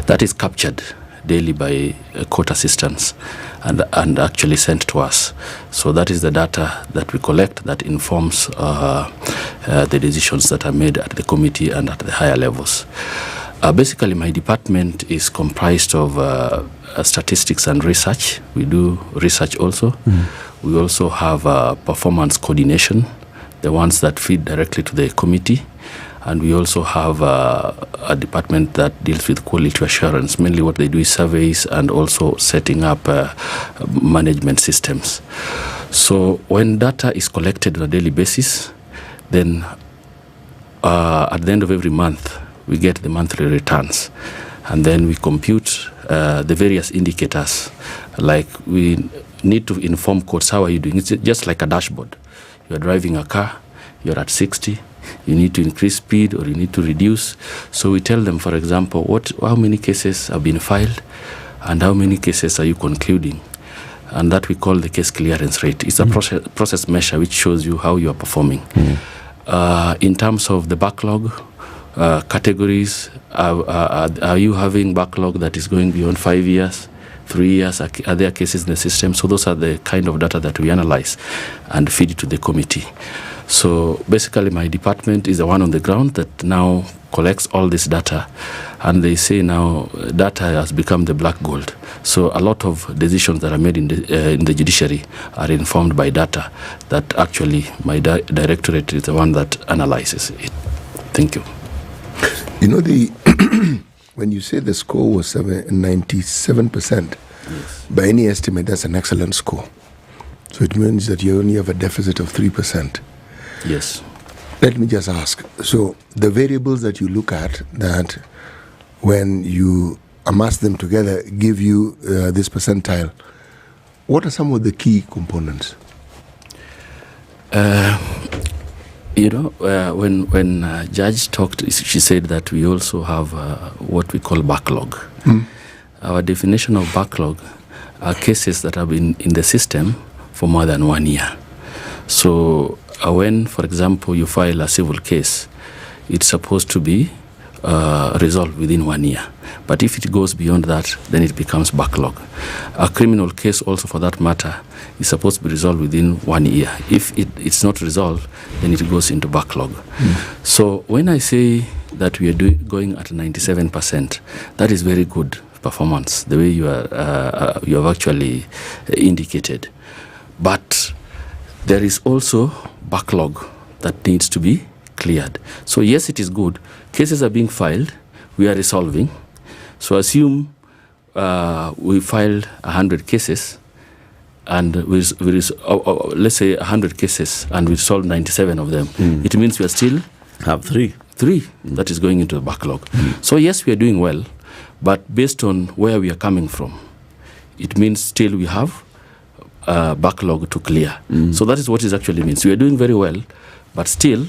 That is captured daily by court assistants and actually sent to us. So that is the data that we collect that informs the decisions that are made at the committee and at the higher levels. Basically, my department is comprised of statistics and research. We do research also. We also have performance coordination, the ones that feed directly to the committee. And we also have a department that deals with quality assurance. Mainly what they do is surveys and also setting up management systems. So when data is collected on a daily basis, then at the end of every month, we get the monthly returns. And then we compute the various indicators. Like we need to inform courts, how are you doing? It's just like a dashboard. You're driving a car, you're at 60, you need to increase speed or you need to reduce. So we tell them, for example, how many cases have been filed and how many cases are you concluding. And that we call the case clearance rate. It's a process measure which shows you how you are performing. In terms of the backlog, categories, are you having backlog that is going beyond 5 years, 3 years? Are there cases in the system? So those are the kind of data that we analyze and feed it to the committee. So basically my department is the one on the ground that now collects all this data, and they say now data has become the black gold. So a lot of decisions that are made in the judiciary are informed by data that actually my directorate is the one that analyzes it. Thank you. You know, when you say the score was 97%, yes, by any estimate, that's an excellent score. So it means that you only have a deficit of 3%. Yes. Let me just ask. So the variables that you look at, that when you amass them together, give you this percentile, what are some of the key components? When Judge talked, she said that we also have what we call backlog. Our definition of backlog are cases that have been in the system for more than 1 year. So when, for example, you file a civil case, it's supposed to be resolved within 1 year. But if it goes beyond that, then it becomes backlog. A criminal case also, for that matter, is supposed to be resolved within 1 year. If it's not resolved, then it goes into backlog. So when I say that we are going at 97%, that is very good performance, the way you have actually indicated. But there is also backlog that needs to be cleared. So yes, it is good. Cases are being filed. We are resolving. So assume we filed 100 cases, and let's say 100 cases, and we solved 97 of them. It means we are still have three that is going into the backlog. So yes, we are doing well, but based on where we are coming from, it means still we have backlog to clear. So that is what it actually means. We are doing very well, but still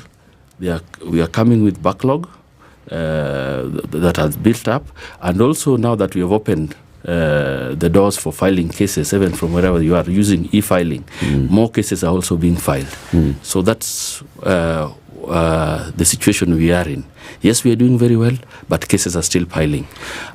we are coming with backlog that has built up, and also now that we have opened the doors for filing cases, even from wherever you are using e-filing, more cases are also being filed. So that's the situation we are in. Yes, we are doing very well, but cases are still piling.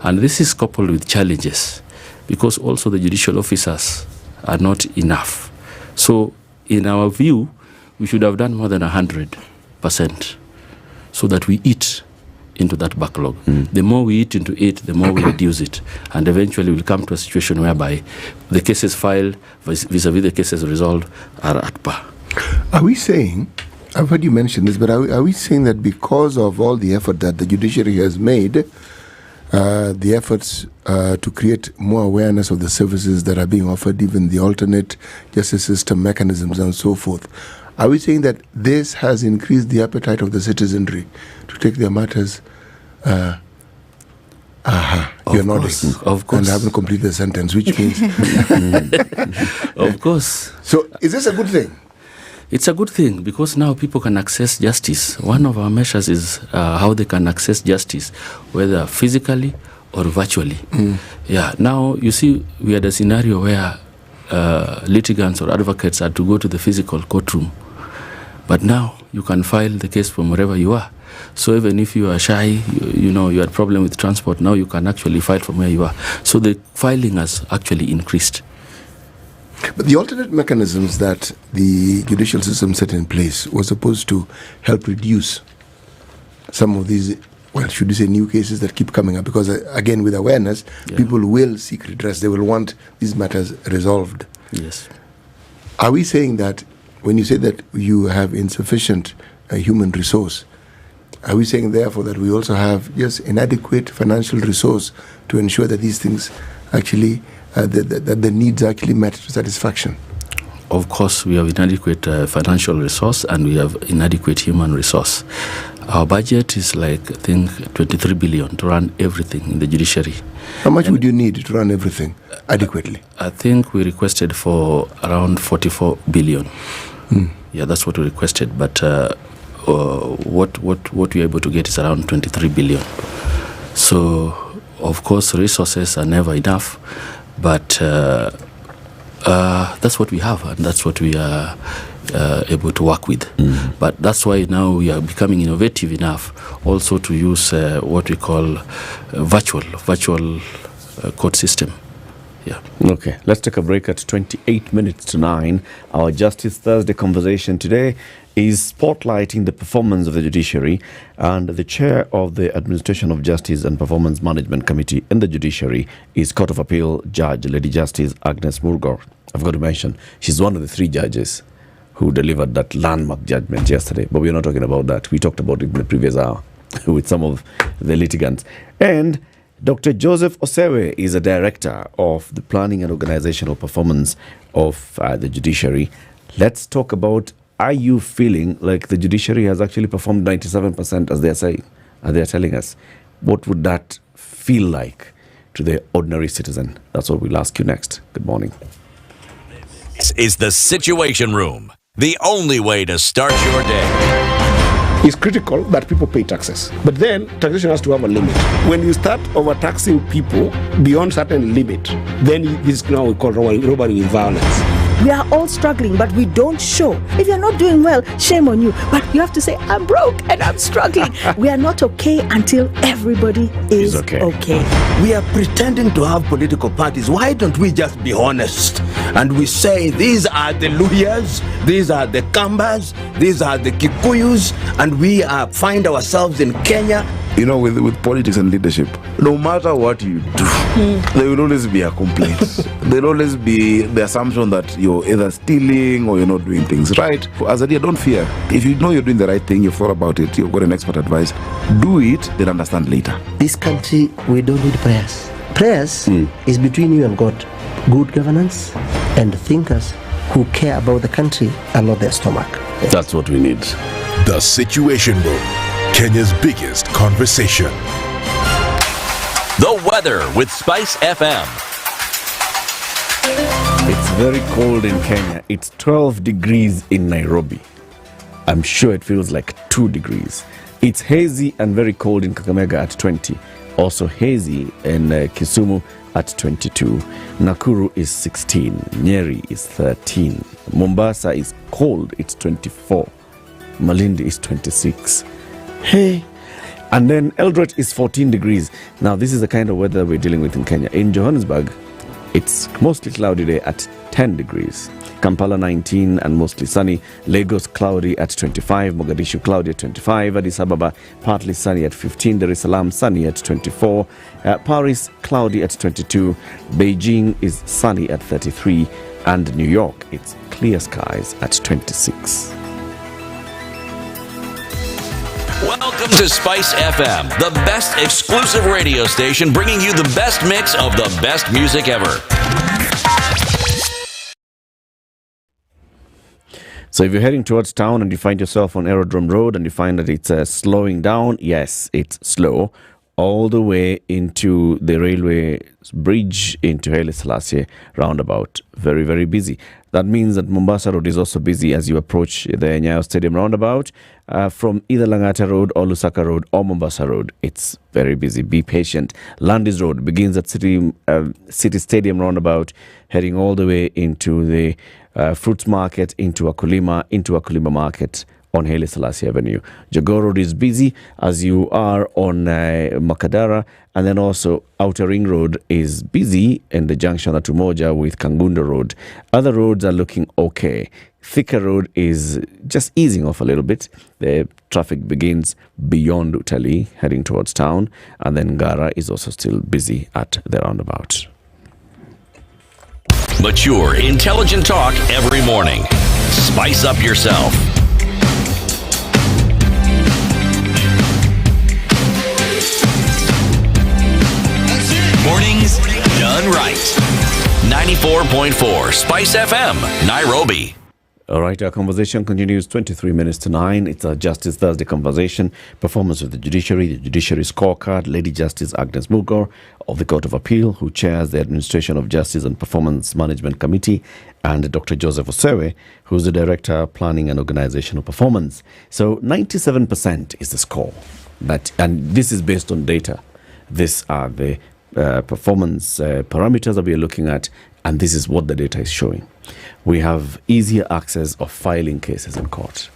And this is coupled with challenges, because also the judicial officers are not enough. So in our view, we should have done more than 100%, so that we eat into that backlog. The more we eat into it, the more we reduce it. And eventually we'll come to a situation whereby the cases filed vis-a-vis the cases resolved are at par. Are we saying, I've heard you mention this, but are we saying that because of all the effort that the judiciary has made, the efforts to create more awareness of the services that are being offered, even the alternate justice system mechanisms and so forth. Are we saying that this has increased the appetite of the citizenry to take their matters? You're nodding. Of course. And I haven't completed the sentence, which means... Of course. So is this a good thing? It's a good thing because now people can access justice. One of our measures is how they can access justice, whether physically or virtually. Yeah. Now, you see, we had a scenario where litigants or advocates had to go to the physical courtroom. But now you can file the case from wherever you are. So even if you are shy, you had problem with transport, now you can actually file from where you are. So the filing has actually increased. But the alternate mechanisms that the judicial system set in place was supposed to help reduce some of these, well, should you say new cases that keep coming up? Because again, with awareness, people will seek redress. They will want these matters resolved. Yes. Are we saying that when you say that you have insufficient human resource, are we saying therefore that we also have just inadequate financial resource to ensure that these things actually that the needs are actually met to satisfaction? Of course, we have inadequate financial resource and we have inadequate human resource. Our budget is like, I think, 23 billion to run everything in the judiciary. How much would you need to run everything adequately? I think we requested for around 44 billion. Yeah, that's what we requested. But what we're able to get is around 23 billion. So, of course, resources are never enough. But that's what we have, and that's what we are able to work with. But that's why now we are becoming innovative enough also to use what we call virtual court system. Yeah. Okay, let's take a break at 28 minutes to 9. Our Justice Thursday conversation today is spotlighting the performance of the judiciary, and the chair of the Administration of Justice and Performance Management Committee in the judiciary is Court of Appeal Judge Lady Justice Agnes Murgor. I've got to mention, she's one of the 3 judges who delivered that landmark judgment yesterday, but we're not talking about that. We talked about it in the previous hour with some of the litigants. And Dr. Joseph Osewe is a director of the planning and organizational performance of the judiciary. Let's talk about, are you feeling like the judiciary has actually performed 97% as they're saying, as they're telling us? What would that feel like to the ordinary citizen? That's what we'll ask you next. Good morning. This is the Situation Room, the only way to start your day. It's critical that people pay taxes. But then taxation has to have a limit. When you start overtaxing people beyond certain limit, then this is now we call robbery with violence. We are all struggling, but we don't show. If you're not doing well, shame on you. But you have to say, I'm broke and I'm struggling. We are not okay until everybody is okay. We are pretending to have political parties. Why don't we just be honest? And we say, these are the Luyas, these are the Kambas, these are the Kikuyus, and we find ourselves in Kenya. You know, with politics and leadership, no matter what you do, there will always be a complaint. There will always be the assumption that you're either stealing or you're not doing things right. As a dear, don't fear. If you know you're doing the right thing, you've thought about it, you've got an expert advice, do it, then understand later. This country, we don't need prayers. Prayers is between you and God. Good governance and thinkers who care about the country and not their stomach. That's what we need. The Situation Room, Kenya's biggest conversation. The weather with SpiceFM. It's very cold in Kenya. It's 12 degrees in Nairobi. I'm sure it feels like 2 degrees. It's hazy and very cold in Kakamega at 20. Also hazy in Kisumu at 22. Nakuru is 16. Nyeri is 13. Mombasa is cold. It's 24. Malindi is 26. Hey. And then Eldoret is 14 degrees. Now, this is the kind of weather we're dealing with in Kenya. In Johannesburg, it's mostly cloudy day at 10 degrees. Kampala 19 and mostly sunny. Lagos cloudy at 25. Mogadishu cloudy at 25. Addis Ababa partly sunny at 15. Dar es Salaam sunny at 24. Paris cloudy at 22. Beijing is sunny at 33. And New York, it's clear skies at 26. Welcome Welcome to Spice FM, the best exclusive radio station bringing you the best mix of the best music ever. So if you're heading towards town and you find yourself on Aerodrome Road and you find that it's slowing down, yes, it's slow, all the way into the railway bridge into Haile Selassie roundabout. Very, very busy. That means that Mombasa Road is also busy as you approach the Nyayo Stadium roundabout from either Langata Road or Lusaka Road or Mombasa Road. It's very busy. Be patient. Landis Road begins at City Stadium roundabout, heading all the way into the Fruits Market, into Akulima Market on Haile Selassie Avenue. Jogoo Road is busy as you are on Makadara, and then also Outer Ring Road is busy in the junction at Umoja with Kangundo Road. Other roads are looking okay. Thika Road is just easing off a little bit. The traffic begins beyond Utali, heading towards town, and then Ngara is also still busy at the roundabout. Mature, intelligent talk every morning. Spice up yourself. Mornings done right. 94.4 Spice FM, Nairobi. All right, our conversation continues 23 minutes to 9. It's a Justice Thursday conversation. Performance of the Judiciary scorecard. Lady Justice Agnes Mulgore of the Court of Appeal, who chairs the Administration of Justice and Performance Management Committee, and Dr. Joseph Osewe, who's the Director, Planning and Organizational Performance. So 97% is the score. And this is based on data. These are the performance parameters that we are looking at, and this is what the data is showing. We have easier access of filing cases in court.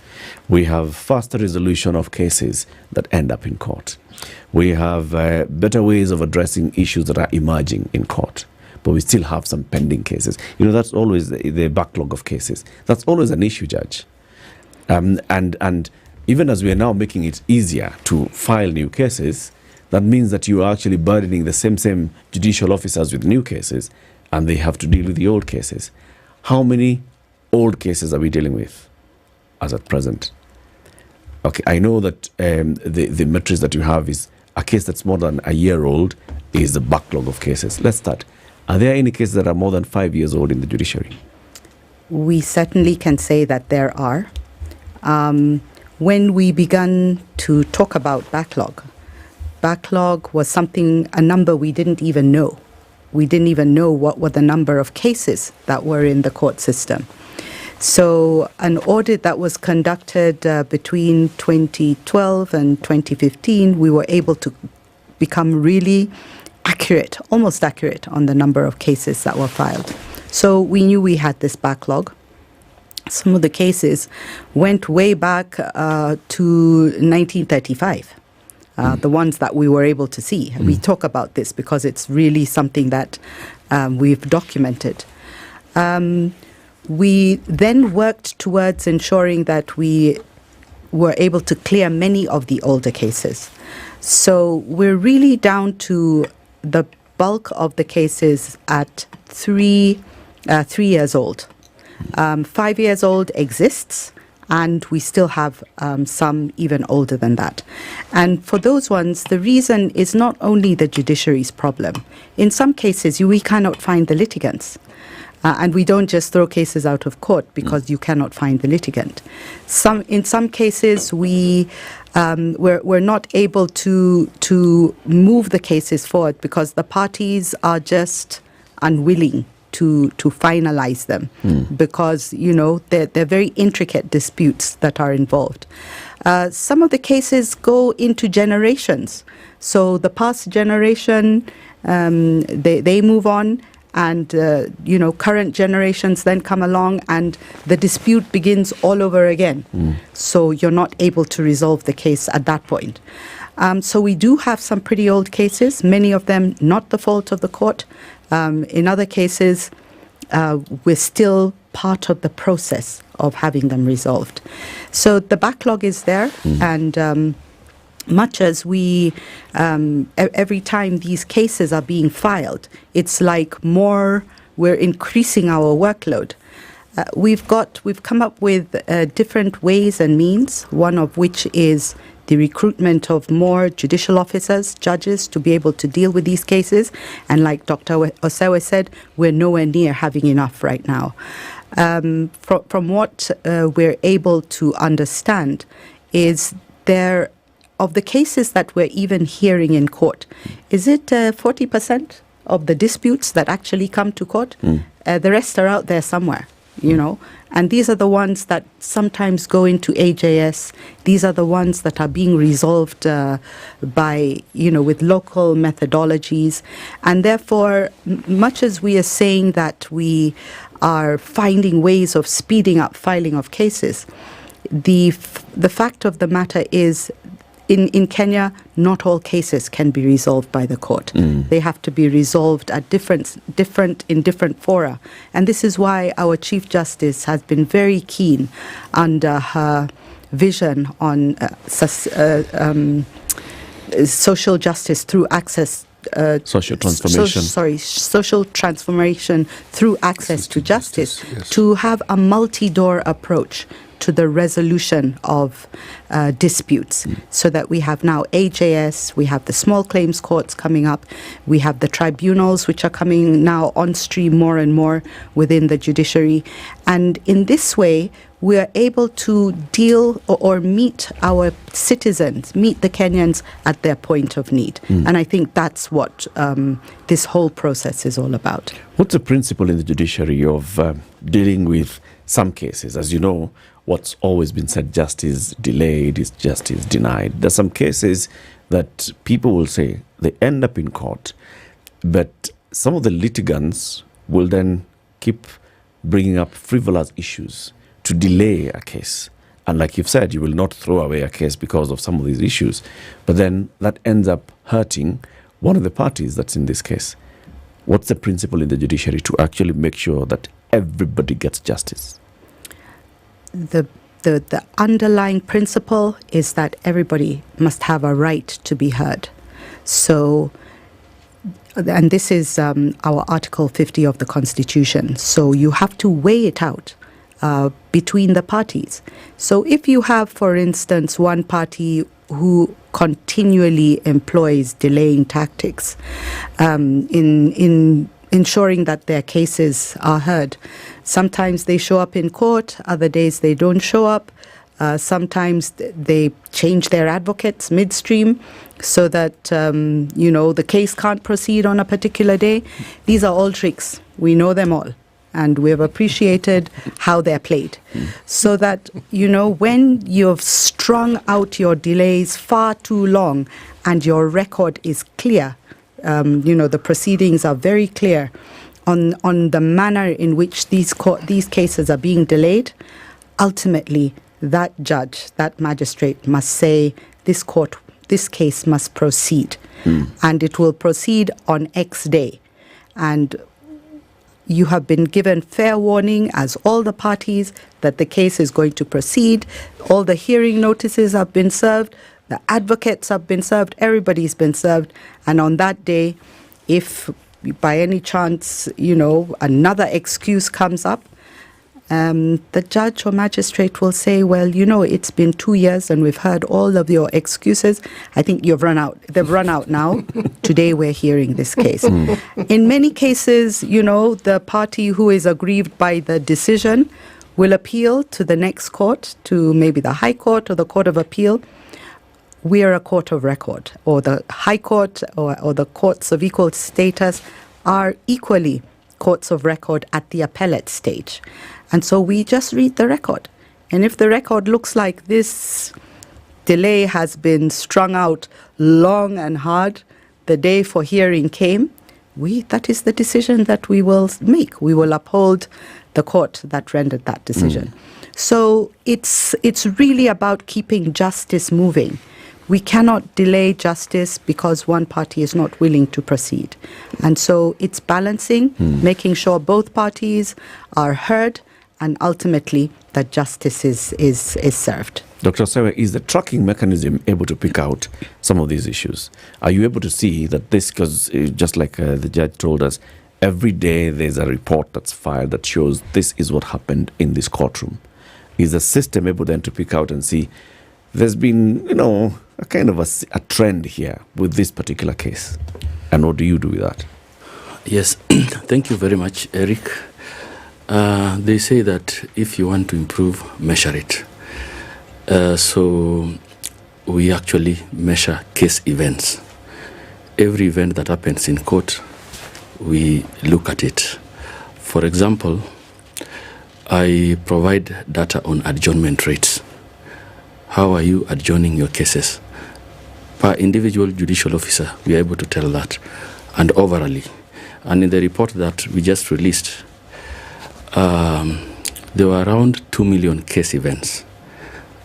We have faster resolution of cases that end up in court. We have better ways of addressing issues that are emerging in court. But we still have some pending cases. You know, that's always the backlog of cases. That's always an issue, Judge. And even as we are now making it easier to file new cases, that means that you are actually burdening the same judicial officers with new cases, and they have to deal with the old cases. How many old cases are we dealing with as at present? Okay, I know that the metrics that you have is a case that's more than a year old is the backlog of cases. Let's start. Are there any cases that are more than 5 years old in the judiciary? We certainly can say that there are. When we began to talk about backlog was a number we didn't even know. We didn't even know what were the number of cases that were in the court system. So an audit that was conducted between 2012 and 2015, we were able to become really accurate, almost accurate on the number of cases that were filed. So we knew we had this backlog. Some of the cases went way back to 1935. The ones that we were able to see. We talk about this because it's really something that we've documented. We then worked towards ensuring that we were able to clear many of the older cases. So we're really down to the bulk of the cases at 3 years old. 5 years old exists, and we still have some even older than that. And for those ones, the reason is not only the judiciary's problem. In some cases, we cannot find the litigants. And we don't just throw cases out of court because you cannot find the litigant. In some cases, we're not able to move the cases forward because the parties are just unwilling to finalize them because, they're very intricate disputes that are involved. Some of the cases go into generations. So the past generation, they move on, and, current generations then come along and the dispute begins all over again. So you're not able to resolve the case at that point. So we do have some pretty old cases, many of them not the fault of the court. In other cases, we're still part of the process of having them resolved. So the backlog is there, and much as we, every time these cases are being filed, it's like we're increasing our workload. We've come up with different ways and means, one of which is the recruitment of more judicial officers, judges, to be able to deal with these cases. And like Dr. Osewe said, we're nowhere near having enough right now. From what we're able to understand is there, of the cases that we're even hearing in court, is it 40% of the disputes that actually come to court? The rest are out there somewhere, and these are the ones that sometimes go into AJS. These are the ones that are being resolved by, with local methodologies. And therefore, much as we are saying that we are finding ways of speeding up filing of cases, the fact of the matter is, in Kenya, not all cases can be resolved by the court. They have to be resolved at different fora. And this is why our Chief Justice has been very keen under her vision on social justice through access. Social transformation. Social transformation through access to justice, yes. To have a multi-door approach to the resolution of disputes, so that we have now AJS, we have the small claims courts coming up, we have the tribunals which are coming now on stream more and more within the judiciary. And in this way, we are able to deal or meet our citizens, meet the Kenyans at their point of need. And I think that's what this whole process is all about. What's the principle in the judiciary of dealing with some cases? As you know, what's always been said, justice delayed is justice denied. There's some cases that people will say they end up in court, but some of the litigants will then keep bringing up frivolous issues to delay a case. And like you've said, you will not throw away a case because of some of these issues, but then that ends up hurting one of the parties that's in this case. What's the principle in the judiciary to actually make sure that everybody gets justice? The underlying principle is that everybody must have a right to be heard. So, and this is our Article 50 of the Constitution. So you have to weigh it out between the parties. So if you have, for instance, one party who continually employs delaying tactics in ensuring that their cases are heard. Sometimes they show up in court, other days they don't show up. Sometimes they change their advocates midstream so that, the case can't proceed on a particular day. These are all tricks. We know them all. And we've appreciated how they're played. So that, when you've strung out your delays far too long and your record is clear, the proceedings are very clear on the manner in which these cases are being delayed, ultimately that judge, that magistrate must say, this case must proceed. And it will proceed on X day. And you have been given fair warning as all the parties that the case is going to proceed. All the hearing notices have been served. The advocates have been served. Everybody's been served. And on that day, if by any chance, another excuse comes up, the judge or magistrate will say, well, it's been 2 years and we've heard all of your excuses. I think you've run out. They've run out now. Today we're hearing this case. In many cases, the party who is aggrieved by the decision will appeal to the next court, to maybe the High Court or the Court of Appeal. We are a court of record, or the High Court or the courts of equal status are equally courts of record at the appellate stage. And so we just read the record. And if the record looks like this delay has been strung out long and hard, the day for hearing came, that is the decision that we will make. We will uphold the court that rendered that decision. So it's really about keeping justice moving. We cannot delay justice because one party is not willing to proceed. And so it's balancing, making sure both parties are heard, and ultimately that justice is served. Dr. Osewe, is the tracking mechanism able to pick out some of these issues? Are you able to see that this, because just like the judge told us, every day there's a report that's filed that shows this is what happened in this courtroom. Is the system able then to pick out and see there's been, a kind of a trend here with this particular case. And what do you do with that? Yes, thank you very much, Eric. They say that if you want to improve, measure it. So we actually measure case events. Every event that happens in court, we look at it. For example, I provide data on adjournment rates. How are you adjourning your cases? Per individual judicial officer, we are able to tell that, and overally. And in the report that we just released, there were around 2 million case events,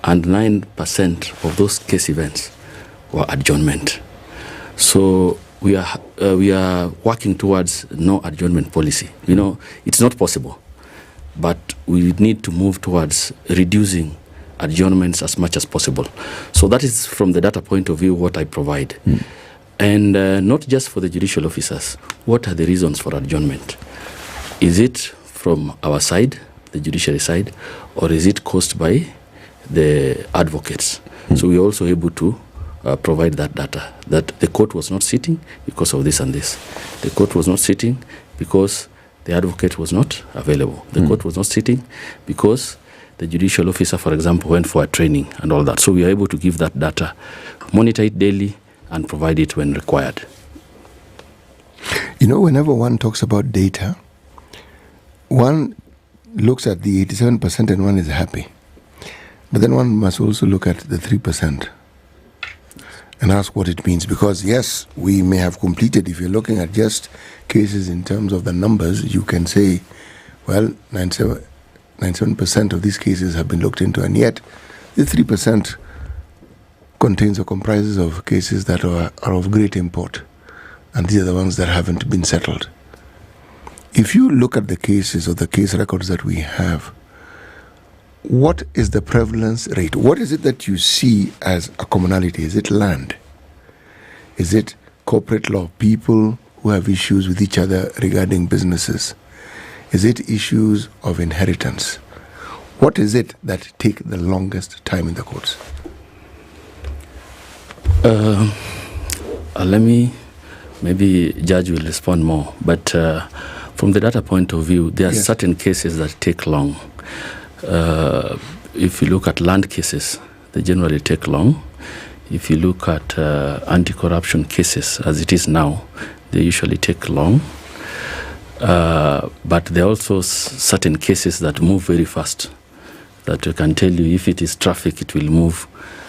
and 9% of those case events were adjournment. So we are working towards no adjournment policy. It's not possible, but we need to move towards reducing adjournments as much as possible. So that is, from the data point of view, what I provide. And not just for the judicial officers. What are the reasons for adjournment? Is it from our side, the judiciary side, or is it caused by the advocates? So we are also able to provide that data, that the court was not sitting because of this and this. The court was not sitting because the advocate was not available. The court was not sitting because the judicial officer, for example, went for a training and all that. So we are able to give that data, monitor it daily, and provide it when required. Whenever one talks about data, one looks at the 87% and one is happy. But then one must also look at the 3% and ask what it means. Because yes, we may have completed, if you're looking at just cases in terms of the numbers, you can say, well, 97% of these cases have been looked into, and yet the 3% contains or comprises of cases that are of great import, and these are the ones that haven't been settled. If you look at the cases or the case records that we have, what is the prevalence rate? What is it that you see as a commonality? Is it land? Is it corporate law, people who have issues with each other regarding businesses? Is it issues of inheritance? What is it that take the longest time in the courts? Let me, maybe Judge will respond more, but from the data point of view, there are certain cases that take long. If you look at land cases, they generally take long. If you look at anti-corruption cases, as it is now, they usually take long. But there are also certain cases that move very fast, that I can tell you, if it is traffic, it will move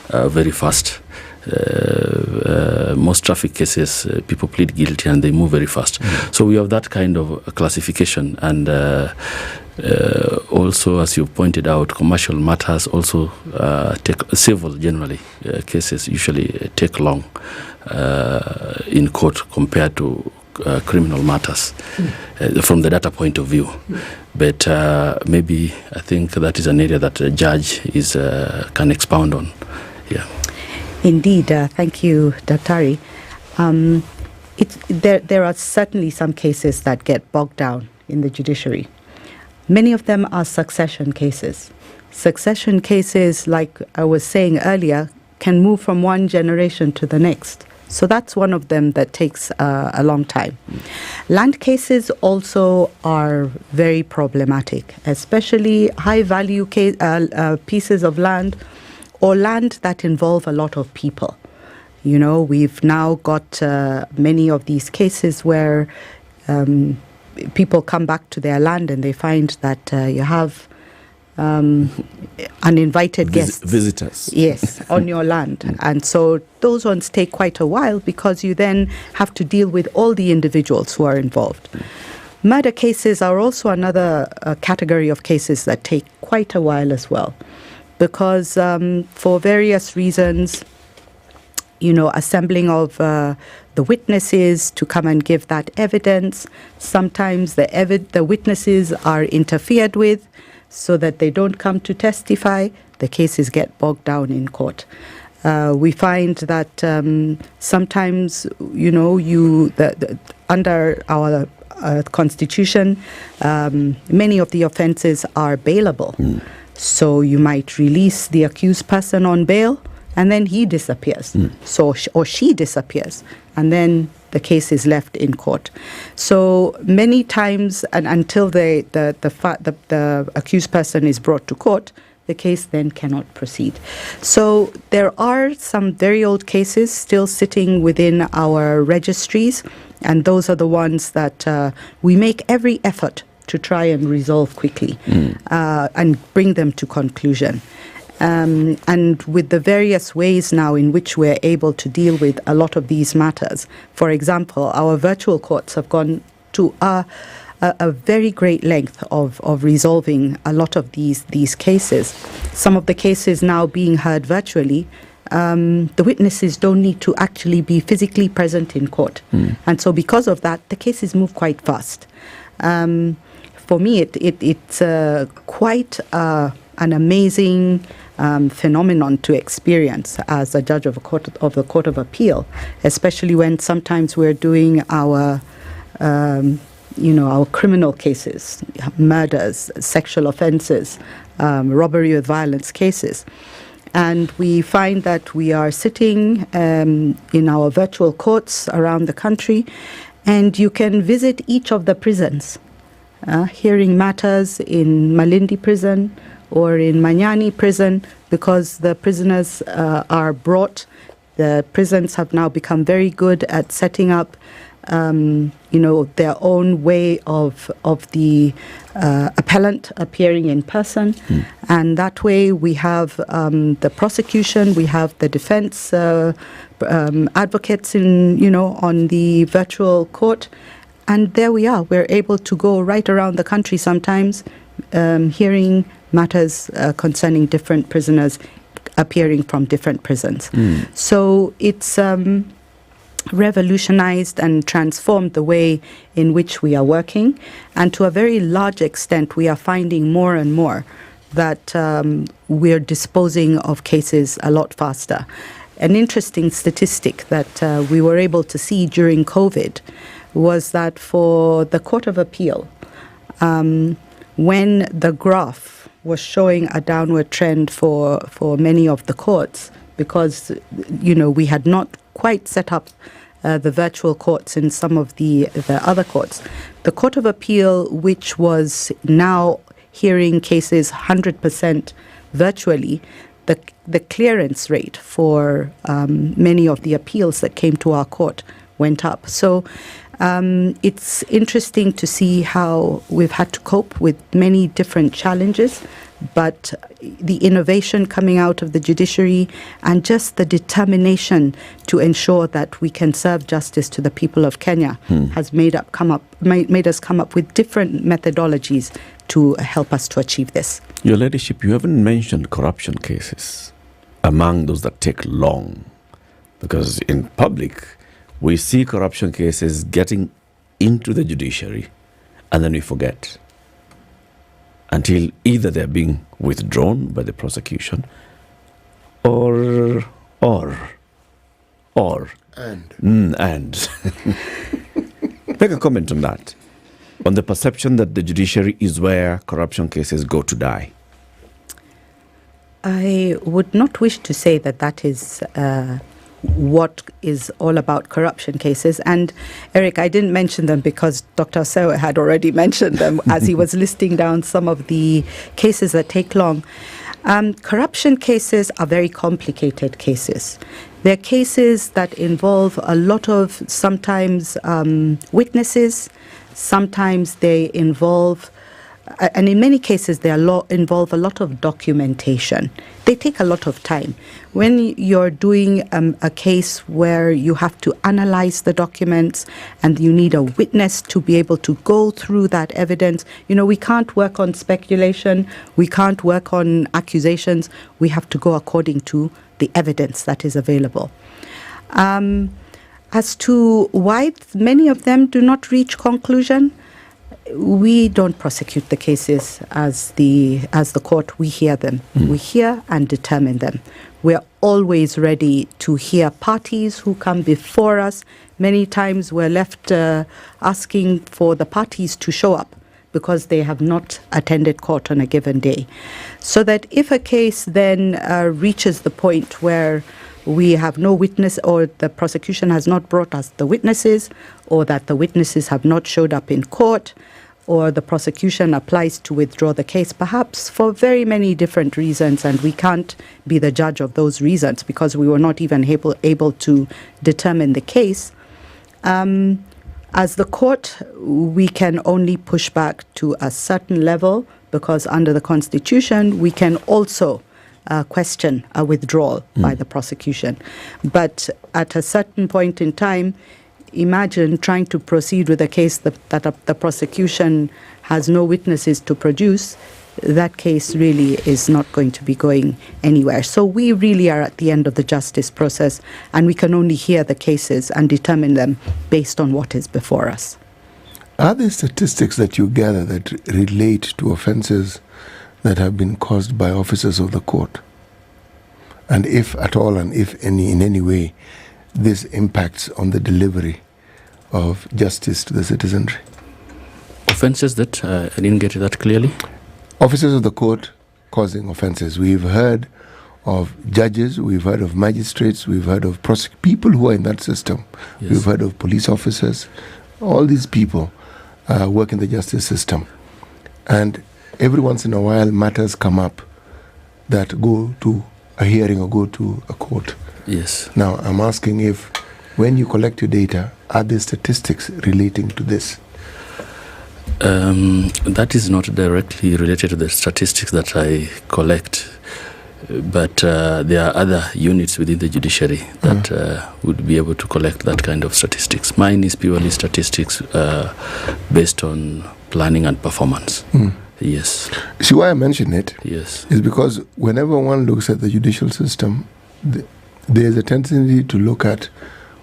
very fast. Most traffic cases, people plead guilty and they move very fast. So we have that kind of classification. And also, as you pointed out, commercial matters also take, civil generally, cases usually take long in court compared to criminal matters from the data point of view. But maybe I think that is an area that a judge can expound on. Yeah. Indeed. Thank you, Daktari. There are certainly some cases that get bogged down in the judiciary. Many of them are succession cases. Succession cases, like I was saying earlier, can move from one generation to the next. So that's one of them that takes a long time. Land cases also are very problematic, especially high-value pieces of land or land that involve a lot of people. We've now got many of these cases where people come back to their land and they find that you have uninvited guests. Visitors. Yes, on your land. And so those ones take quite a while because you then have to deal with all the individuals who are involved. Murder cases are also another category of cases that take quite a while as well, because for various reasons, assembling of the witnesses to come and give that evidence. Sometimes the witnesses are interfered with so that they don't come to testify. The cases get bogged down in court. We find that sometimes, under our constitution, many of the offences are bailable. So you might release the accused person on bail, and then he disappears. So or she disappears, and then the case is left in court. So many times, and until the accused person is brought to court, the case then cannot proceed. So there are some very old cases still sitting within our registries, and those are the ones that we make every effort to try and resolve quickly and bring them to conclusion. And with the various ways now in which we're able to deal with a lot of these matters, for example, our virtual courts have gone to a very great length of resolving a lot of these cases. Some of the cases now being heard virtually, the witnesses don't need to actually be physically present in court. And so because of that, the cases move quite fast. For me, it's quite an amazing phenomenon to experience as a judge of the Court of Appeal, especially when sometimes we're doing our criminal cases, murders, sexual offences, robbery with violence cases. And we find that we are sitting in our virtual courts around the country, and you can visit each of the prisons, hearing matters in Malindi prison or in Manyani prison, because the prisoners are brought. The prisons have now become very good at setting up their own way of the appellant appearing in person. And that way we have the prosecution, we have the defense advocates on the virtual court. And there we are. We're able to go right around the country sometimes, hearing matters concerning different prisoners appearing from different prisons. So it's revolutionized and transformed the way in which we are working. And to a very large extent, we are finding more and more that we're disposing of cases a lot faster. An interesting statistic that we were able to see during COVID was that for the Court of Appeal, when the graph was showing a downward trend for many of the courts, because we had not quite set up the virtual courts in some of the other courts. The Court of Appeal, which was now hearing cases 100% virtually, the clearance rate for many of the appeals that came to our court went up. So it's interesting to see how we've had to cope with many different challenges, but the innovation coming out of the judiciary and just the determination to ensure that we can serve justice to the people of Kenya has made us come up with different methodologies to help us to achieve this. Your Ladyship, you haven't mentioned corruption cases among those that take long, because in public we see corruption cases getting into the judiciary and then we forget until either they're being withdrawn by the prosecution or make a comment on that, on the perception that the judiciary is where corruption cases go to die. I would not wish to say that is what is all about corruption cases. And Eric, I didn't mention them because Dr. Sewa had already mentioned them as he was listing down some of the cases that take long. Corruption cases are very complicated cases. They're cases that involve a lot of sometimes witnesses, sometimes they involve and in many cases, they involve a lot of documentation. They take a lot of time. When you're doing a case where you have to analyze the documents and you need a witness to be able to go through that evidence, we can't work on speculation. We can't work on accusations. We have to go according to the evidence that is available. As to why many of them do not reach conclusion, we don't prosecute the cases as the court. We hear them. We hear and determine them. We're always ready to hear parties who come before us. Many times we're left asking for the parties to show up because they have not attended court on a given day. So that if a case then reaches the point where we have no witness, or the prosecution has not brought us the witnesses, or that the witnesses have not showed up in court, or the prosecution applies to withdraw the case, perhaps for very many different reasons, and we can't be the judge of those reasons because we were not even able to determine the case. As the court, we can only push back to a certain level, because under the Constitution, we can also question a withdrawal by the prosecution. But at a certain point in time, imagine trying to proceed with a case that the prosecution has no witnesses to produce. That case really is not going to be going anywhere. So we really are at the end of the justice process, and we can only hear the cases and determine them based on what is before us. Are there statistics that you gather that relate to offences that have been caused by officers of the court? And if at all, and if any, in any way, this impacts on the delivery of justice to the citizenry? Offences that, I didn't get that clearly. Officers of the court causing offences. We've heard of judges, we've heard of magistrates, we've heard of people who are in that system. Yes. We've heard of police officers. All these people work in the justice system. And every once in a while, matters come up that go to a hearing or go to a court. Yes. Now, I'm asking if, when you collect your data, are there statistics relating to this? That is not directly related to the statistics that I collect, but there are other units within the judiciary that would be able to collect that kind of statistics. Mine is purely statistics based on planning and performance. Yes. See, why I mention it is because whenever one looks at the judicial system, there is a tendency to look at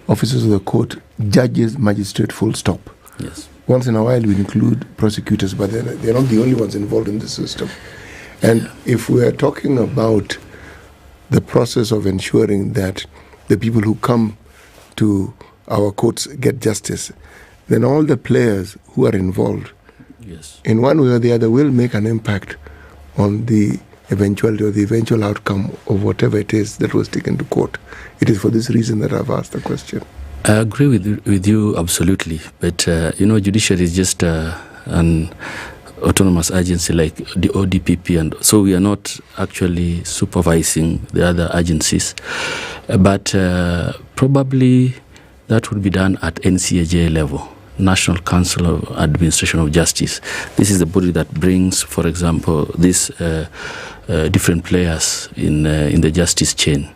officers of the court, judges, magistrate, full stop. Yes. Once in a while we include prosecutors, but they're not the only ones involved in the system. And if we are talking about the process of ensuring that the people who come to our courts get justice, then all the players who are involved, in one way or the other, will make an impact on the eventuality or the eventual outcome of whatever it is that was taken to court. It is for this reason that I've asked the question. I agree with you absolutely, but judiciary is just an autonomous agency like the ODPP, and so we are not actually supervising the other agencies. But probably that would be done at NCAJ level, National Council of Administration of Justice. This is the body that brings, for example, these different players in the justice chain.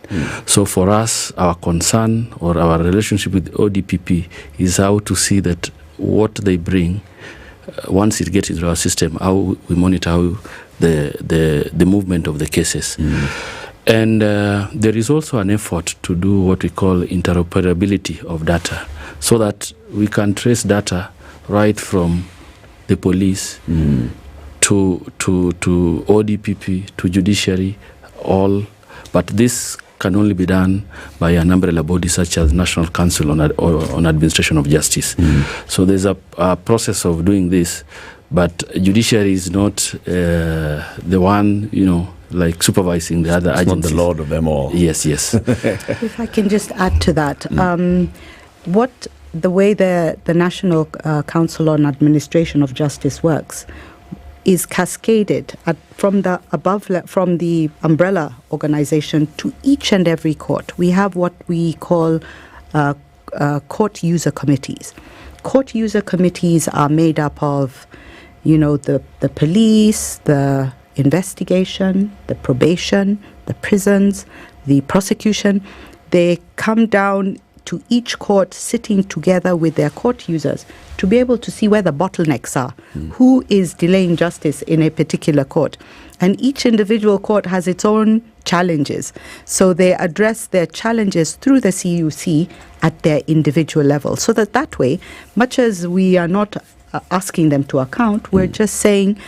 So for us, our concern or our relationship with ODPP is how to see that what they bring, once it gets into our system, how we monitor how the movement of the cases. And there is also an effort to do what we call interoperability of data, so that we can trace data right from the police to ODPP, to judiciary, all. But this can only be done by an umbrella body such as National Council on Administration of Justice. So there's a process of doing this, but judiciary is not the one, like supervising the other agencies. Not the lord of them all. Yes. If I can just add to that, the way the National Council on Administration of Justice works is cascaded from the umbrella organization to each and every court. We have what we call court user committees. Court user committees are made up of, the police, the investigation, the probation, the prisons, the prosecution. They come down to each court, sitting together with their court users to be able to see where the bottlenecks are, who is delaying justice in a particular court. And each individual court has its own challenges. So they address their challenges through the CUC at their individual level. So that way, much as we are not asking them to account. We're just saying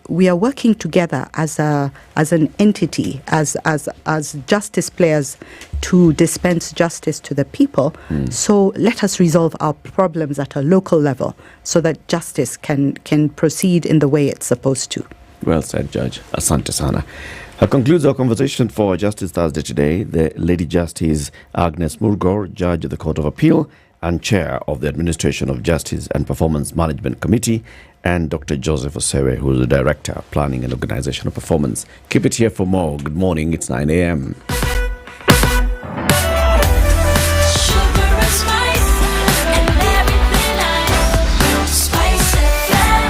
we are working together as an entity, as justice players to dispense justice to the people. So let us resolve our problems at a local level so that justice can proceed in the way it's supposed to. Well said, Judge. Asante sana. That concludes our conversation for Justice Thursday today. The Lady Justice Agnes Murgor, Judge of the Court of Appeal and Chair of the Administration of Justice and Performance Management Committee, and Dr. Joseph Osewe, who is the Director of Planning and Organizational Performance. Keep it here for more. Good morning. It's 9 a.m.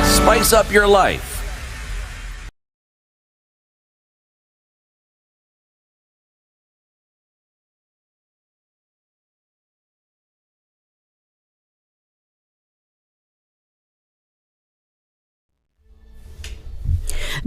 Spice up your life.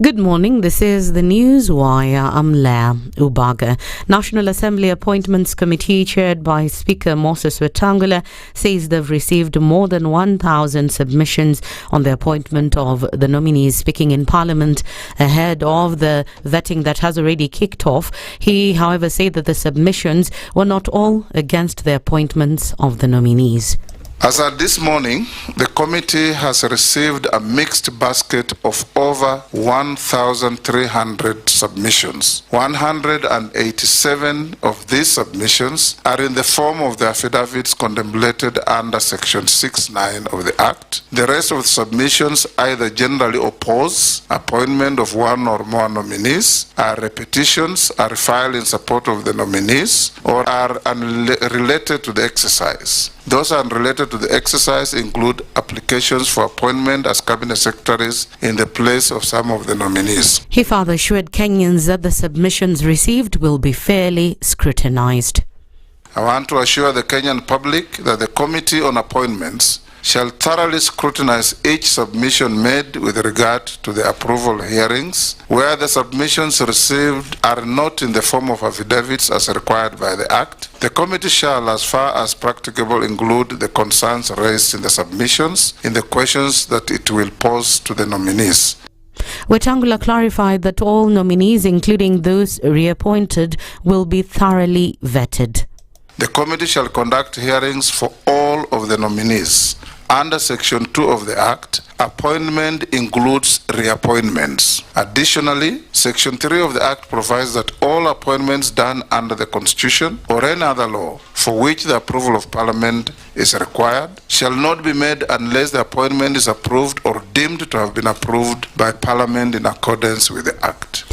Good morning. This is the News Wire. I'm Leah Ubaga. National Assembly Appointments Committee, chaired by Speaker Moses Wetangula, says they've received more than 1,000 submissions on the appointment of the nominees. Speaking in Parliament ahead of the vetting that has already kicked off, he, however, said that the submissions were not all against the appointments of the nominees. As at this morning, the committee has received a mixed basket of over 1,300 submissions. 187 of these submissions are in the form of the affidavits contemplated under Section 6(9) of the Act. The rest of the submissions either generally oppose appointment of one or more nominees, are repetitions, are filed in support of the nominees, or are unrelated to the exercise. Those unrelated to the exercise include applications for appointment as cabinet secretaries in the place of some of the nominees. He further assured Kenyans that the submissions received will be fairly scrutinized. I want to assure the Kenyan public that the Committee on Appointments shall thoroughly scrutinize each submission made with regard to the approval hearings, where the submissions received are not in the form of affidavits as required by the Act. The committee shall, as far as practicable, include the concerns raised in the submissions in the questions that it will pose to the nominees. Wetangula clarified that all nominees, including those reappointed, will be thoroughly vetted. The committee shall conduct hearings for all of the nominees. Under Section 2 of the Act, appointment includes reappointments. Additionally, Section 3 of the Act provides that all appointments done under the Constitution or any other law for which the approval of Parliament is required shall not be made unless the appointment is approved or deemed to have been approved by Parliament in accordance with the Act.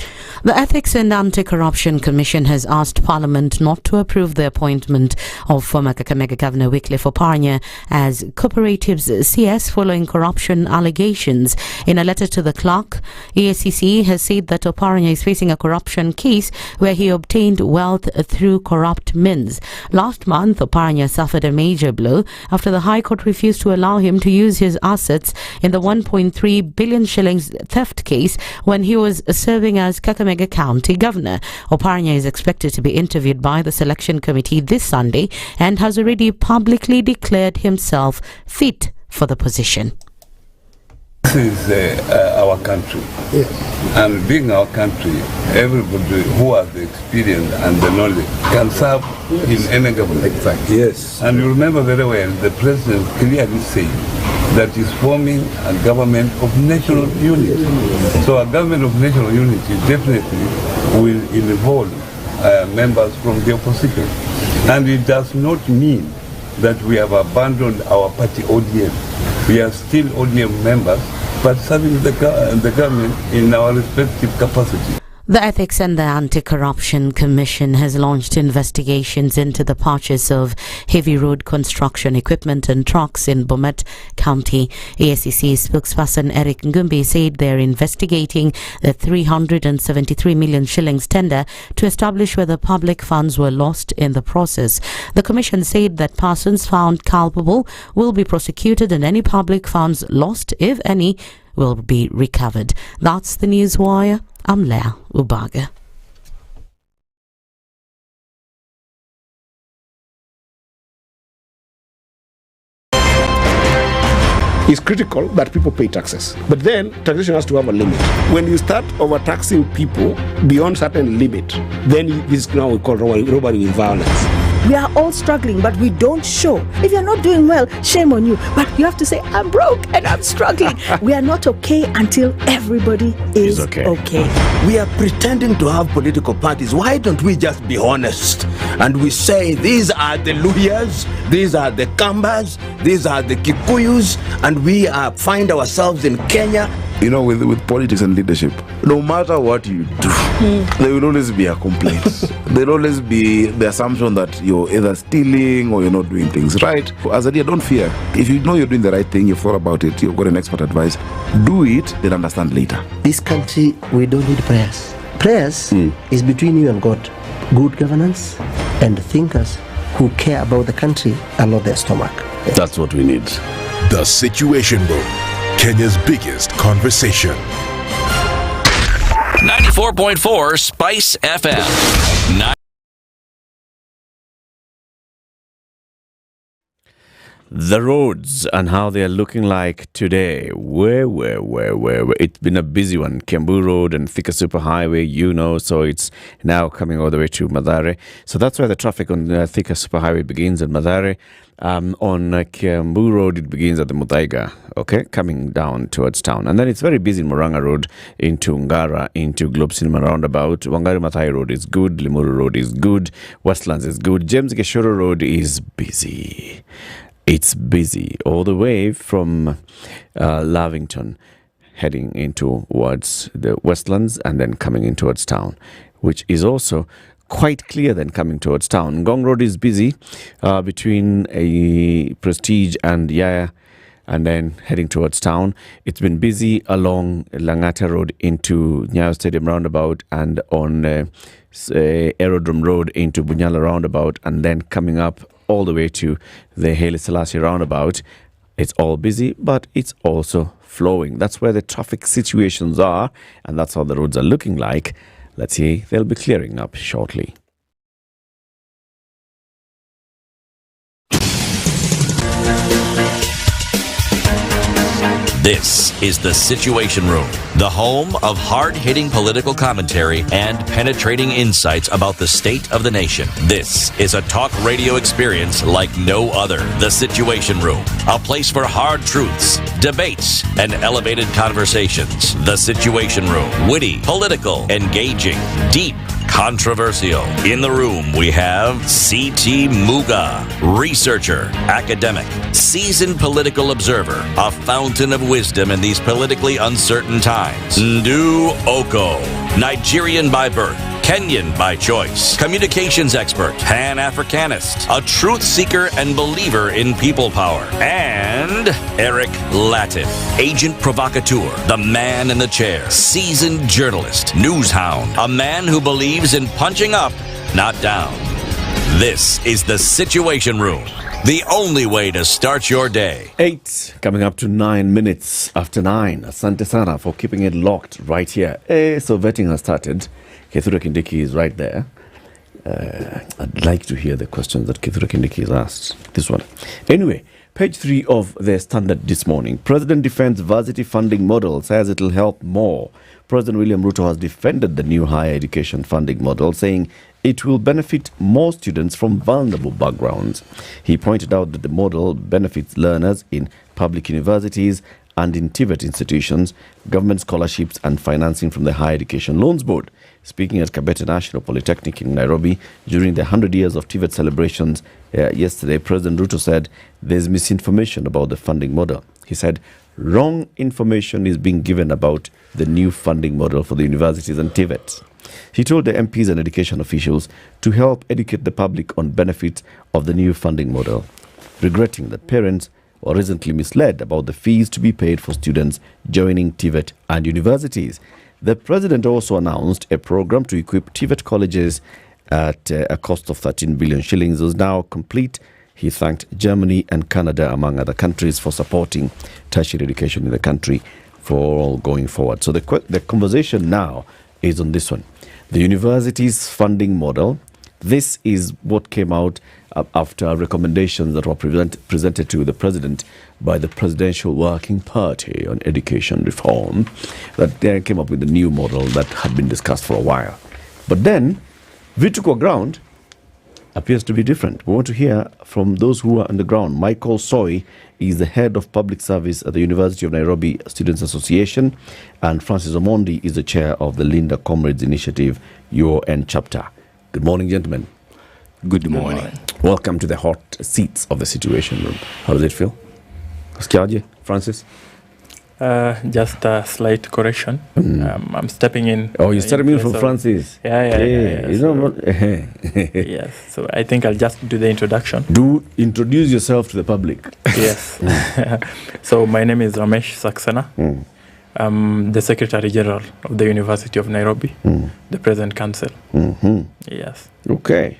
The Ethics and Anti-Corruption Commission has asked Parliament not to approve the appointment of former Kakamega Governor Wycliffe Oparanya as Cooperatives CS following corruption allegations. In a letter to the clerk, EACC has said that Oparanya is facing a corruption case where he obtained wealth through corrupt means. Last month, Oparanya suffered a major blow after the High Court refused to allow him to use his assets in the 1.3 billion shillings theft case when he was serving as Kakamega County Governor. Oparanya is expected to be interviewed by the selection committee this Sunday and has already publicly declared himself fit for the position. This is our country, and being our country, everybody who has the experience and the knowledge can serve in any government. Exactly. Yes. And you remember very well, the president clearly said that is forming a government of national unity. So a government of national unity definitely will involve members from the opposition. And it does not mean that we have abandoned our party ODM. We are still ODM members, but serving the government in our respective capacity. The Ethics and the Anti-Corruption Commission has launched investigations into the purchase of heavy road construction equipment and trucks in Bomet County. ASCC spokesperson Eric Ngumbi said they're investigating the 373 million shillings tender to establish whether public funds were lost in the process. The commission said that persons found culpable will be prosecuted and any public funds lost, if any, will be recovered. That's the Newswire. I'm Leah Ubaga. It's critical that people pay taxes. But then taxation has to have a limit. When you start overtaxing people beyond certain limit, then this is now we call robbery with violence. We are all struggling, but we don't show. If you're not doing well, shame on you. But you have to say, I'm broke and I'm struggling. We are not okay until everybody is okay. We are pretending to have political parties. Why don't we just be honest? And we say, these are the Luyas, these are the Kambas, these are the Kikuyus, and we find ourselves in Kenya. You know, with politics and leadership, no matter what you do, there will always be a complaint. There will always be the assumption that you're either stealing or you're not doing things right. As a leader, don't fear. If you know you're doing the right thing, you've thought about it, you've got an expert advice, do it, then understand later. This country, we don't need prayers. Prayers is between you and God. Good governance and thinkers who care about the country and not their stomach. That's what we need. The Situation Room, Kenya's biggest conversation. 94.4 Spice FM. The roads and how they are looking like today. Where? It's been a busy one. Kiambu Road and Thika Super Highway, so it's now coming all the way to Mathare. So that's where the traffic on Thika Super Highway begins at Mathare. On Kiambu Road, it begins at the Muthaiga, coming down towards town. And then it's very busy in Murang'a Road into Ngara, into Globe Cinema Roundabout. Wangari Maathai Road is good. Limuru Road is good. Westlands is good. James Geshoro Road is busy. It's busy all the way from Lavington, heading in towards the Westlands and then coming in towards town, which is also quite clear then coming towards town. Ngong Road is busy between a Prestige and Yaya, and then heading towards town. It's been busy along Langata Road into Nyayo Stadium Roundabout and on Aerodrome Road into Bunyala Roundabout, and then coming up all the way to the Haile Selassie Roundabout. It's all busy, but it's also flowing. That's where the traffic situations are, and that's how the roads are looking like. Let's see, they'll be clearing up shortly. This is The Situation Room, the home of hard-hitting political commentary and penetrating insights about the state of the nation. This is a talk radio experience like no other. The Situation Room, a place for hard truths, debates, and elevated conversations. The Situation Room, witty, political, engaging, deep, controversial. In the room, we have C.T. Muga, researcher, academic, seasoned political observer, a fountain of wisdom in these politically uncertain times. Ndu Oko, Nigerian by birth, Kenyan by choice, communications expert, Pan-Africanist, a truth seeker and believer in people power, and Eric Latin, agent provocateur, the man in the chair, seasoned journalist, news hound, a man who believes in punching up, not down. This is The Situation Room, the only way to start your day. 8 coming up to 9 minutes after 9. Asante sana for keeping it locked right here. So vetting has started. Kithure Kindiki is right there. I'd like to hear the questions that Kithure Kindiki has asked. This one. Anyway, page 3 of the Standard this morning. President defends varsity funding model, says it'll help more. President William Ruto has defended the new higher education funding model, saying it will benefit more students from vulnerable backgrounds. He pointed out that the model benefits learners in public universities and in TVET institutions, government scholarships and financing from the Higher Education Loans Board. Speaking at Kabete National Polytechnic in Nairobi during the 100 years of TVET celebrations yesterday, President Ruto said there's misinformation about the funding model. He said wrong information is being given about the new funding model for the universities and TVETs. He told the MPs and education officials to help educate the public on benefits of the new funding model, regretting that parents were recently misled about the fees to be paid for students joining TVET and universities. The president also announced a program to equip TVET colleges at a cost of 13 billion shillings is now complete. He thanked Germany and Canada, among other countries, for supporting tertiary education in the country for all going forward. So the conversation now is on this one. The university's funding model. This is what came out after recommendations that were presented to the president by the Presidential Working Party on Education Reform, that they came up with a new model that had been discussed for a while. But then, vitu kwa ground appears to be different. We want to hear from those who are on the ground. Michael Soy is the head of public service at the University of Nairobi Students Association, and Francis Omondi is the chair of the Linda Comrades Initiative UN chapter. Good morning, gentlemen. Good morning. Welcome to the hot seats of the Situation Room. How does it feel? Francis? Just a slight correction. I'm stepping in. Oh, you're stepping in from Francis? Yeah. You know what? Yes. So I think I'll just do the introduction. Do introduce yourself to the public. Yes. So my name is Ramesh Saxena. I'm the Secretary General of the University of Nairobi, the President Council. Yes. Okay.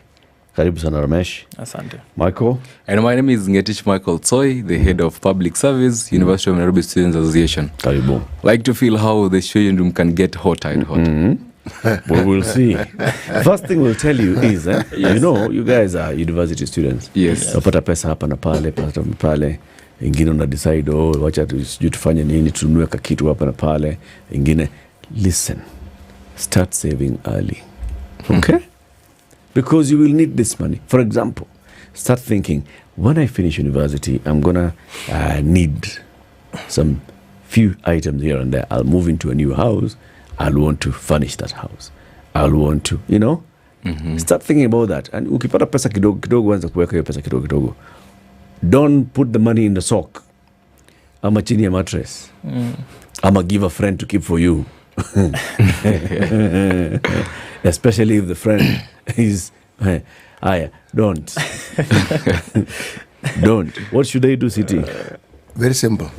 Karibu sana Ramesh. Asante. Michael? And my name is Ngetich Michael Tsoi, the head of public service, University of Nairobi Students Association. Karibu. Like to feel how the Situation Room can get hotter and hotter. Well, we'll see. First thing we'll tell you is, you know, you guys are university students. Yes. Unapata pesa hapa na pale, ingine una decide, wacha sijui tufanye nini, tununue kakitu hapa na pale, ingine. Listen, start saving early. Okay? Because you will need this money. For example, start thinking, when I finish university, I'm going to need some few items here and there. I'll move into a new house. I'll want to furnish that house. I'll want to, you know, start thinking about that. And ukipata pesa kidogo anza kuweka hiyo pesa kidogo. Don't put the money in the sock. Ama chini ya mattress. Ama give a friend to keep for you. Especially if the friend is don't. Don't. What should I do, City? Very simple.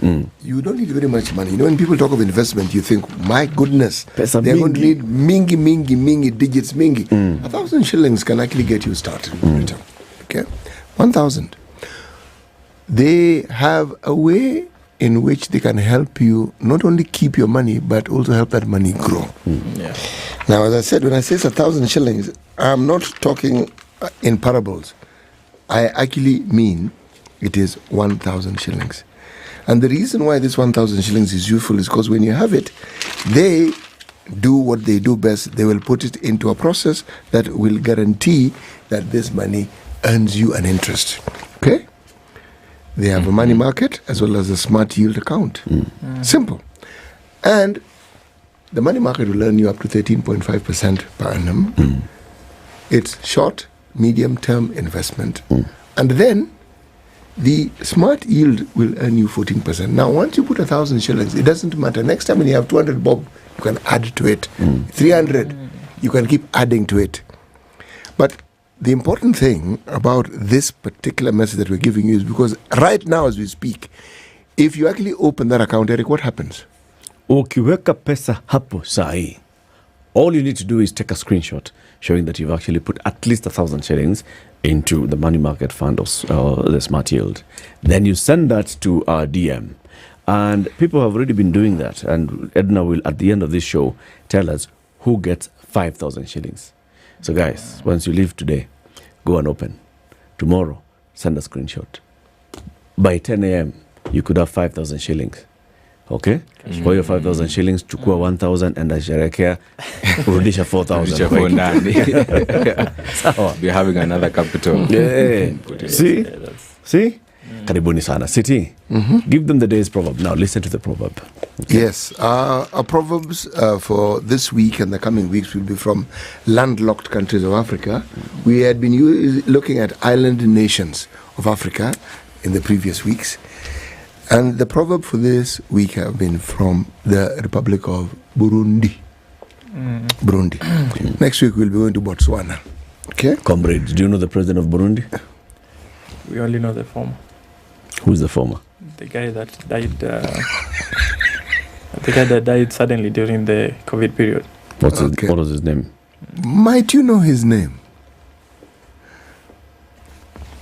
You don't need very much money. You know, when people talk of investment, you think, my goodness, pesa they're mingi. going to need mingi, digits mingi. 1,000 shillings can actually get you started. Okay? 1,000. They have a way in which they can help you not only keep your money, but also help that money grow. Yeah. Now, as I said, when I say it's 1,000 shillings, I'm not talking in parables. I actually mean it is 1,000 shillings. And the reason why this 1,000 shillings is useful is because when you have it, they do what they do best. They will put it into a process that will guarantee that this money earns you an interest. Okay? They have a money market as well as a smart yield account. Simple. And the money market will earn you up to 13.5% per annum. It's short, medium-term investment. And then the smart yield will earn you 14%. Now, once you put 1,000 shillings, it doesn't matter. Next time when you have 200 bob, you can add to it. 300, you can keep adding to it. But the important thing about this particular message that we're giving you is because right now as we speak, if you actually open that account, Eric, what happens? Ukiweka pesa hapo sahi, all you need to do is take a screenshot showing that you've actually put at least 1,000 shillings into the money market fund or the smart yield. Then you send that to our DM. And people have already been doing that. And Edna will, at the end of this show, tell us who gets 5,000 shillings. So guys, once you leave today, go and open. Tomorrow, send a screenshot. By 10 a.m., you could have 5,000 shillings. Okay? For your 5,000 shillings, chukua 1,000 and asherekea, urudisha 4,000. We're having another capital. Yeah. See? Karibuni sana. City, give them the day's proverb. Now listen to the proverb. Okay. Yes. Our proverbs for this week and the coming weeks will be from landlocked countries of Africa. We had been looking at island nations of Africa in the previous weeks. And the proverb for this week have been from the Republic of Burundi. Burundi. Next week we'll be going to Botswana. Okay? Comrades, do you know the president of Burundi? We only know the former. Who's the former? The guy that died. The guy that died suddenly during the COVID period. What was his name? Might you know his name?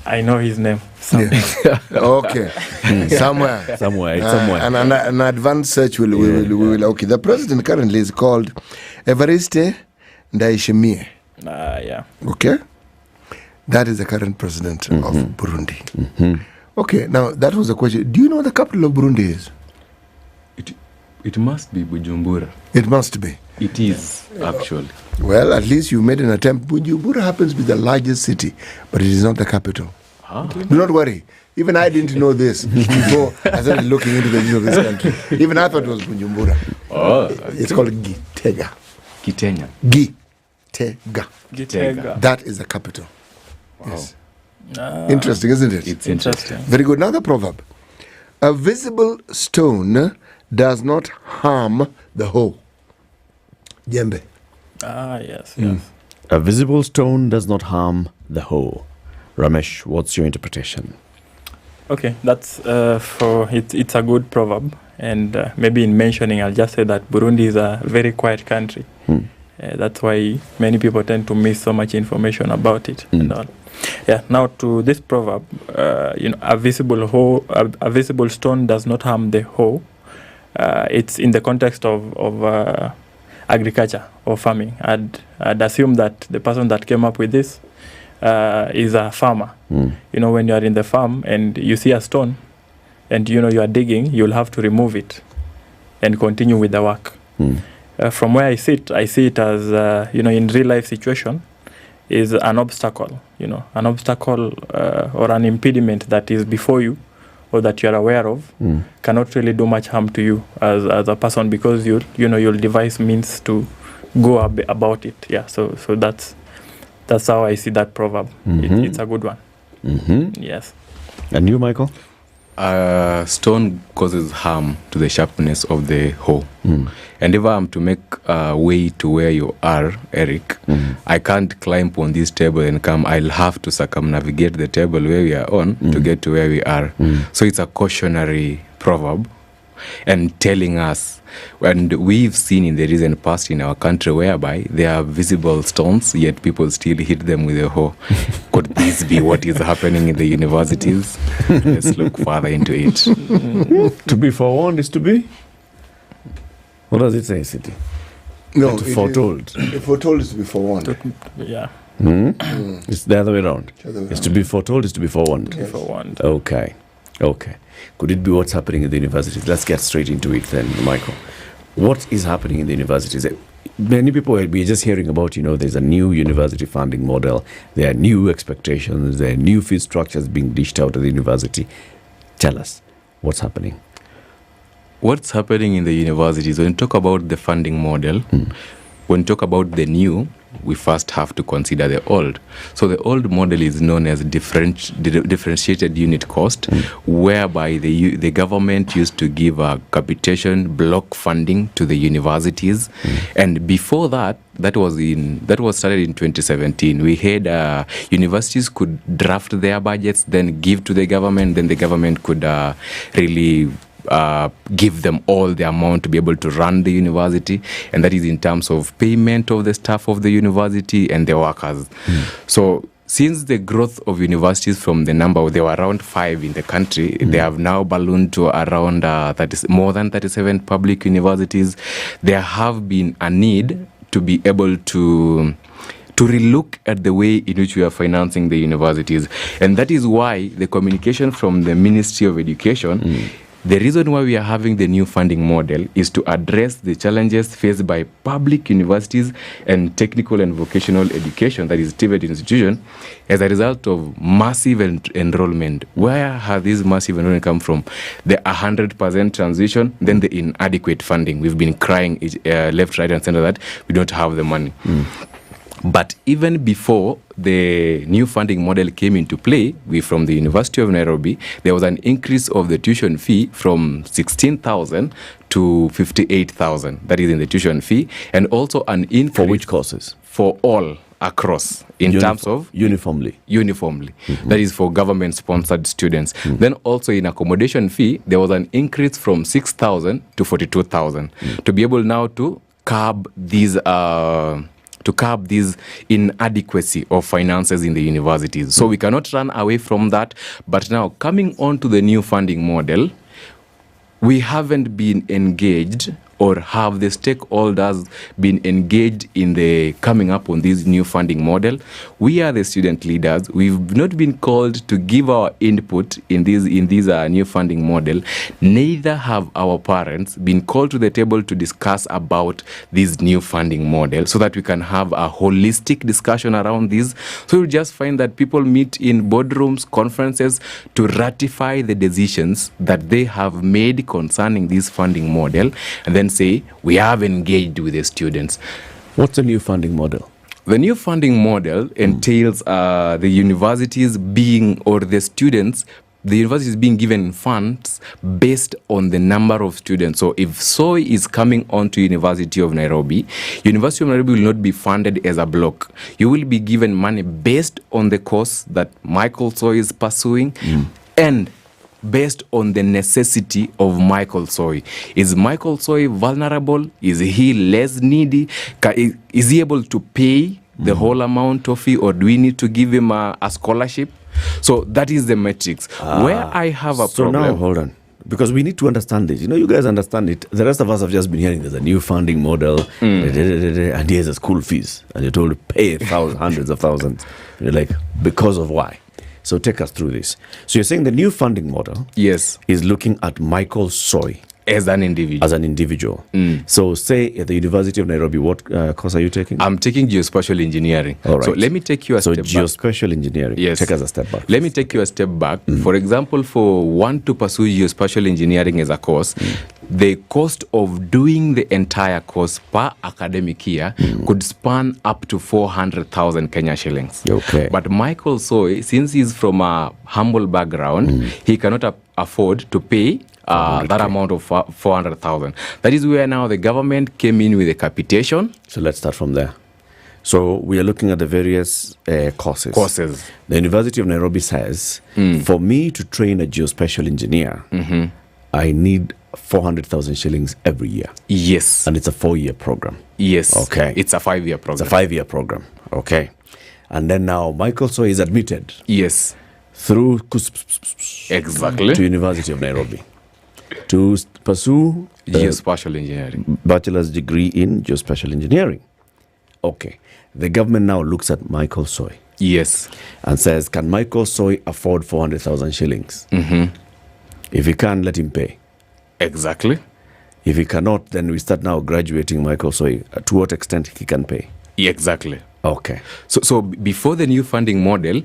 I know his name. Yeah. Okay. Somewhere. And an advanced search will. Okay. The president currently is called Evariste Ndayishimiye. Yeah. Okay. That is the current president of Burundi. Okay, now that was the question. Do you know what the capital of Burundi is? It must be Bujumbura. It must be. It is, actually. Well, at least you made an attempt. Bujumbura happens to be the largest city, but it is not the capital. Do not worry. Even I didn't know this before I started looking into the news of this country. Even I thought it was Bujumbura. It's called Gitega. Gitega. Gitega. That is the capital. Wow. Yes. Interesting, isn't it? It's interesting. Very good. Now the proverb. A visible stone does not harm the hoe. Jembe. Yes. A visible stone does not harm the hoe. Ramesh, what's your interpretation? Okay, that's it's a good proverb, and maybe in mentioning, I'll just say that Burundi is a very quiet country. That's why many people tend to miss so much information about it and all. Yeah. Now to this proverb, a visible stone does not harm the hoe. It's in the context of agriculture or farming. I'd assume that the person that came up with this is a farmer. When you are in the farm and you see a stone and you are digging, you'll have to remove it and continue with the work. From where I sit it as in real life situation is an obstacle, an obstacle or an impediment that is before you or that you are aware of cannot really do much harm to you as a person, because you'll devise means to go about it. Yeah, so that's how I see that proverb. It's a good one. Yes. And you, Michael? Stone causes harm to the sharpness of the hoe. And if I'm to make a way to where you are, Eric, I can't climb on this table and come. I'll have to circumnavigate the table where we are on to get to where we are. So it's a cautionary proverb and telling us, and we've seen in the recent past in our country whereby there are visible stones, yet people still hit them with a hoe. Could this be what is happening in the universities? Let's look further into it. To be forewarned is to be? What does it say, City? No, foretold. Foretold is to be forewarned. Yeah. It's the other way around. It's to be foretold is to be forewarned. To be forewarned. Okay. Could it be what's happening in the universities? Let's get straight into it then, Michael. What is happening in the universities? Many people will be just hearing about, there's a new university funding model. There are new expectations. There are new fee structures being dished out at the university. Tell us, what's happening? What's happening in the universities, when you talk about the funding model, when you talk about the new, we first have to consider the old. So the old model is known as differentiated unit cost, whereby the government used to give a capitation block funding to the universities. And before that was started in 2017. We had universities could draft their budgets, then give to the government, then the government could really give them all the amount to be able to run the university, and that is in terms of payment of the staff of the university and the workers. So since the growth of universities from the number, there were around 5 in the country, they have now ballooned to around more than 37 public universities. There have been a need to be able to relook at the way in which we are financing the universities. And that is why the communication from the Ministry of Education, the reason why we are having the new funding model is to address the challenges faced by public universities and technical and vocational education, that is TVET institution, as a result of massive enrollment. Where has this massive enrollment come from? The 100% transition, then the inadequate funding. We've been crying left, right, and center that we don't have the money. But even before the new funding model came into play, from the University of Nairobi, there was an increase of the tuition fee from 16,000 to 58,000. That is in the tuition fee, and also an increase for which courses? For all across, in terms of uniformly. That is for government-sponsored students. Then also in accommodation fee, there was an increase from 6,000 to 42,000 to be able now to curb these. To curb this inadequacy of finances in the universities. So we cannot run away from that. But now, coming on to the new funding model, we haven't been engaged or have the stakeholders been engaged in the coming up on this new funding model? We are the student leaders. We've not been called to give our input in this new funding model. Neither have our parents been called to the table to discuss about this new funding model so that we can have a holistic discussion around this. So you just find that people meet in boardrooms, conferences to ratify the decisions that they have made concerning this funding model and then say, we have engaged with the students. What's the new funding model? The new funding model entails the universities being, or the students, the university is being given funds based on the number of students. So if Soy is coming on to University of Nairobi will not be funded as a block. You will be given money based on the course that Michael Soy is pursuing and based on the necessity of Michael Soy. Is Michael Soy vulnerable? Is he less needy? Is he able to pay the whole amount of fee, or do we need to give him a scholarship? So that is the metrics. Where I have a problem. So now, hold on. Because we need to understand this. You guys understand it. The rest of us have just been hearing there's a new funding model, and here's a school fees. And you're told to pay hundreds of thousands. You're like, because of why? So take us through this. So you're saying the new funding model is looking at Michael Soy as an individual. So say at the University of Nairobi, what course are you taking? I'm taking geospatial engineering. All right. So let me take you a step back. So geospatial engineering. Yes. Take us a step back. Let me take you a step back. For example, for one to pursue geospatial engineering as a course, the cost of doing the entire course per academic year could span up to 400,000 Kenya shillings. Okay. But Michael Soy, since he's from a humble background, he cannot afford to pay that amount of 400,000. That is where now the government came in with a capitation. So let's start from there. So we are looking at the various courses. The University of Nairobi says, for me to train a geospatial engineer, I need 400,000 shillings every year. Yes. And it's a 4-year program. Yes. Okay. It's a 5-year program. It's a 5-year program. Okay. And then now Michael Soy is admitted. Yes. Through exactly to University of Nairobi to pursue geospatial engineering, bachelor's degree in geospatial engineering. Okay. The government now looks at Michael Soy. Yes. And says, can Michael Soy afford 400,000 shillings? If he can, let him pay. Exactly. If he cannot, then we start now graduating Michael Soy to what extent he can pay. Exactly. Okay. So before the new funding model,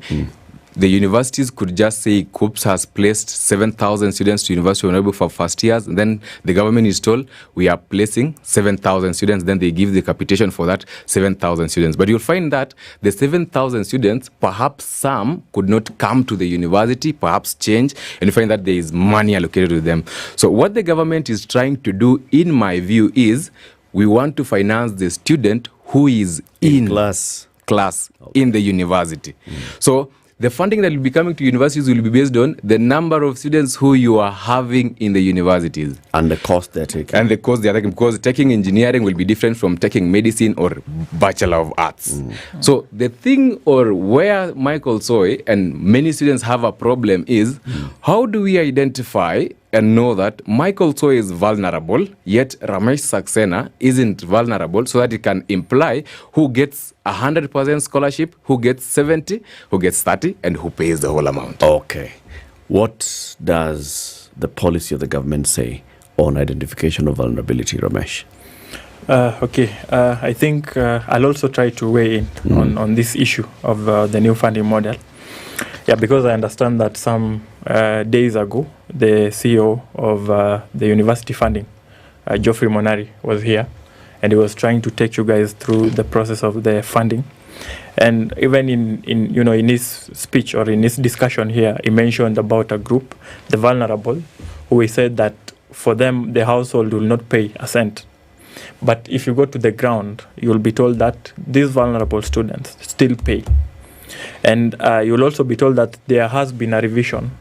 the universities could just say COOPS has placed 7,000 students to University of Nairobi for first years. And then the government is told, we are placing 7,000 students. Then they give the capitation for that 7,000 students. But you'll find that the 7,000 students, perhaps some could not come to the university, perhaps change, and you find that there is money allocated to them. So what the government is trying to do, in my view, is we want to finance the student who is in class in the university. So the funding that will be coming to universities will be based on the number of students who you are having in the universities. And the cost they're taking. And the cost they're taking, because taking engineering will be different from taking medicine or Bachelor of Arts. So the thing, or where Michael Soy and many students have a problem is, how do we identify and know that Michael Soy is vulnerable, yet Ramesh Saxena isn't vulnerable, so that it can imply who gets 100% scholarship, who gets 70, who gets 30, and who pays the whole amount. Okay. What does the policy of the government say on identification of vulnerability, Ramesh? I think I'll also try to weigh in on this issue of the new funding model. Yeah, because I understand that some days ago, the CEO of the university funding, Geoffrey Monari, was here, and he was trying to take you guys through the process of the funding. And even in his speech or in his discussion here, he mentioned about a group, the vulnerable, who he said that for them, the household will not pay a cent. But if you go to the ground, you'll be told that these vulnerable students still pay. And you'll also be told that there has been a revision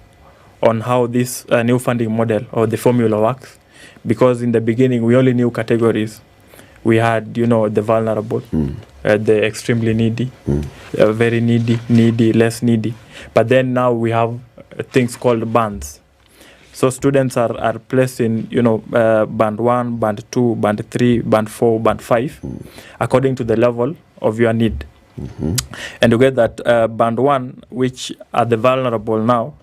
on how this new funding model or the formula works, because in the beginning we only knew categories. We had, the vulnerable, the extremely needy, very needy, less needy. But then now we have things called bands. So students are placed in, band 1, band 2, band 3, band 4, band 5, according to the level of your need. And you get that band 1, which are the vulnerable now,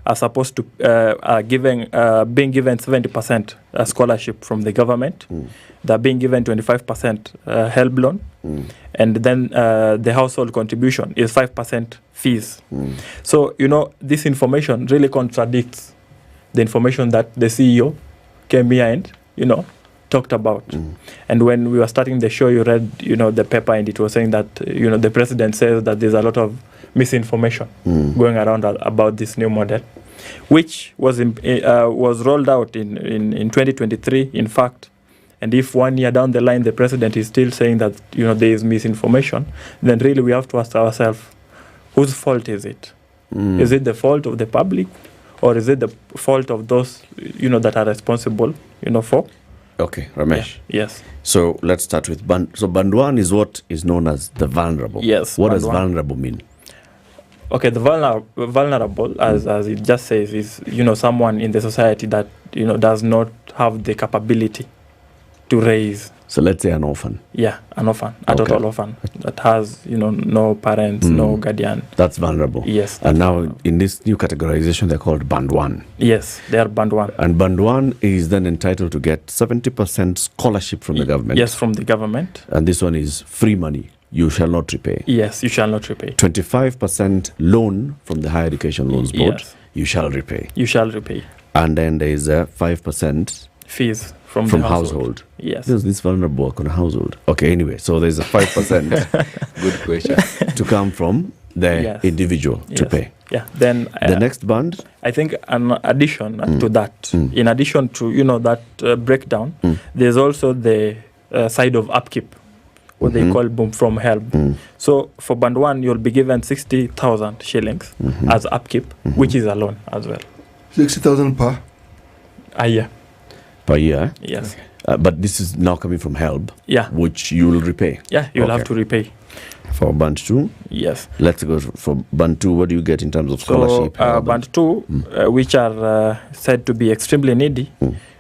are supposed to being given 70% scholarship from the government. They're being given 25% help loan, and then the household contribution is 5% fees. So this information really contradicts the information that the CEO came here and talked about. And when we were starting the show, you read the paper, and it was saying that the president says that there's a lot of misinformation going around about this new model, which was rolled out in 2023, in fact. And if 1 year down the line the president is still saying that there is misinformation, then really we have to ask ourselves, whose fault is it? Is it the fault of the public, or is it the fault of those that are responsible for? Okay, Ramesh. Yeah. Yes. So let's start with band. So band 1 is what is known as the vulnerable. Yes. What does vulnerable mean? Okay, the vulnerable, as it just says, is someone in the society that does not have the capability to raise. So let's say an orphan. Yeah, an orphan, a total orphan that has no parents, no guardian. That's vulnerable. Yes. And now in this new categorization, they're called band 1. Yes, they are band 1. And band 1 is then entitled to get 70% scholarship from the government. Yes, from the government. And this one is free money. You shall not repay. Yes, you shall not repay. 25% loan from the Higher Education Loans Board. Yes. You shall repay. You shall repay. And then there is a 5% fees from the household. household. Yes. There's this vulnerable work on a household. Okay, anyway, so there's a 5%. Good question. To come from the individual to pay. Yeah. Then the next band, I think, an addition to that, in addition to that breakdown, there's also the side of upkeep, what they call boom from help. So for band 1, you'll be given 60,000 shillings as upkeep, which is a loan as well. 60,000 per year. Per year? Yes. But this is now coming from help, which you will repay. Yeah, you'll have to repay. For band 2? Yes. Let's go for band 2. What do you get in terms of scholarship? So band 2, which are said to be extremely needy,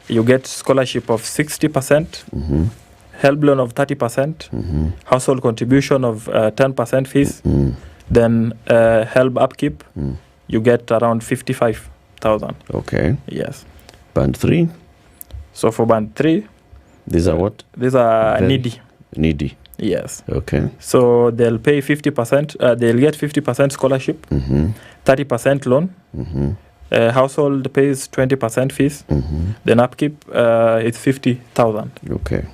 you get scholarship of 60%, help loan of 30%, household contribution of 10% fees, then help upkeep, you get around 55,000. Okay. Yes. Band 3? So for band 3, these are what? These are needy. Needy. Yes. Okay. So they'll pay 50%. They'll get 50% scholarship, 30% loan. Household pays 20% fees. Then upkeep, it's 50,000. Okay.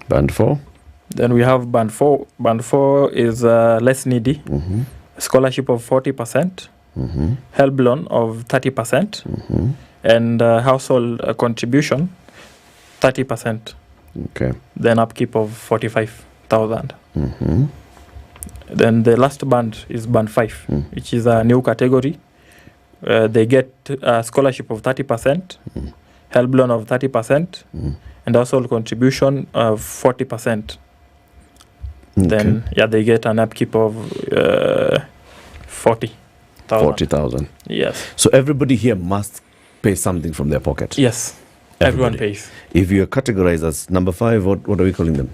Band 4. Then we have band 4. Band 4 is less needy. Scholarship of 40%. Help loan of 30%. And household contribution 30%. Okay. Then upkeep of 45,000. Then the last band is band 5, which is a new category. They get a scholarship of 30%, help loan of 30%, and household contribution of 40%. Then they get an upkeep of 40,000. 40,000. Yes. So everybody here must pay something from their pocket. Yes. Everyone pays. If you're categorized as number 5, what are we calling them?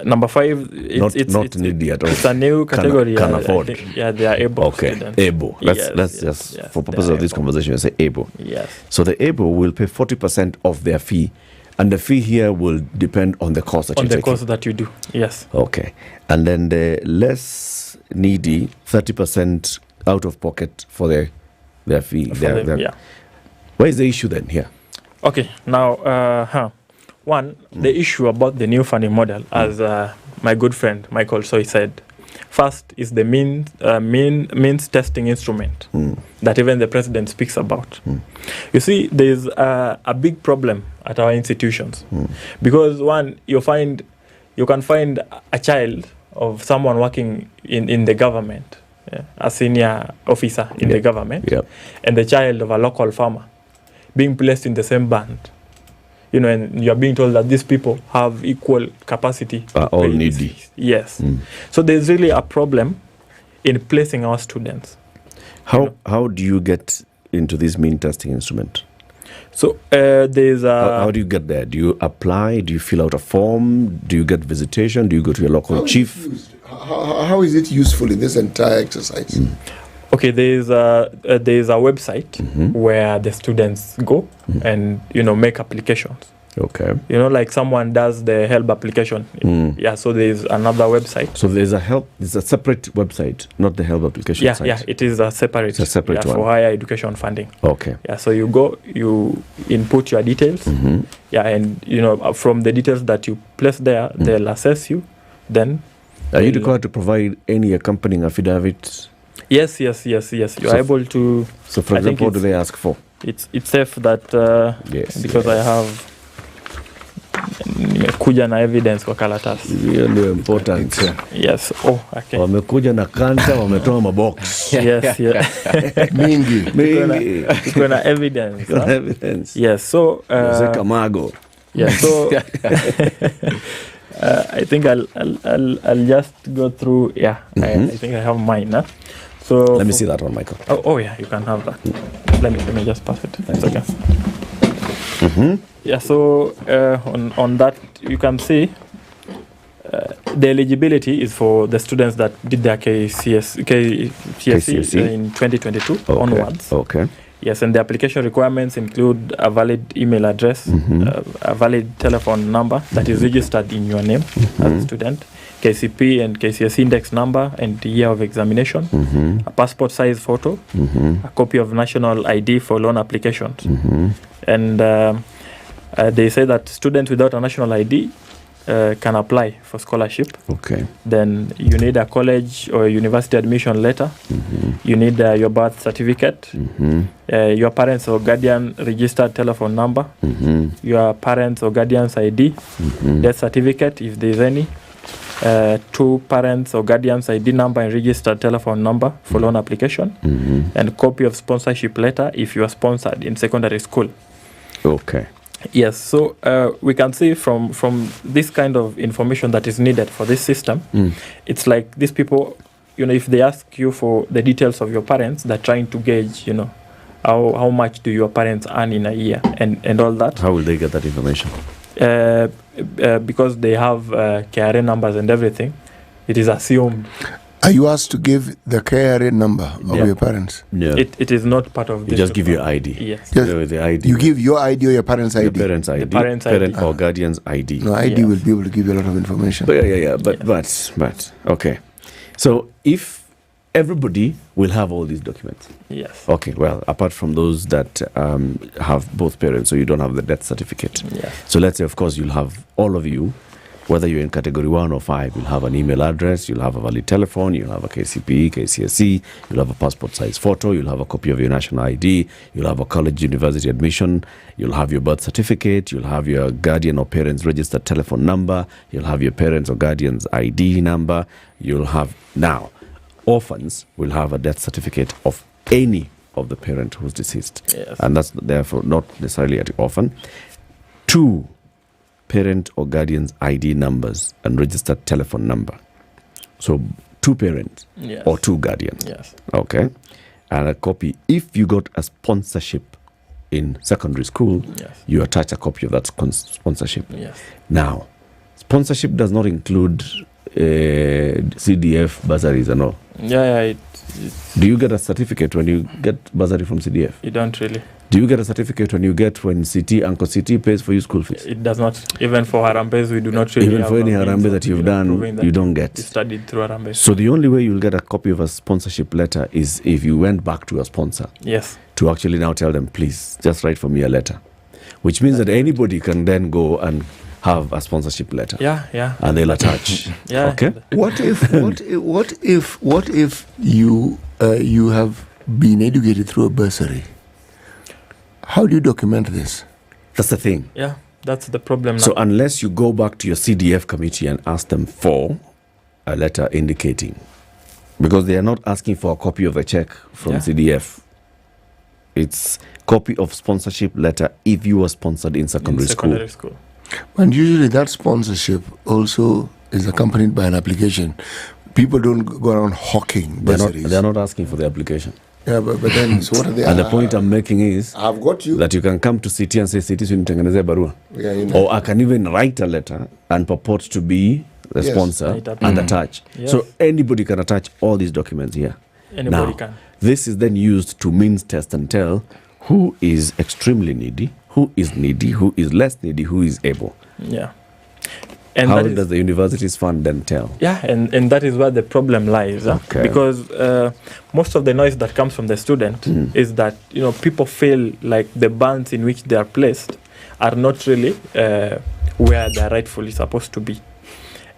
Number 5, it's not needy at all. It's a new category. Can afford. They are able. Okay, students. able. Let's just for purposes of this conversation, say able. Yes. So the able will pay 40% of their fee, and the fee here will depend on the course that you take. On the course that you do. Yes. Okay, and then the less needy, 30% out of pocket for their fee. Where is the issue then here? Okay, now, the issue about the new funding model, as my good friend Michael Soy said, first is the means testing instrument that even the president speaks about. You see, there's a big problem at our institutions because you can find a child of someone working in the government, a senior officer in the government, and the child of a local farmer being placed in the same band, and you are being told that these people have equal capacity. All needy. Yes. So there's really a problem in placing our students. How do you get into this mean testing instrument? So there's a... How do you get there? Do you apply? Do you fill out a form? Do you get visitation? Do you go to your local chief? How is it useful in this entire exercise? Okay, there's a website where the students go and make applications. Okay. Like someone does the help application. Yeah, so there's another website. So there's a separate website, not the help application site. Yeah, it is a separate. It's a separate one. For higher education funding. Okay. Yeah, so you go, you input your details. Yeah, and from the details that you place there, they'll assess you. Then. Are you required to provide any accompanying affidavits? Yes. You're able to. So, for example, what do they ask for? It's safe that because I have nimekuja na evidence kwa karatasi. Hiyo ndio important. Yes. Okay. Wamekuja na kanta, wametoa mabox. Yes. Mingi. Tuko na evidence. Evidence. Yes. So. Kamago. Yeah. So. I think I'll just go through. Yeah. I think I have mine. Huh? So let me see that one, Michael. Oh yeah, you can have that. Let me just pass it. It's okay. Yeah. So on that you can see the eligibility is for the students that did their KCSE in 2022 onwards. Okay. Yes, and the application requirements include a valid email address, a valid telephone number that is registered in your name as a student, KCP and KCSE index number and the year of examination, a passport size photo, a copy of national ID for loan applications. And they say that students without a national ID can apply for scholarship. Okay. Then you need a college or university admission letter. You need your birth certificate, your parents or guardian registered telephone number, your parents or guardian's ID, death certificate if there is any, 2 parents or guardian's ID number and registered telephone number for loan application, and copy of sponsorship letter if you are sponsored in secondary school. Okay. Yes, so we can see from this kind of information that is needed for this system, it's like these people, if they ask you for the details of your parents, they're trying to gauge, how much do your parents earn in a year and all that. How will they get that information? Because they have KRA numbers and everything, it is assumed. Are you asked to give the KRA number of your parents? No. It is not part of this. You just give your ID. Yes. The ID. You give your ID or your parents' ID? Your parents' ID. The parents' parent ID. or guardian's ID. No, ID will be able to give you a lot of information. But okay. So if everybody will have all these documents. Yes. Okay, well, apart from those that have both parents, so you don't have the death certificate. Yes. So let's say, of course, you'll have all of you, whether you're in category 1 or 5, you'll have an email address, you'll have a valid telephone, you'll have a KCPE, KCSE, you'll have a passport size photo, you'll have a copy of your national ID, you'll have a college university admission, you'll have your birth certificate, you'll have your guardian or parents registered telephone number, you'll have your parents or guardian's ID number, you'll have, now, orphans will have a death certificate of any of the parent who's deceased. Yes. And that's therefore not necessarily an orphan. 2 parent or guardian's ID numbers and registered telephone number. So 2 parents or 2 guardians. Yes. Okay. And a copy. If you got a sponsorship in secondary school, you attach a copy of that sponsorship. Yes. Now, sponsorship does not include CDF bursaries and all. Yeah. Do you get a certificate when you get bursary from CDF? You don't really. Do you get a certificate when Uncle CT pays for your school fees? It does not. Even for Harambes, we do not really. Even for any Harambes that you've done, you don't get. You studied through Harambes. So the only way you'll get a copy of a sponsorship letter is if you went back to a sponsor. Yes. To actually now tell them, please, just write for me a letter. Which means that anybody can then go and have a sponsorship letter. Yeah. And they'll attach. Yeah. Okay. What if you have been educated through a bursary? How do you document this? That's the thing. Yeah, that's the problem now. So unless you go back to your CDF committee and ask them for a letter indicating, because they are not asking for a copy of a check from CDF. It's copy of sponsorship letter if you were sponsored in secondary school. And usually that sponsorship also is accompanied by an application. People don't go around hawking bursaries. They're not asking for the application. Yeah, but then, so what are they? And the point I'm making is I've got you. that you can come to city and say, city unitengenezee barua. Yeah, you know. Or I can even write a letter and purport to be the Yes. sponsor and attach. Yes. So anybody can attach all these documents here. Anybody Now, can. this is then used to means test and tell who is extremely needy, who is less needy, who is able. Yeah. And How that is- does the university's fund then tell? Yeah, and that is where the problem lies. Okay. Because most of the noise that comes from the student is that people feel like the bands in which they are placed are not really where they're rightfully supposed to be.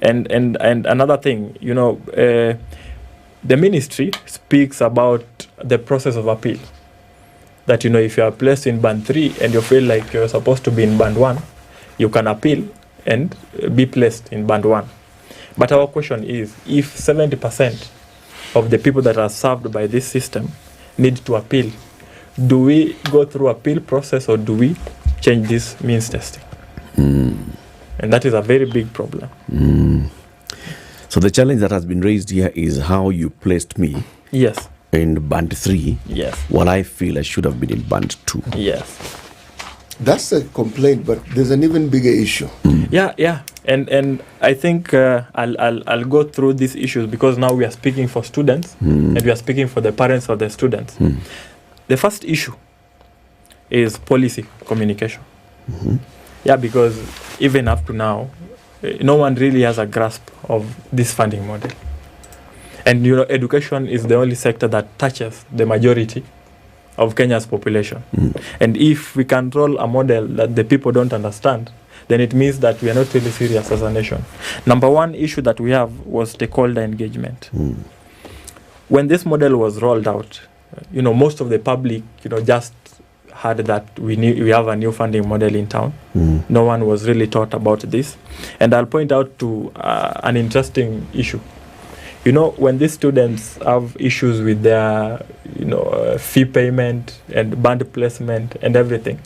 And another thing, the ministry speaks about the process of appeal. That if you are placed in band 3 and you feel like you're supposed to be in band 1, you can appeal and be placed in band 1. But our question is, if 70% of the people that are served by this system need to appeal, do we go through appeal process or do we change this means testing? And that is a very big problem. So the challenge that has been raised here is how you placed me Yes. in band 3 Yes. while I feel I should have been in band 2. Yes. That's a complaint, but there's an even bigger issue. Yeah. And I think I'll go through these issues because now we are speaking for students and we are speaking for the parents of the students. The first issue is policy communication. Yeah, because even up to now, no one really has a grasp of this funding model. And education is the only sector that touches the majority of Kenya's population. And if we can roll a model that the people don't understand, then it means that we are not really serious as a nation. Number one issue that we have was stakeholder engagement. When this model was rolled out, most of the public, just heard that we have a new funding model in town. No one was really taught about this. And I'll point out to an interesting issue. When these students have issues with their, fee payment and band placement and everything,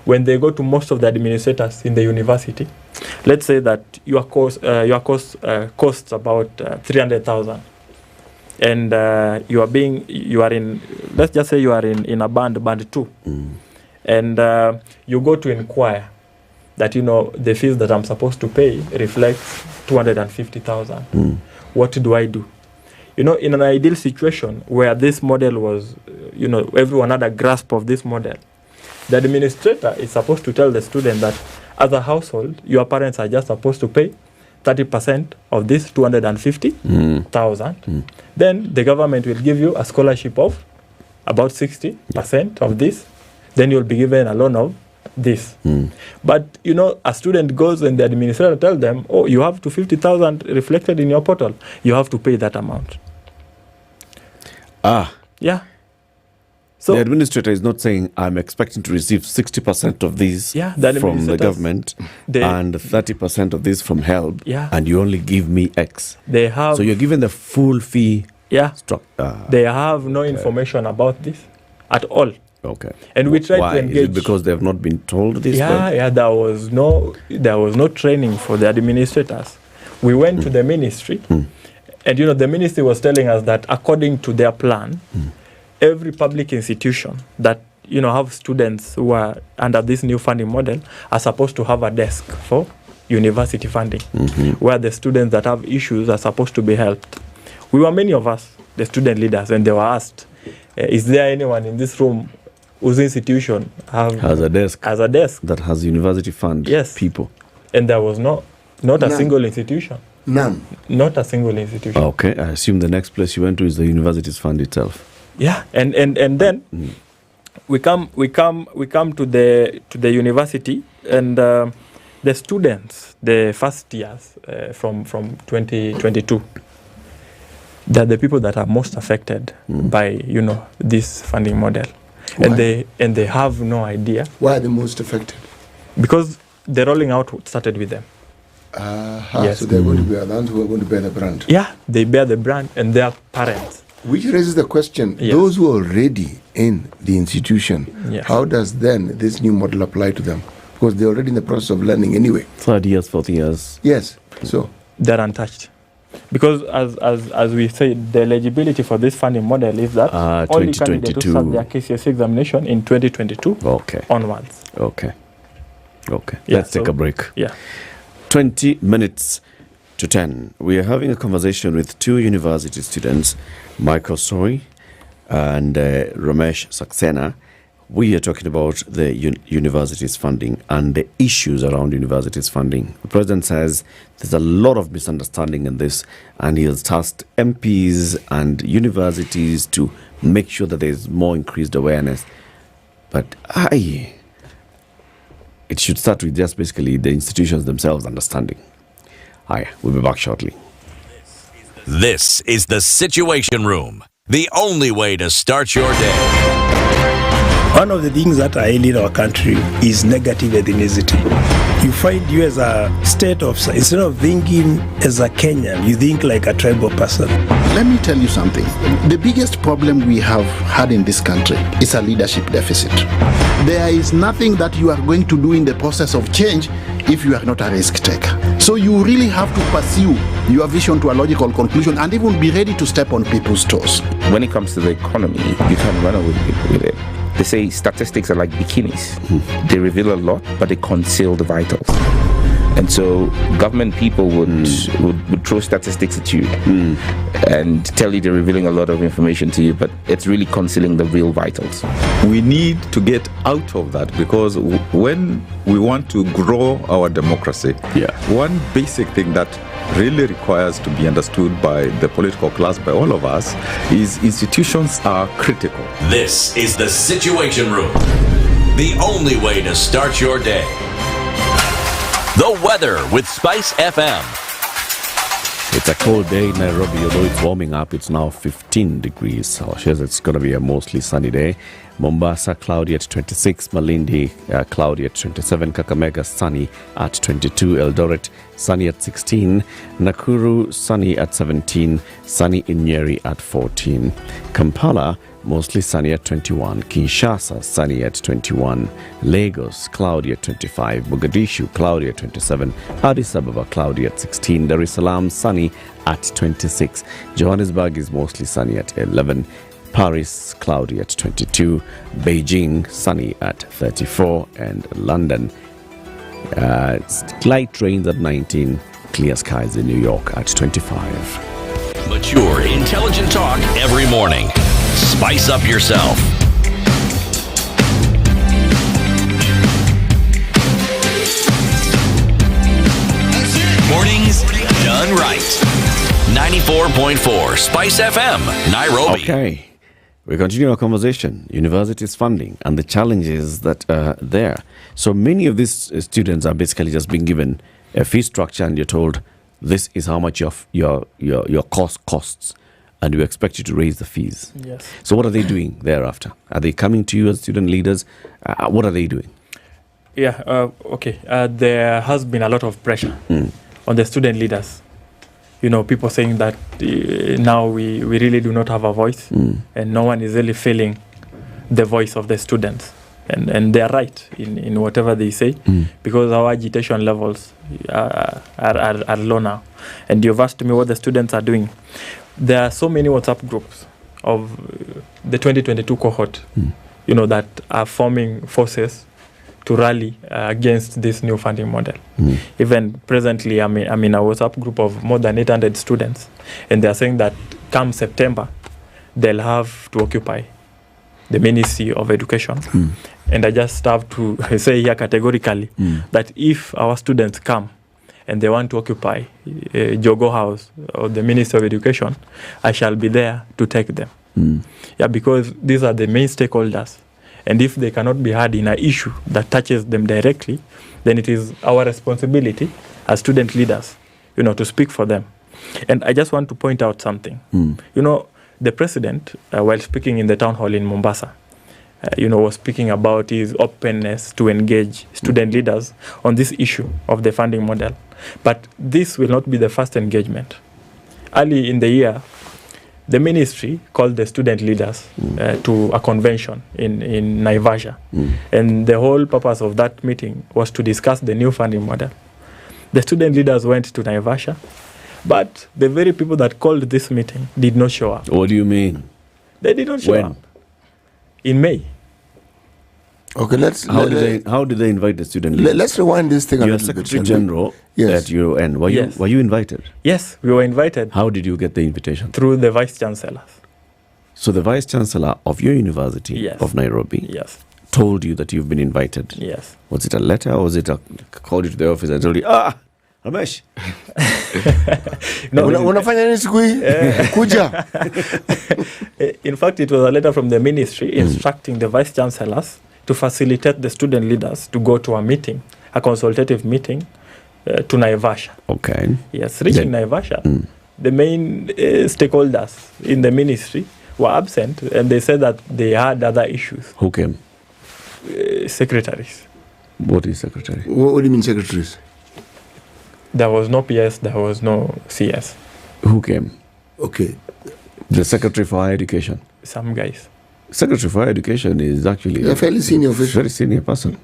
when they go to most of the administrators in the university, let's say that your course costs about 300,000, and let's just say you are in a band 2, and you go to inquire that the fees that I'm supposed to pay reflects 250,000. What do I do? In an ideal situation where this model was, everyone had a grasp of this model, the administrator is supposed to tell the student that as a household, your parents are just supposed to pay 30% of this 250,000. Then the government will give you a scholarship of about 60% of this. Then you'll be given a loan of this. But a student goes and the administrator tells them, oh, you have 250,000 reflected in your portal, you have to pay that amount. Yeah. So the administrator is not saying I'm expecting to receive 60% of this from the government and 30% of this from HELB, and you only give me X. So you're given the full fee structure. They have no information about this at all. Okay. And we try to engage. Is it because they have not been told this? There was no training for the administrators. We went to the ministry, and the ministry was telling us that according to their plan, every public institution that have students who are under this new funding model are supposed to have a desk for university funding, where the students that have issues are supposed to be helped. We were many of us, the student leaders, and they were asked, is there anyone in this room whose institution has a desk that has university fund people? And there was not a single institution. None. Not a single institution. Okay, I assume the next place you went to is the university's fund itself. Yeah, and then we come to the university, and the students, the first years from 2022, they're the people that are most affected by this funding model. Why? And they have no idea. Why are they most affected? Because the rolling out started with them. Yes. So they're going to be the ones who are going to bear the brand. Yeah, they bear the brand and their parents. Which raises the question, those who are already in the institution, how does then this new model apply to them? Because they're already in the process of learning anyway. 3rd years, 4th years. Yes. So they're untouched. Because as we said, the eligibility for this funding model is that only candidates who start their KCSE examination in 2022 onwards. Okay. Yeah, Let's take a break. Yeah. 20 minutes to 10. We are having a conversation with two university students, Michael Soi and Ramesh Saxena. We are talking about the university's funding and the issues around university's funding. The president says there's a lot of misunderstanding in this, and he has tasked MPs and universities to make sure that there's more increased awareness. But it should start with just basically the institutions themselves understanding. We'll be back shortly. This is the Situation Room, the only way to start your day. One of the things that are ailing our country is negative ethnicity. You find you as a state officer, instead of thinking as a Kenyan, you think like a tribal person. Let me tell you something. The biggest problem we have had in this country is a leadership deficit. There is nothing that you are going to do in the process of change if you are not a risk taker. So you really have to pursue your vision to a logical conclusion and even be ready to step on people's toes. When it comes to the economy, you can run away with it. They say statistics are like bikinis. They reveal a lot, but they conceal the vitals. And so government people would throw statistics at you and tell you they're revealing a lot of information to you, but it's really concealing the real vitals. We need to get out of that, because when we want to grow our democracy, one basic thing that really requires to be understood by the political class, by all of us, is institutions are critical. This is the Situation Room, the only way to start your day. The weather with SpiceFM. It's a cold day in Nairobi, although it's warming up. It's now 15 degrees Celsius. It's going to be a mostly sunny day. Mombasa, cloudy at 26. Malindi, cloudy at 27. Kakamega, sunny at 22. Eldoret, sunny at 16. Nakuru, sunny at 17. Sunny in Nyeri at 14. Kampala, mostly sunny at 21. Kinshasa, sunny at 21. Lagos, cloudy at 25. Mogadishu, cloudy at 27. Addis Ababa, cloudy at 16. Dar es Salaam, sunny at 26. Johannesburg is mostly sunny at 11. Paris, cloudy at 22. Beijing, sunny at 34. And London, light rains at 19. Clear skies in New York at 25. Mature, intelligent talk every morning. Spice up yourself. Mornings done right. 94.4 Spice FM, Nairobi. Okay. We continue our conversation, universities funding and the challenges that are there. So many of these students are basically just being given a fee structure, and you're told this is how much your course costs, and we expect you to raise the fees. Yes. So what are they doing thereafter? Are they coming to you as student leaders? What are they doing? Yeah, okay. There has been a lot of pressure on the student leaders. You know, people saying that now we really do not have a voice, and no one is really feeling the voice of the students. And they are right in whatever they say, because our agitation levels are low now. And you've asked me what the students are doing. There are so many WhatsApp groups of the 2022 cohort, you know, that are forming forces to rally against this new funding model. Even presently, I'm in a WhatsApp group of more than 800 students, and they're saying that come September, they'll have to occupy the Ministry of Education. And I just have to say here categorically that if our students come and they want to occupy Jogo House or the Ministry of Education, I shall be there to take them. Yeah, because these are the main stakeholders. And if they cannot be heard in an issue that touches them directly, then it is our responsibility as student leaders, you know, to speak for them. And I just want to point out something. You know, the president, while speaking in the town hall in Mombasa, you know, was speaking about his openness to engage student leaders on this issue of the funding model. But this will not be the first engagement. Early in the year, the ministry called the student leaders to a convention in Naivasha. And the whole purpose of that meeting was to discuss the new funding model. The student leaders went to Naivasha, But the very people that called this meeting did not show up. What do you mean? They did not show up. In May. Okay, How did they invite the student leaders? Let's rewind this thing a You're little bit. Secretary General at UN. Were you invited? Yes, we were invited. How did you get the invitation? Through the Vice Chancellor. So the Vice Chancellor of your university of Nairobi told you that you've been invited? Yes. Was it a letter or was it called you to the office and told you, Ramesh? Unafanya nini siku hii? Kuja. In fact, it was a letter from the ministry instructing the Vice Chancellors to facilitate the student leaders to go to a meeting, a consultative meeting to Naivasha. Okay. Yes, reaching Naivasha, the main stakeholders in the ministry were absent, and they said that they had other issues. Who came? Secretaries. What is secretary? What do you mean secretaries? There was no PS, there was no CS. Who came? Okay. The Secretary for Higher Education. Some guys. Secretary for Higher Education is actually a fairly senior official. Very senior person.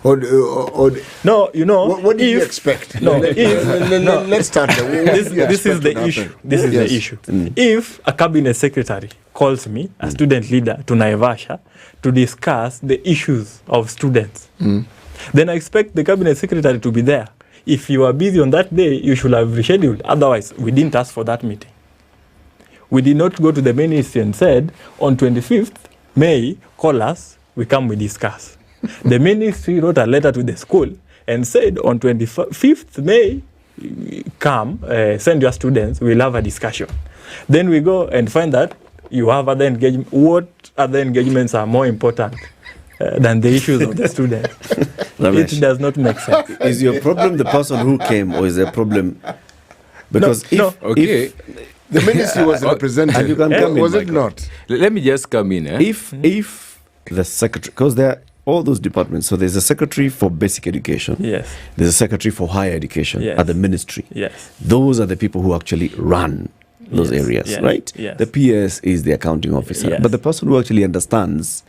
No, you know. What do you expect? No, let's start there. This is the issue. This is the issue. If a cabinet secretary calls me, a student leader, to Naivasha to discuss the issues of students, then I expect the cabinet secretary to be there. If you are busy on that day, you should have rescheduled. Otherwise, we didn't ask for that meeting. We did not go to the ministry and said, on 25th May, call us, we come, we discuss. The ministry wrote a letter to the school and said, on 25th May, come, send your students, we'll have a discussion. Then we go and find that you have other engagement. What other engagements are more important than the issues of the students? It does not make sense. Is your problem the person who came, or is there a problem? Because if the ministry was represented, and you can come was in, it not? Let me just come in. If the secretary, because there are all those departments, so there's a secretary for basic education. Yes. There's a secretary for higher education at the ministry. Yes. Those are the people who actually run those areas, right? Yes. The PS is the accounting officer, but the person who actually understands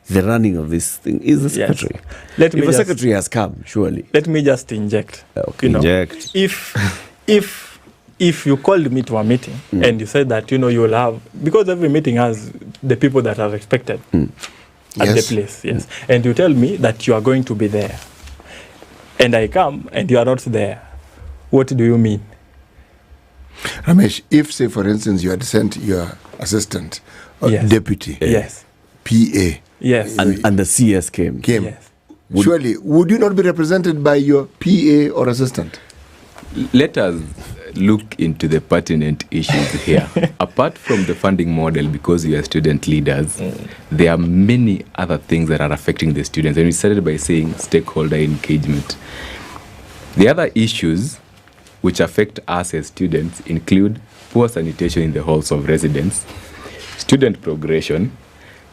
the running of this thing is the secretary. If a secretary has come, surely. Let me just inject. Okay. Inject. If you called me to a meeting and you said that you will have, because every meeting has the people that are expected at the place, and you tell me that you are going to be there, and I come and you are not there, what do you mean? Ramesh, if say for instance you had sent your assistant, deputy, PA, and the CS came. Yes. Surely, would you not be represented by your PA or assistant? Let us look into the pertinent issues here. Apart from the funding model, because we are student leaders, there are many other things that are affecting the students. And we started by saying stakeholder engagement. The other issues which affect us as students include poor sanitation in the halls of residence, student progression,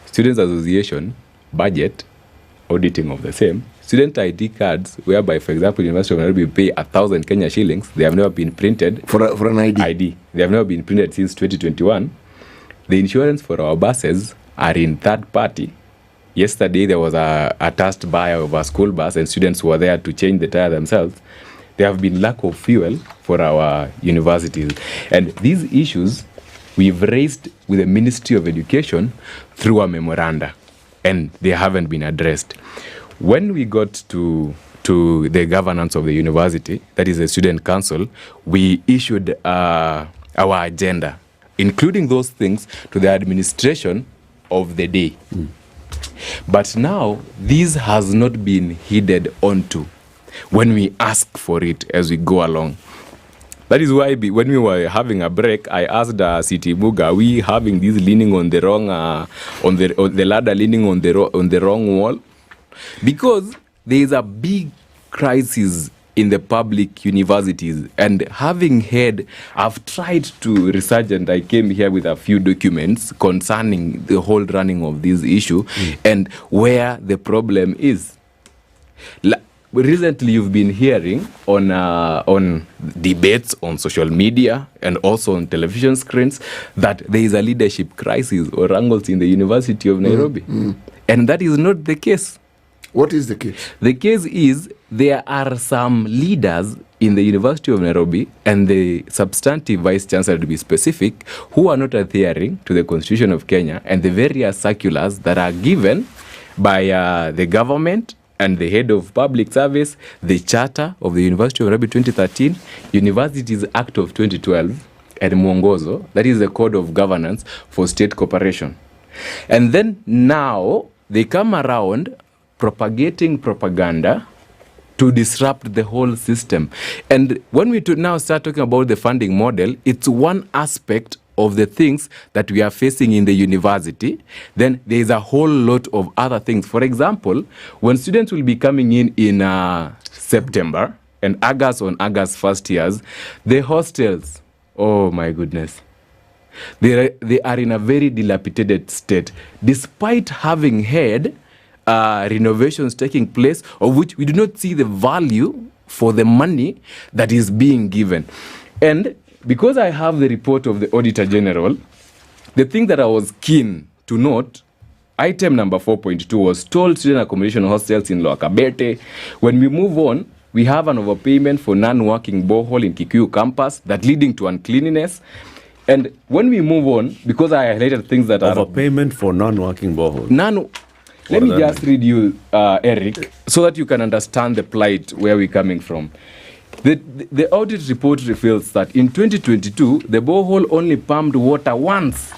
students association, budget, auditing of the same, student ID cards, whereby, for example, University of Nairobi pay 1,000 Kenya shillings. They have never been printed. For an ID? They have never been printed since 2021. The insurance for our buses are in third party. Yesterday, there was a test buy of a school bus, and students were there to change the tire themselves. There have been lack of fuel for our universities. And these issues, we've raised with the Ministry of Education through a memoranda, and they haven't been addressed. When we got to the governance of the university, that is the student council, we issued our agenda, including those things to the administration of the day. But now, this has not been heeded onto when we ask for it as we go along. That is why when we were having a break, I asked CT Muga, are we having this leaning on the wrong, on the ladder leaning on the wrong wall? Because there is a big crisis in the public universities, and having heard, I've tried to research, and I came here with a few documents concerning the whole running of this issue and where the problem is. Recently, you've been hearing on debates on social media and also on television screens that there is a leadership crisis or wrangles in the University of Nairobi. And that is not the case. What is the case? The case is there are some leaders in the University of Nairobi and the substantive vice chancellor, to be specific, who are not adhering to the Constitution of Kenya and the various circulars that are given by the government and the head of public service, the Charter of the University of Nairobi 2013, Universities Act of 2012, and Mwongozo, that is the Code of Governance for State Corporation. And then now they come around propagating propaganda to disrupt the whole system. And when we now start talking about the funding model, it's one aspect of the things that we are facing in the university. Then there is a whole lot of other things. For example, when students will be coming in September and August on August first years, the hostels, oh my goodness, they are in a very dilapidated state, despite having had renovations taking place, of which we do not see the value for the money that is being given. And because I have the report of the Auditor General, the thing that I was keen to note, item number 4.2 was told student accommodation hostels in Lower Kabete. When we move on, we have an overpayment for non-working borehole in Kikuyu campus that leading to uncleanliness. And when we move on, because I highlighted things that are overpayment for non-working borehole. Let me just read you, Eric, so that you can understand the plight where we're coming from. The audit report reveals that in 2022, the borehole only pumped water once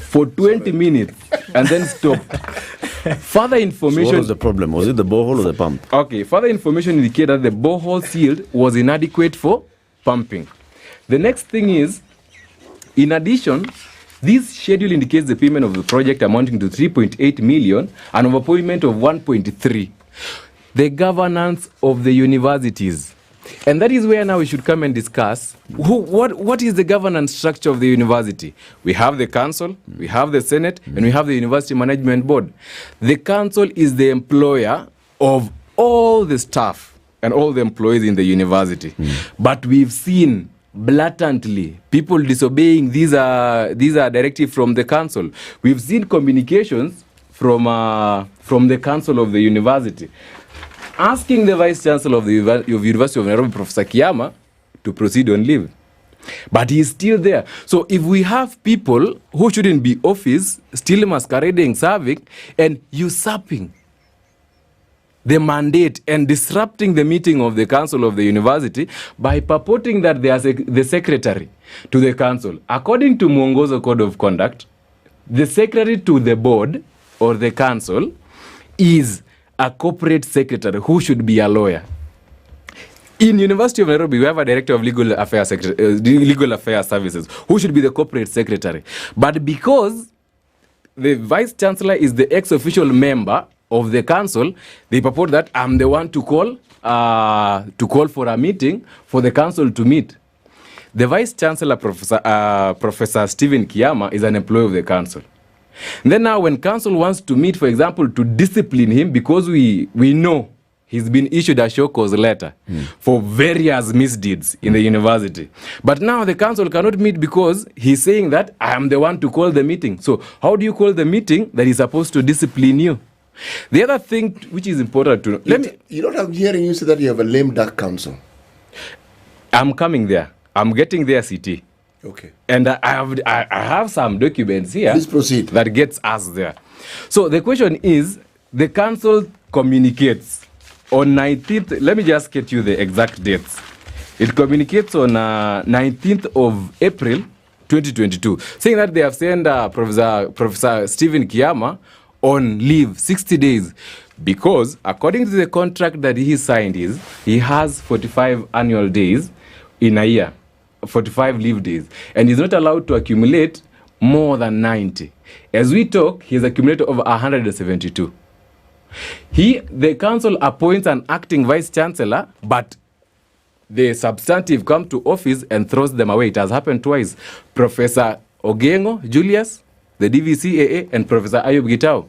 for 20 minutes and then stopped. Further information... So what was the problem? Was it the borehole or the pump? Okay, further information indicated that the borehole sealed was inadequate for pumping. The next thing is, in addition, this schedule indicates the payment of the project amounting to 3.8 million and overpayment of 1.3. The governance of the universities. And that is where now we should come and discuss what is the governance structure of the university. We have the council, we have the senate, and we have the university management board. The council is the employer of all the staff and all the employees in the university. But we've seen blatantly people disobeying these are directives from the council. We've seen communications from the council of the university asking the Vice Chancellor of the University of Nairobi, Professor Kiama, to proceed on leave. But he's still there. So if we have people who shouldn't be office, still masquerading, serving, and usurping the mandate and disrupting the meeting of the council of the university by purporting that they are the secretary to the council. According to Mwongozo Code of Conduct, the secretary to the board or the council is a corporate secretary who should be a lawyer. In University of Nairobi, we have a director of legal affairs services who should be the corporate secretary. But because the vice chancellor is the ex-official member of the council, they purport that I'm the one to call for a meeting for the council to meet. The vice chancellor, Professor Stephen Kiama, is an employee of the council. And then now when council wants to meet, for example, to discipline him because we know he's been issued a show cause letter for various misdeeds in the university. But now the council cannot meet because he's saying that I am the one to call the meeting. So how do you call the meeting that is supposed to discipline you? The other thing which is important to know... You don't have hearing you say that you have a lame duck council. I'm coming there. I'm getting there, CT. Okay. And I have some documents here. Please proceed. That gets us there. So the question is, the council communicates on 19th, let me just get you the exact dates. It communicates on 19th of April 2022, saying that they have sent Professor Stephen Kiama on leave 60 days because according to the contract that he signed he has 45 annual days in a year, 45 leave days, and he's not allowed to accumulate more than 90. As we talk, he's accumulated over 172. The council appoints an acting vice chancellor, but the substantive come to office and throws them away. It has happened twice. Professor Ogengo Julius, the DVCAA, and Professor Ayub Gitau.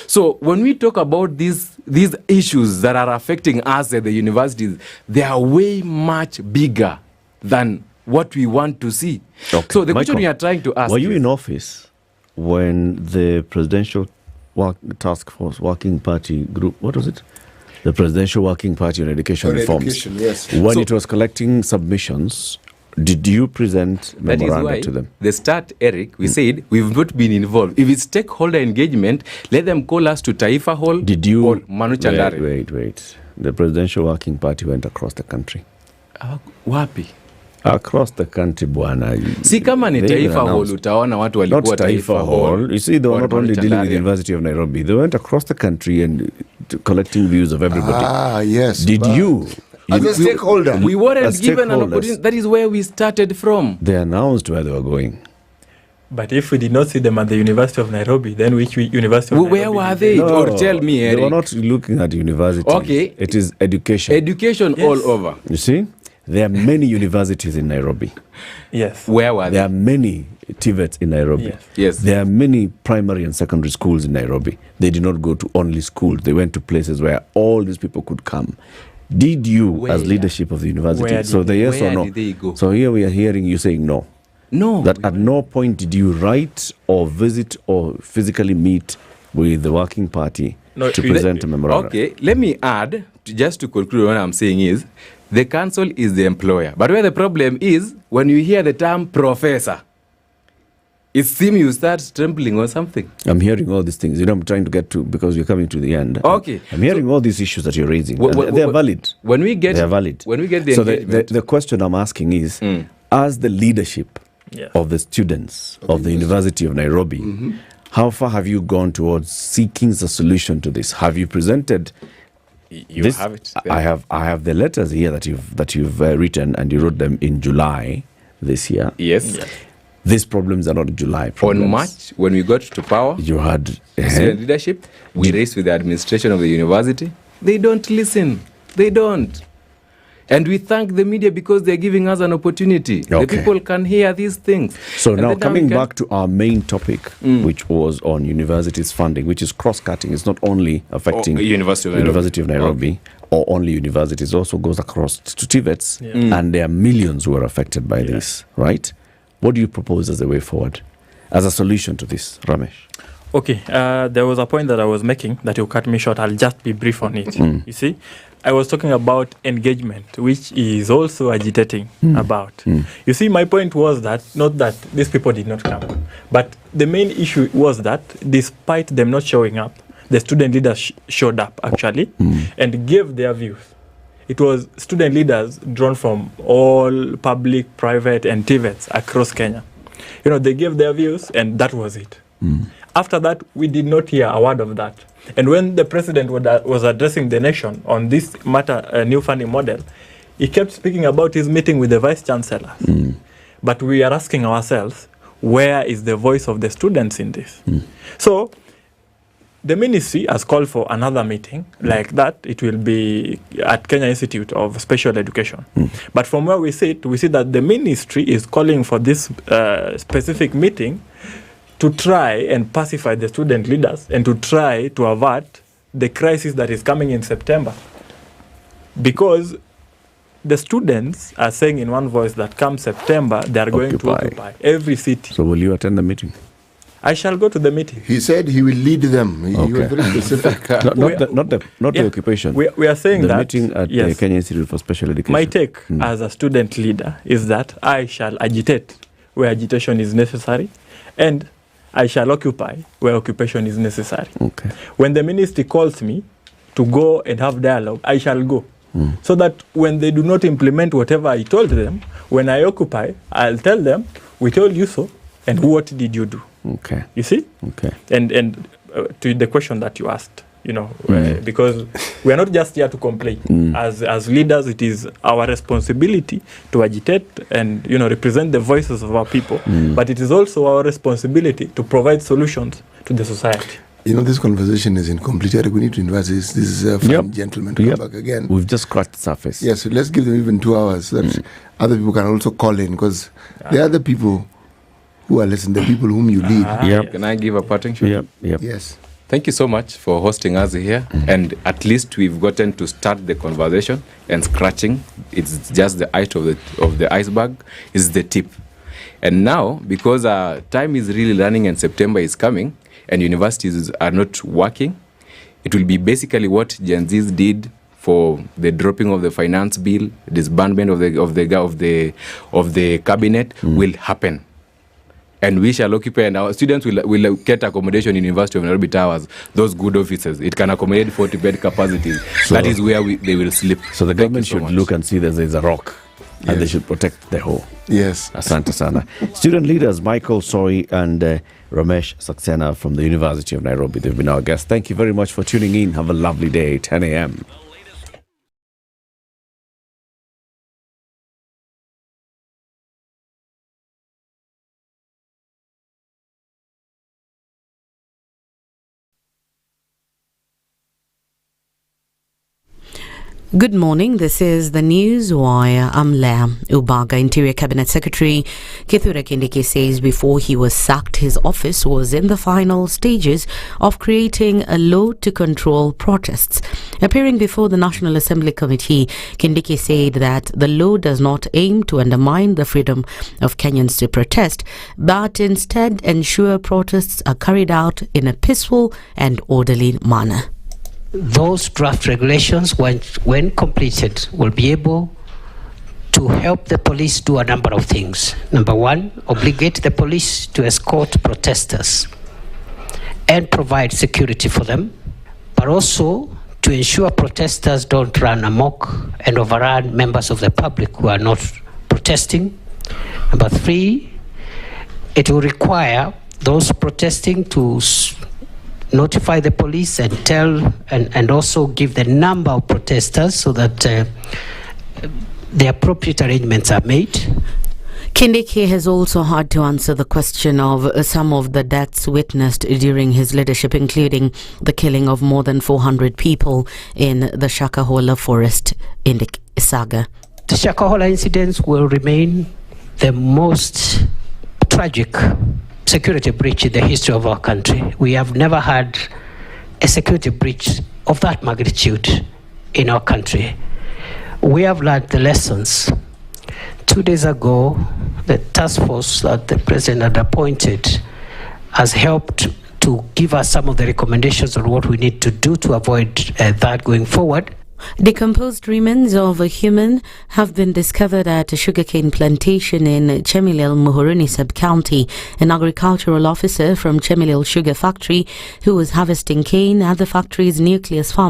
So when we talk about these issues that are affecting us at the universities, they are way much bigger than what we want to see. Okay. So the question we are trying to ask were you in office when the Presidential Task Force Working Party Group, what was it? The Presidential Working Party on Education Reforms. Education, yes. When it was collecting submissions, did you present memoranda to them? The start, Eric, we said we've not been involved. If it's stakeholder engagement, let them call us to Taifa Hall. Did you? Or Manu Chandare. Wait. The Presidential Working Party went across the country. Wapi? Across the country, bwana. Si kama ni Taifa Hall, utaona watu walikuwa Not Taifa Hall. You see, they were not only dealing with the University of Nairobi. They went across the country and collecting views of everybody. Yes. Did you? As a stakeholder. We weren't given an opportunity. That is where we started from. They announced where they were going. But if we did not see them at the University of Nairobi, then which University of Nairobi? Where were they? No, or tell me, Eric. They were not looking at university. Okay. It is education. Education all over. You see? There are many universities in Nairobi. Yes. Where were they? There are many TVETs in Nairobi. Yes. There are many primary and secondary schools in Nairobi. They did not go to only schools. They went to places where all these people could come. Did you, as leadership of the university, so the yes or no? Did they go? So here we are hearing you saying no. No. That at no point did you write or visit or physically meet with the working party to present a memorandum. Okay, let me add, just to conclude what I'm saying is, the council is the employer. But where the problem is, when you hear the term professor, it seems you start trembling or something. I'm hearing all these things. I'm trying to get to, because you're coming to the end. Okay. I'm hearing all these issues that you're raising. They're valid. When we get, they're valid. When we get the so engagement. the question I'm asking is, as the leadership of the students of the University of Nairobi, how far have you gone towards seeking the solution to this? Have you presented? You have it there. I have the letters here that you've written, and you wrote them in July this year. Yes. These problems are not July problems. On March, when we got to power, you had student leadership. We raised with the administration of the university. They don't listen. They don't. And we thank the media because they're giving us an opportunity. The people can hear these things. So now coming back to our main topic, which was on universities funding, which is cross-cutting. It's not only affecting University of Nairobi or only universities. It also goes across to TVETs. And there are millions who are affected by this, right? What do you propose as a way forward, as a solution to this, Ramesh? Okay, there was a point that I was making that you cut me short. I'll just be brief on it. You see, I was talking about engagement, which is also agitating about. You see, my point was that, not that these people did not come, but the main issue was that despite them not showing up, the student leaders showed up actually and gave their views. It was student leaders drawn from all public, private, and TVETs across Kenya. They gave their views, and that was it. After that, we did not hear a word of that. And when the president was addressing the nation on this matter, new funding model, he kept speaking about his meeting with the vice chancellor. But we are asking ourselves, where is the voice of the students in this? So the ministry has called for another meeting like that. It will be at Kenya Institute of Special Education. But from where we sit, we see that the ministry is calling for this specific meeting to try and pacify the student leaders and to try to avert the crisis that is coming in September. Because the students are saying in one voice that come September, they are going to occupy every city. So will you attend the meeting? I shall go to the meeting. He said he will lead them. He was very specific. not the occupation. We are saying the that meeting at the Kenya Institute for Special Education. My take as a student leader is that I shall agitate where agitation is necessary, and I shall occupy where occupation is necessary. Okay. When the ministry calls me to go and have dialogue, I shall go. So that when they do not implement whatever I told them, when I occupy, I'll tell them, we told you so, and what did you do? Okay. You see? Okay. And to the question that you asked, because we are not just here to complain. As leaders, it is our responsibility to agitate and represent the voices of our people. But it is also our responsibility to provide solutions to the society. This conversation is incomplete. We need to invite this fine gentleman to come back again. We've just scratched the surface. Yes, so let's give them even 2 hours so that other people can also call in, because there are other people who are listening, the people whom you lead. Can I give a parting shot? Yes. Thank you so much for hosting us here. And at least we've gotten to start the conversation and scratching. It's just the height of the iceberg is the tip. And now, because time is really running and September is coming and universities are not working, it will be basically what Gen Zs did for the dropping of the finance bill, disbandment of the cabinet will happen. And we shall occupy, and our students will get accommodation in University of Nairobi Towers, those good offices. It can accommodate 40-bed capacity. So that is where they will sleep. So the government should look and see that there is a rock, and they should protect the whole. Yes. Asante sana. Student leaders Michael Sori and Ramesh Saxena from the University of Nairobi, they've been our guests. Thank you very much for tuning in. Have a lovely day, 10 a.m. Good morning. This is the News Wire. I'm Leah Ubaga. Interior Cabinet Secretary Kithure Kindiki says before he was sacked, his office was in the final stages of creating a law to control protests. Appearing before the National Assembly Committee, Kindiki said that the law does not aim to undermine the freedom of Kenyans to protest, but instead ensure protests are carried out in a peaceful and orderly manner. Those draft regulations, when completed, will be able to help the police do a number of things. Number one, obligate the police to escort protesters and provide security for them, but also to ensure protesters don't run amok and overrun members of the public who are not protesting. Number three, it will require those protesting to notify the police and tell and also give the number of protesters so that the appropriate arrangements are made. Kindiki has also had to answer the question of some of the deaths witnessed during his leadership, including the killing of more than 400 people in the Shakahola forest in the saga. The Shakahola incidents will remain the most tragic security breach in the history of our country. We have never had a security breach of that magnitude in our country. We have learned the lessons. 2 days ago, the task force that the president had appointed has helped to give us some of the recommendations on what we need to do to avoid that going forward. Decomposed remains of a human have been discovered at a sugarcane plantation in Chemilil, Muhoroni sub-county. An agricultural officer from Chemilil Sugar Factory who was harvesting cane at the factory's nucleus farm